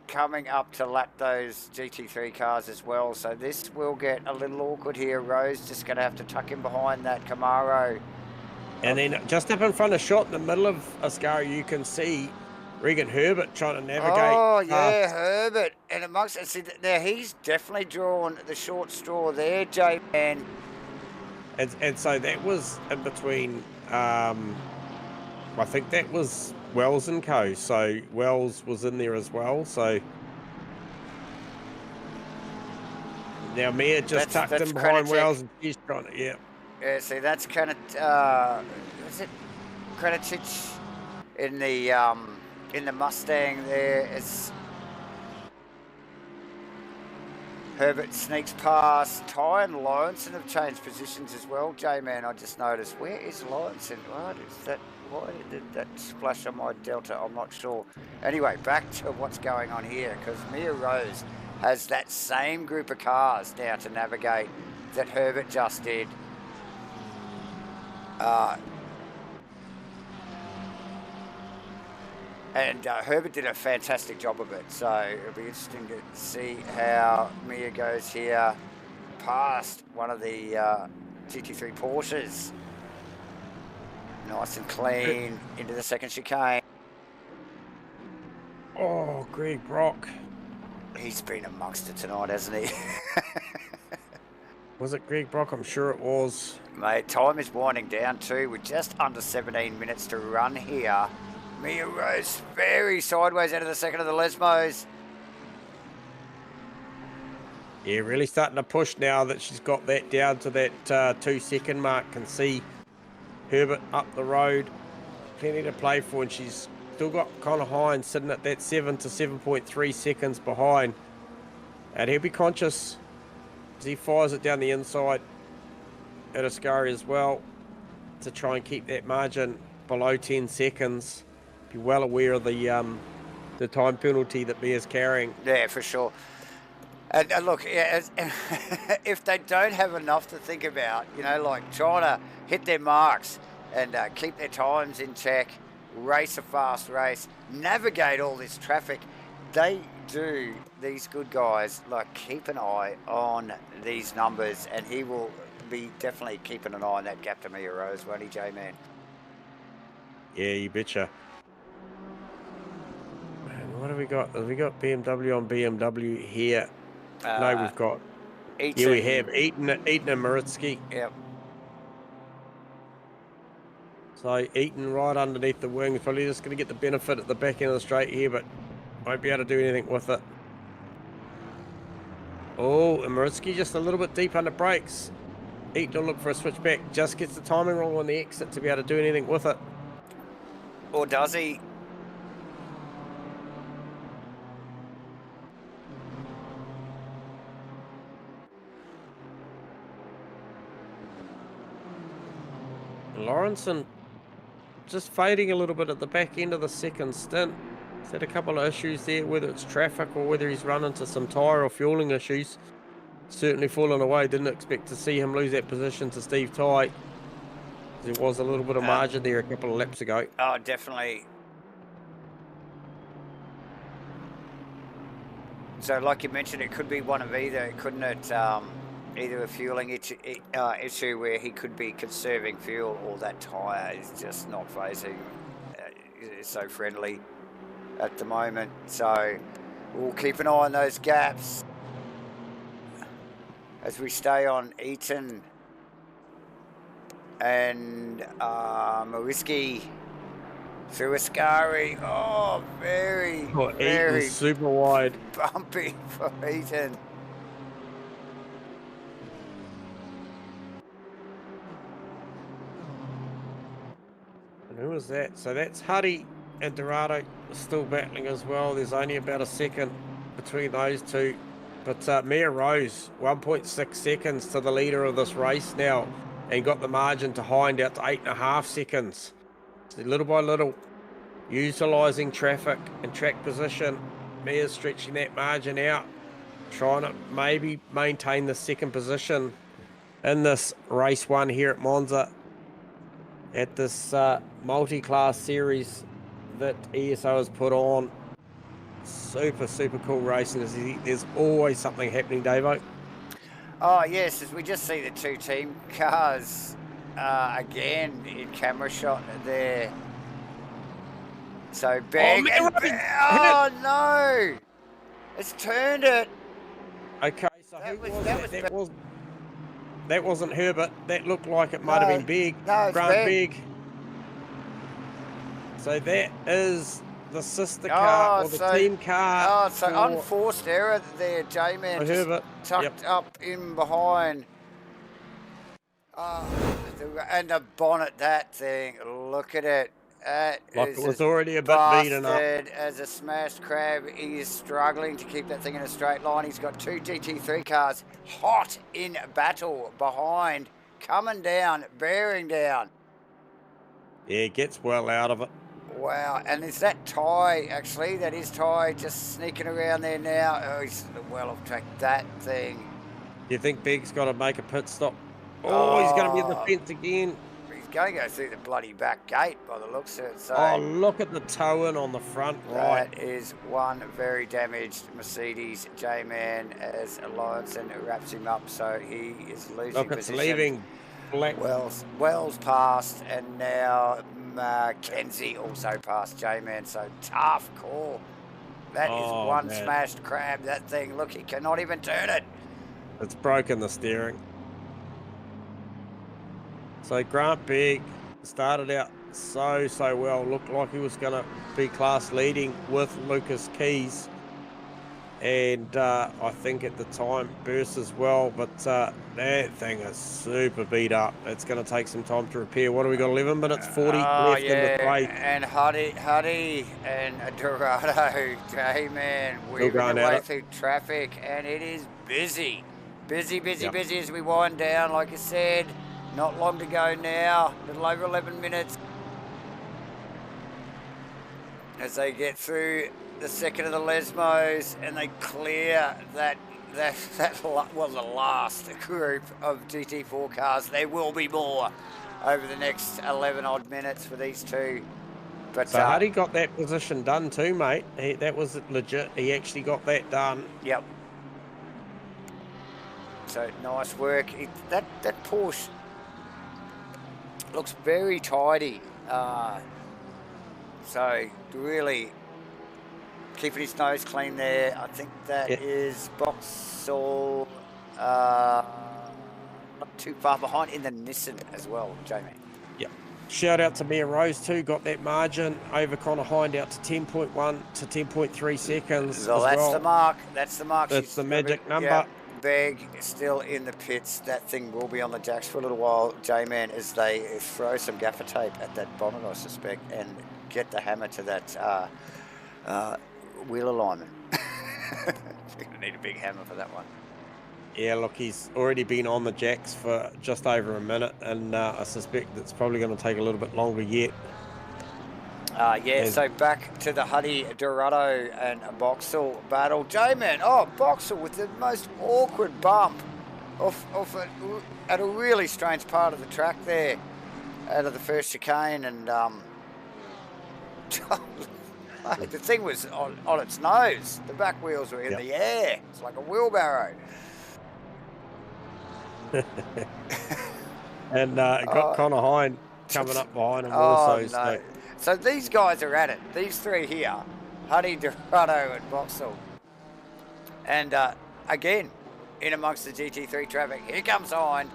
coming up to lap those GT3 cars as well. So this will get a little awkward here. Rose just going to have to tuck in behind that Camaro. And then just up in front of shot in the middle of Ascari, you can see Regan Herbert trying to navigate. Oh yeah, Herbert. And amongst see now he's definitely drawn the short straw there, J-Man. And so that was in between. I think that was Wells and Co. So Wells was in there as well. So now Mia just tucked in behind Wells and she's trying to, yeah. Yeah, see that's kind of is it Kranicic in the Mustang there? It's Herbert sneaks past. Ty and Lawrenson have changed positions as well. J-Man, I just noticed. Where is Lawrenson? What is that? Why did that splash on my Delta? I'm not sure. Anyway, back to what's going on here, because Mia Rose has that same group of cars now to navigate that Herbert just did. And Herbert did a fantastic job of it, so it'll be interesting to see how Mia goes here past one of the GT3 Porsches. Nice and clean into the second chicane. Oh, Greg Brock. He's been amongst it tonight, hasn't he? Was it Greg Brock? I'm sure it was. Mate, time is winding down too. We're just under 17 minutes to run here. Mia Rose very sideways out of the second of the Lesmos. Yeah, really starting to push now that she's got that down to that 2-second mark. Can see Herbert up the road. Plenty to play for, and she's still got Connor Hines sitting at that 7 to 7.3 seconds behind. And he'll be conscious as he fires it down the inside at Ascari as well to try and keep that margin below 10 seconds. Be well aware of the time penalty that Mia's carrying. Yeah, for sure. And look, yeah, if they don't have enough to think about, you know, like trying to hit their marks and keep their times in check, race a fast race, navigate all this traffic, they do, these good guys, like keep an eye on these numbers, and he will be definitely keeping an eye on that gap to Mia Rose, won't he, J-Man? Yeah, you betcha. Man, what have we got? Have we got BMW on BMW here? No, we've got. Eaton. Yeah, we have Eaton and Maritsky. Yep. So Eaton right underneath the wing. Probably just going to get the benefit at the back end of the straight here, but won't be able to do anything with it. Oh, and Maritsky just a little bit deep under brakes. Eaton will look for a switchback. Just gets the timing wrong on the exit to be able to do anything with it. Or does he? Lawrenson just fading a little bit at the back end of the second stint. He's had a couple of issues there, whether it's traffic or whether he's run into some tyre or fueling issues. Certainly fallen away. Didn't expect to see him lose that position to Steve Ty. There was a little bit of margin there a couple of laps ago. Oh, definitely. So, like you mentioned, it could be one of either, couldn't it? Either a fueling issue where he could be conserving fuel, or that tyre is just not phasing. It's so friendly at the moment. So, we'll keep an eye on those gaps as we stay on Eaton and Mawiski through Ascari. Oh, very Eaton's super wide. Bumpy for Eaton. And who was that? So that's Huddy and Dorado still battling as well. There's only about a second between those two. But Mia Rose, 1.6 seconds to the leader of this race now, and got the margin to Hind out to 8.5 seconds. So little by little, utilising traffic and track position, Mia's stretching that margin out, trying to maybe maintain the second position in this race one here at Monza, at this multi-class series that ESO has put on. Super cool racing. There's always something happening, Davo. Oh yes, as we just see the two team cars again in camera shot there. So big. Oh no! It's turned it. Okay, so that wasn't Herbert. That looked like it might have been Big. No, it's Big. So that is the sister car, or the team car. Oh, so unforced error there, J-Man. Herbert tucked up in behind. And the bonnet, that thing, look at it. Like it was already a bit beaten up. As a smashed crab. He is struggling to keep that thing in a straight line. He's got two GT3 cars hot in battle behind, coming down, bearing down. Yeah, gets well out of it. Wow, and is that Ty, actually? That is Ty just sneaking around there now. Oh, he's well off track, that thing. Do you think Big's got to make a pit stop? Oh, he's going to be at the fence again. He's going to go through the bloody back gate by the looks of it. So oh, look at the toe-in on the front right. That is one very damaged Mercedes J-Man as Allianson wraps him up, so he is losing look, position. It's leaving Black. Wells passed, and now Mackenzie also passed J-Man, so tough call. That is one smashed crab, that thing. Look, he cannot even turn it. It's broken the steering. So Grant Big started out so well. Looked like he was going to be class leading with Lucas Keys. And I think at the time Burst as well, but that thing is super beat up. It's going to take some time to repair. What do we got, 11 minutes 40 left in the race. And Huddy and Dorado, J-Man, weaving our way through traffic, and it is busy as we wind down. Like I said, not long to go now, a little over 11 minutes as they get through the second of the Lesmos, and they clear that was the last group of GT4 cars. There will be more over the next 11 odd minutes for these two. But so Huddy got that position done too, mate. That was legit. He actually got that done. Yep. So nice work. That Porsche looks very tidy. So really keeping his nose clean there. I think that is Boxall not too far behind in the Nissan as well, Jamie. Yep. Shout out to Mia Rose too, got that margin over Connor Hind out to 10.1 to 10.3 seconds. So that's the mark. That's the mark. That's the magic number. Yeah. Beg still in the pits. That thing will be on the jacks for a little while, J-Man, as they throw some gaffer tape at that bonnet, I suspect, and get the hammer to that wheel alignment. You're going to need a big hammer for that one. Yeah, look, he's already been on the jacks for just over a minute, and I suspect it's probably going to take a little bit longer yet. Yeah, so back to the Huddy, Dorado and Boxall battle. J-Man, Boxall with the most awkward bump at a really strange part of the track there, out of the first chicane, and the thing was on its nose. The back wheels were in the air. It's like a wheelbarrow. And got Connor Hine coming up behind him also. No. So these guys are at it. These three here, Huddy, Dorado and Boxall. And again, in amongst the GT3 traffic, here comes Hine.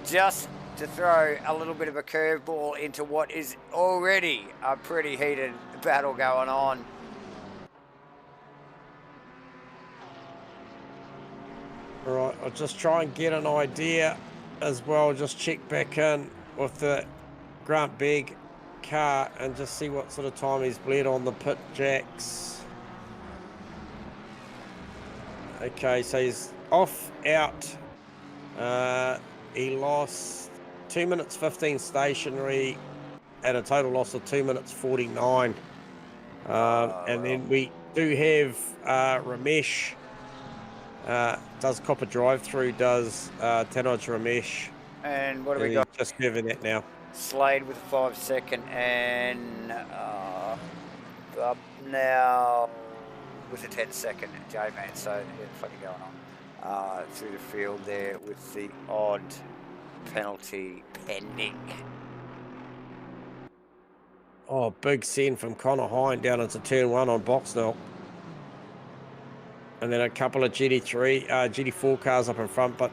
Just to throw a little bit of a curveball into what is already a pretty heated battle going on. All right, I'll just try and get an idea as well. Just check back in with the Grant Begg car and just see what sort of time he's bled on the pit jacks. Okay, so he's off out. He lost 2 minutes 15 stationary at a total loss of 2 minutes 49. And then we do have Ramesh. Does Copper Drive Through, does Tanoj Ramesh. And what do we got? Just moving that now. Slade with a 5 second, and up now with a 10 second, J-Man. So yeah, funny going on through the field there with the odd penalty pending. Oh, big send from Connor Hine down into turn 1 on Boxnell. And then a couple of GT4 cars up in front, but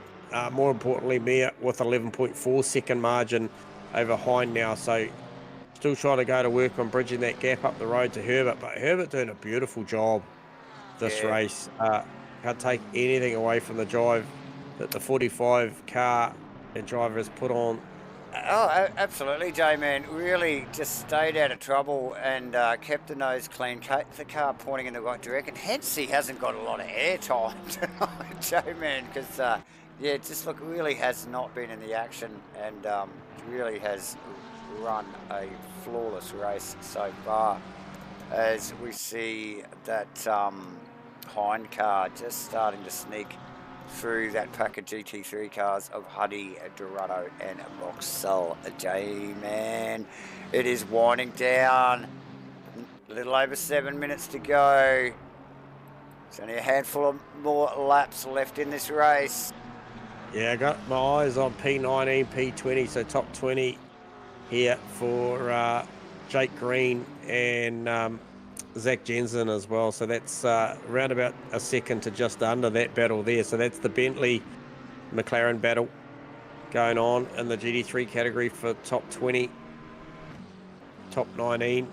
more importantly, Mia with 11.4 second margin over Hine now. So still trying to go to work on bridging that gap up the road to Herbert, but Herbert doing a beautiful job this race. Can't take anything away from the drive that the 45 car and driver has put on. Oh, absolutely, J-Man. Really just stayed out of trouble and kept the nose clean, kept the car pointing in the right direction. Hence, he hasn't got a lot of air time tonight, J-Man, because, just look, really has not been in the action and really has run a flawless race so far. As we see that Hind car just starting to sneak through that pack of GT3 cars of Huddy, Dorado and Boxall. J-Man, it is winding down. A little over 7 minutes to go. There's only a handful of more laps left in this race. Yeah, I got my eyes on P19, P20, so top 20 here for Jake Green and Zach Jensen as well. So that's around about a second to just under that battle there. So that's the Bentley McLaren battle going on in the GT3 category for top 20, top 19.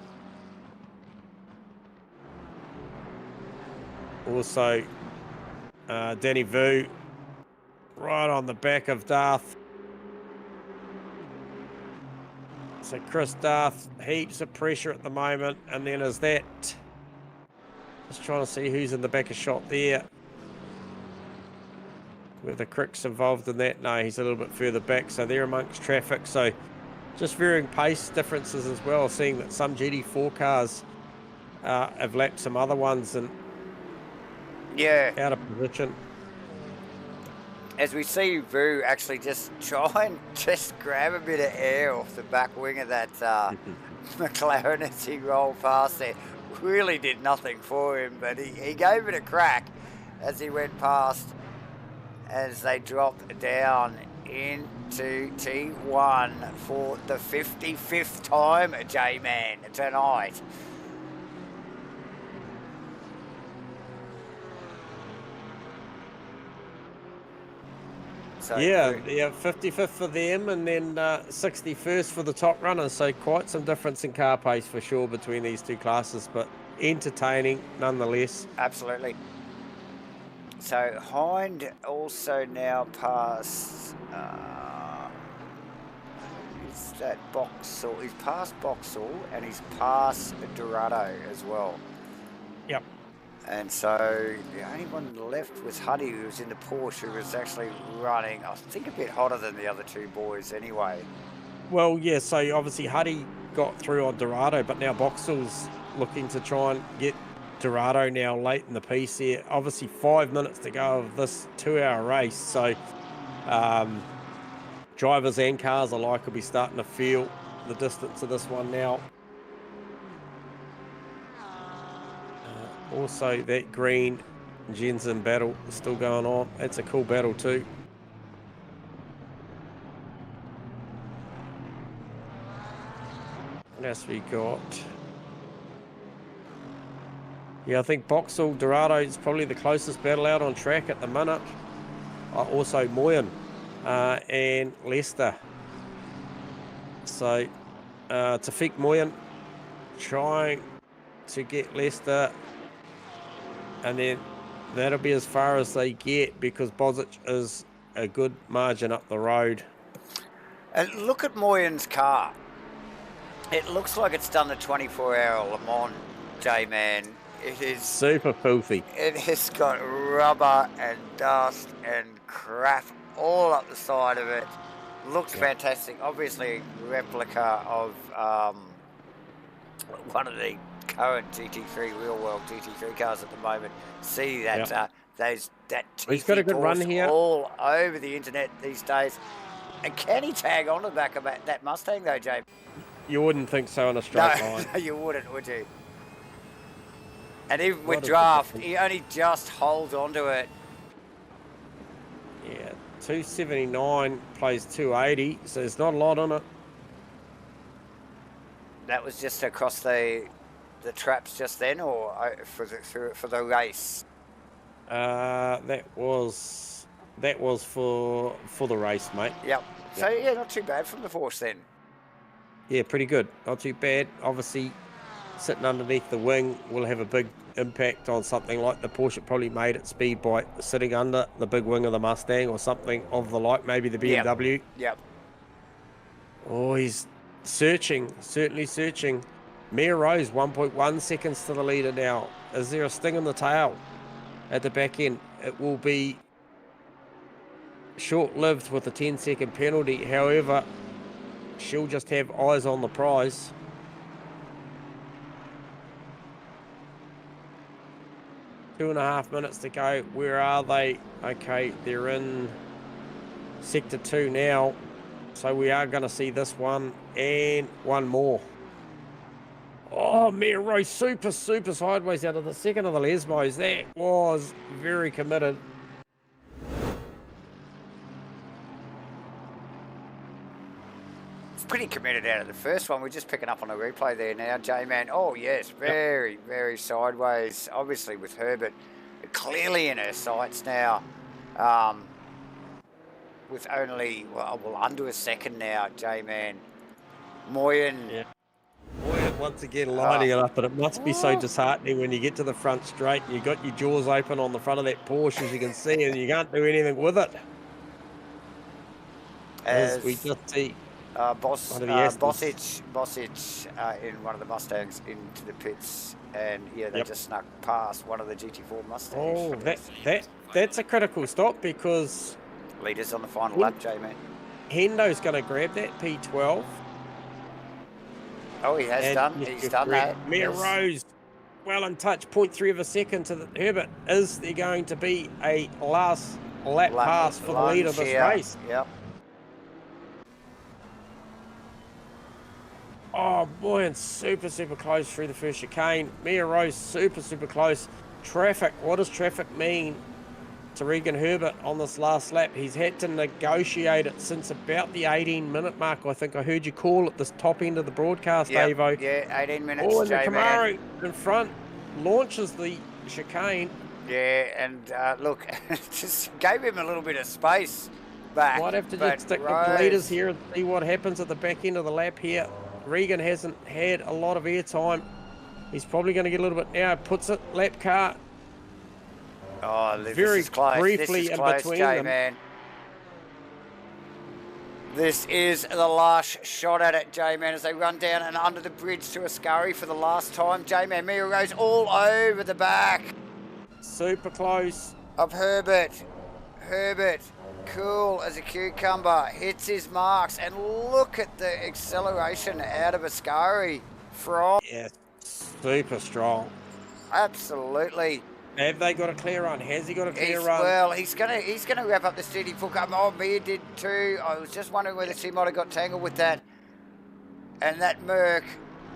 Also, Danny Vu right on the back of Darth. So Chris Darth, heaps of pressure at the moment. And then is that, just trying to see who's in the back of shot there. Whether Crick's involved in that. No, he's a little bit further back. So they're amongst traffic. So just varying pace differences as well. Seeing that some GT4 cars have lapped some other ones and out of position. As we see Vu actually just try and just grab a bit of air off the back wing of that McLaren as he rolled past there. Really did nothing for him, but he gave it a crack as he went past as they dropped down into T1 for the 55th time, J-Man, tonight. So, yeah, 55th for them and then 61st for the top runners. So quite some difference in car pace for sure between these two classes, but entertaining nonetheless. Absolutely. So Hind also now past, is that Boxall? He's past Boxall and he's past Dorado as well. Yep. And so the only one left was Huddy, who was in the Porsche, who was actually running, I think, a bit hotter than the other two boys anyway. Well, yeah, so obviously Huddy got through on Dorado, but now Boxall's looking to try and get Dorado now late in the piece here. Obviously 5 minutes to go of this 2-hour race, so drivers and cars alike will be starting to feel the distance of this one now. Also, that green Jensen battle is still going on. It's a cool battle too. What else we got? Yeah, I think Boxall Dorado is probably the closest battle out on track at the minute. Also Moyen and Leicester. So Tafik Moyen trying to get Leicester, and then that'll be as far as they get because Bozic is a good margin up the road. And look at Moyen's car. It looks like it's done the 24-hour Le Mans, J-Man. It is super filthy. It has got rubber and dust and crap all up the side of it. Looks fantastic. Obviously, replica of one of the current GT3 real world GT3 cars at the moment. See that that he's got a good run here all over the internet these days. And can he tag on the back of that Mustang though, James? You wouldn't think so on a straight line. No, you wouldn't, would you? And even with draft, he only just holds onto it. Yeah, 279 plays 280, so there's not a lot on it. That was just across the traps just then, or for the race? That was for the race, mate. Yep. So yeah, not too bad from the force then. Yeah, pretty good. Not too bad. Obviously, sitting underneath the wing will have a big impact on something like the Porsche probably made at speed by sitting under the big wing of the Mustang or something of the like, maybe the BMW. Yep. Oh, he's searching, certainly searching. Mia Rose, 1.1 seconds to the leader now. Is there a sting in the tail at the back end? It will be short-lived with a 10-second penalty. However, she'll just have eyes on the prize. Two and a half minutes to go. Where are they? Okay, they're in Sector 2 now. So we are going to see this one and one more. Oh, Mia Rose super sideways out of the second of the Lesmos. That was very committed. Pretty committed out of the first one. We're just picking up on a replay there now, J-Man. Oh, yes, very sideways. Obviously with Herbert clearly in her sights now. With only, well, under a second now, J-Man. Moyen. Yeah. Moyen once again lining it up, but it must be so disheartening when you get to the front straight and you got your jaws open on the front of that Porsche, as you can see, and you can't do anything with it. As we just see. Bosic in one of the Mustangs into the pits, and they just snuck past one of the GT4 Mustangs. Oh, that's a critical stop because leaders on the final lap, J-Man. Hendo's going to grab that P12. Oh, he has done. He's done that. Mia Rose, well in touch, 0.3 of a second to the Herbert. Is there going to be a last lap pass for the lead of this race? Yep. Oh boy, and super close through the first chicane. Mia Rose super close. Traffic, what does traffic mean to Regan Herbert on this last lap? He's had to negotiate it since about the 18-minute mark. I think I heard you call at the top end of the broadcast, Avo. Yeah, 18 minutes, and the Camaro in front launches the chicane. Yeah, and look, just gave him a little bit of space back. Might have to just stick with the leaders here and see what happens at the back end of the lap here. Regan hasn't had a lot of airtime. He's probably going to get a little bit now. Puts it, lap car. Oh, very close. Briefly in between them. Man. This is the last shot at it, J-Man, as they run down and under the bridge to a scurry for the last time. J-Man, Mia Rose all over the back. Super close. Of Herbert. Herbert cool as a cucumber, hits his marks, and look at the acceleration out of Ascari from... Yeah, super strong. Absolutely. Have they got a clear run? Has he got a clear run? Well, he's gonna wrap up the steady full cut. Oh, Mia did too. I was just wondering whether she might have got tangled with that. And that Merc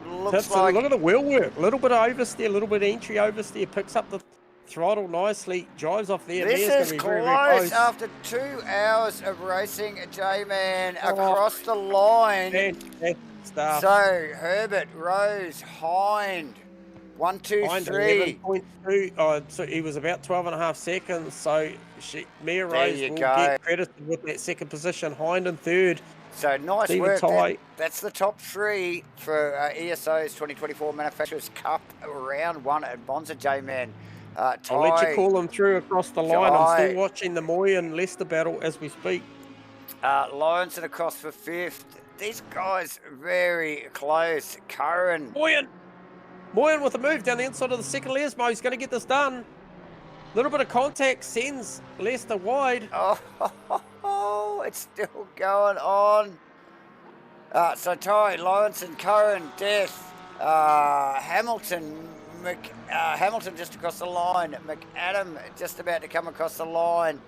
looks like... Look at the wheel work. A little bit of oversteer, a little bit of entry oversteer. Picks up the throttle nicely. Drives off there. This Mia's is gonna be close, very, very close. after 2 hours of racing, J-Man across the line. Fantastic stuff. So, Herbert, Rose, Hind, 1, 2, Hind 3. 11.2. Oh, so he was about 12.5 seconds. So Mia Rose will get credited with that second position. Hind in third. So nice Stephen work. That's the top 3 for ESO's 2024 Manufacturers Cup round 1 at Monza, J-Man. I'll let you call them through across the line. I'm still watching the Moy and Leicester battle as we speak. Lionson across for 5th. These guys very close. Curran. Moyen with a move down the inside of the second Lesmo. He's going to get this done. Little bit of contact sends Leicester wide. Oh, it's still going on. So Ty, Lionson, Curran, Death, Hamilton, Hamilton just across the line. McAdam just about to come across the line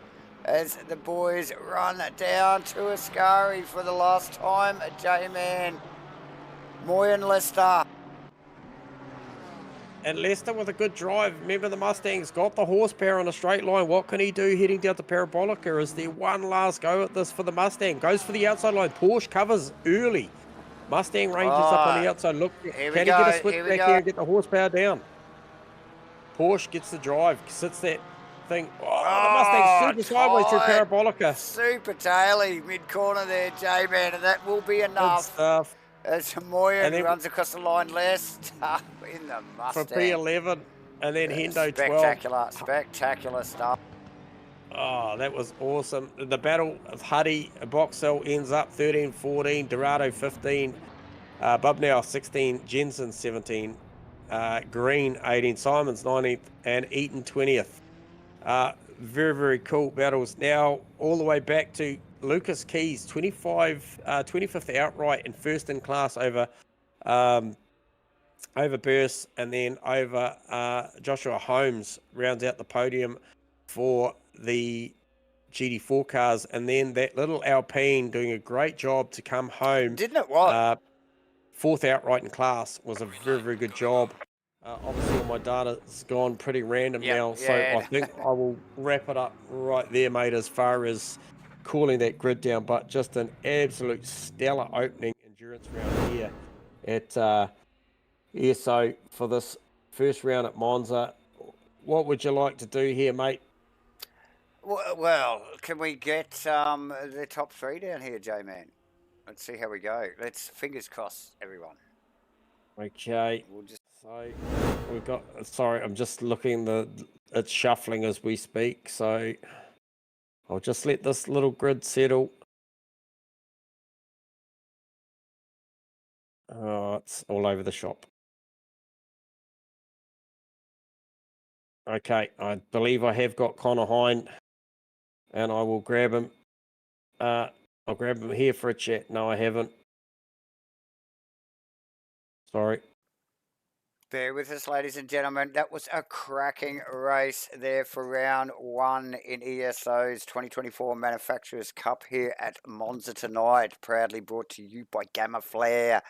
as the boys run down to Ascari for the last time. J-Man, Moy and Leicester. And Leicester with a good drive. Remember, the Mustang's got the horsepower on a straight line. What can he do heading down to Parabolica? Is there one last go at this for the Mustang? Goes for the outside line. Porsche covers early. Mustang ranges up on the outside. Look, can he get a switch back here and get the horsepower down? Porsche gets the drive, sits that thing. Oh, the Mustang's super sideways through Parabolica. Super taily mid-corner there, J-Man, and that will be enough. Good stuff. As Moyen runs across the line, Leicester in the Mustang. For P11, and then Hendo 12. Spectacular stuff. Oh, that was awesome. The battle of Huddy, Boxell ends up 13-14, Dorado 15, Bubnow 16, Jensen 17, Green 18, Simons 19th, and Eaton 20th. Very, very cool battles. Now, all the way back to Lucas Keys, 25th outright and first in class over Burst, and then over Joshua Holmes rounds out the podium for the GT4 cars, and then that little Alpine doing a great job to come home. Didn't it? What? 4th outright in class was a very, very good job. Obviously, all my data's gone pretty random now, so I think I will wrap it up right there, mate, as far as calling that grid down. But just an absolute stellar opening endurance round here at ESO for this first round at Monza. What would you like to do here, mate? Well, can we get the top 3 down here, J-Man? Let's see how we go. Let's fingers crossed, everyone. Okay. So we've got. Sorry, I'm just looking. It's shuffling as we speak. So I'll just let this little grid settle. Oh, it's all over the shop. Okay, I believe I have got Connor Hind, and I will grab him. I'll grab him here for a chat. No, I haven't. Sorry. Bear with us, ladies and gentlemen. That was a cracking race there for round 1 in ESO's 2024 Manufacturers Cup here at Monza tonight. Proudly brought to you by Gamma Flare.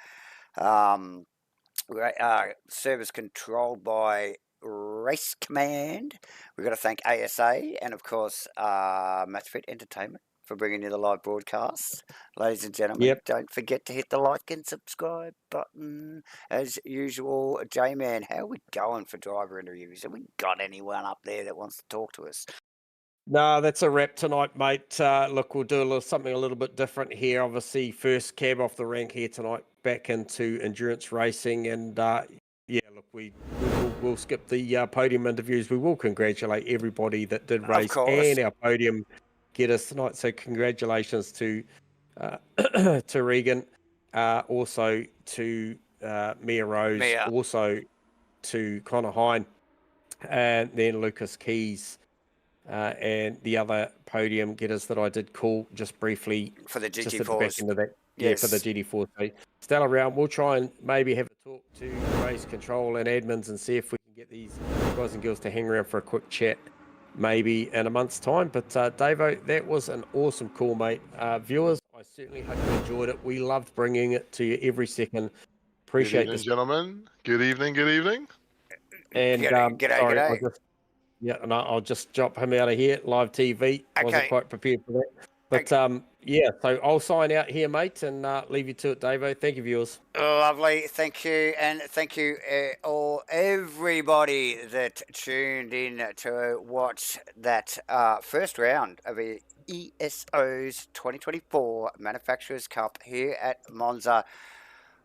Service controlled by Race Command. We've got to thank ASA and, of course, Matchfit Entertainment for bringing you the live broadcast. Ladies and gentlemen, don't forget to hit the like and subscribe button. As usual, J-Man, how are we going for driver interviews? Have we got anyone up there that wants to talk to us? No, that's a wrap tonight, mate. Look, we'll do something a little bit different here. Obviously, first cab off the rank here tonight, back into endurance racing. And look, we'll skip the podium interviews. We will congratulate everybody that did race and our podium getters tonight. So congratulations to Regan, also to Mia Rose, also to Connor Hind, and then Lucas Keys. and the other podium getters that I did call just briefly, For the just at the back GT4s. end of that. Yeah, Yes. for the GT4. So still around. We'll try and maybe have a talk to race control and admins and see if we can get these guys and girls to hang around for a quick chat maybe in a month's time. But Davo, that was an awesome call, mate. Viewers, I certainly hope you enjoyed it. We loved bringing it to you every second. Appreciate Good evening, this. gentlemen. Good evening. Good evening. And G'day. I'll just jump him out of here. Live TV. Okay. Wasn't quite prepared for that. But Okay. so I'll sign out here, mate, and leave you to it, Davo. Thank you, viewers. Lovely, thank you, and thank you everybody that tuned in to watch that first round of the ESO's 2024 Manufacturers Cup here at Monza.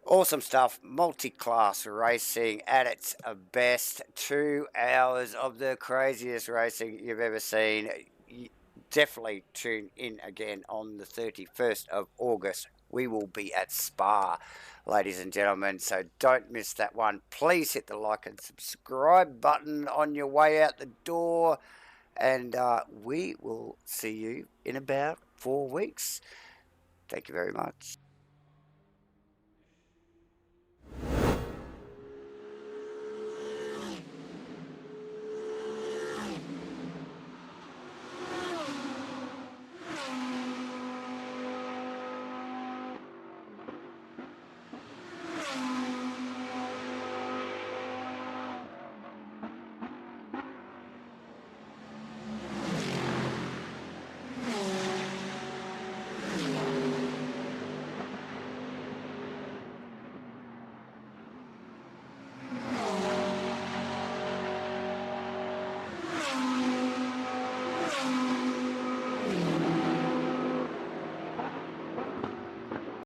Awesome stuff, multi-class racing at its best. 2 hours of the craziest racing you've ever seen. Definitely tune in again on the 31st of August. We will be at Spa, ladies and gentlemen, so don't miss that one. Please hit the like and subscribe button on your way out the door, and we will see you in about 4 weeks. Thank you very much.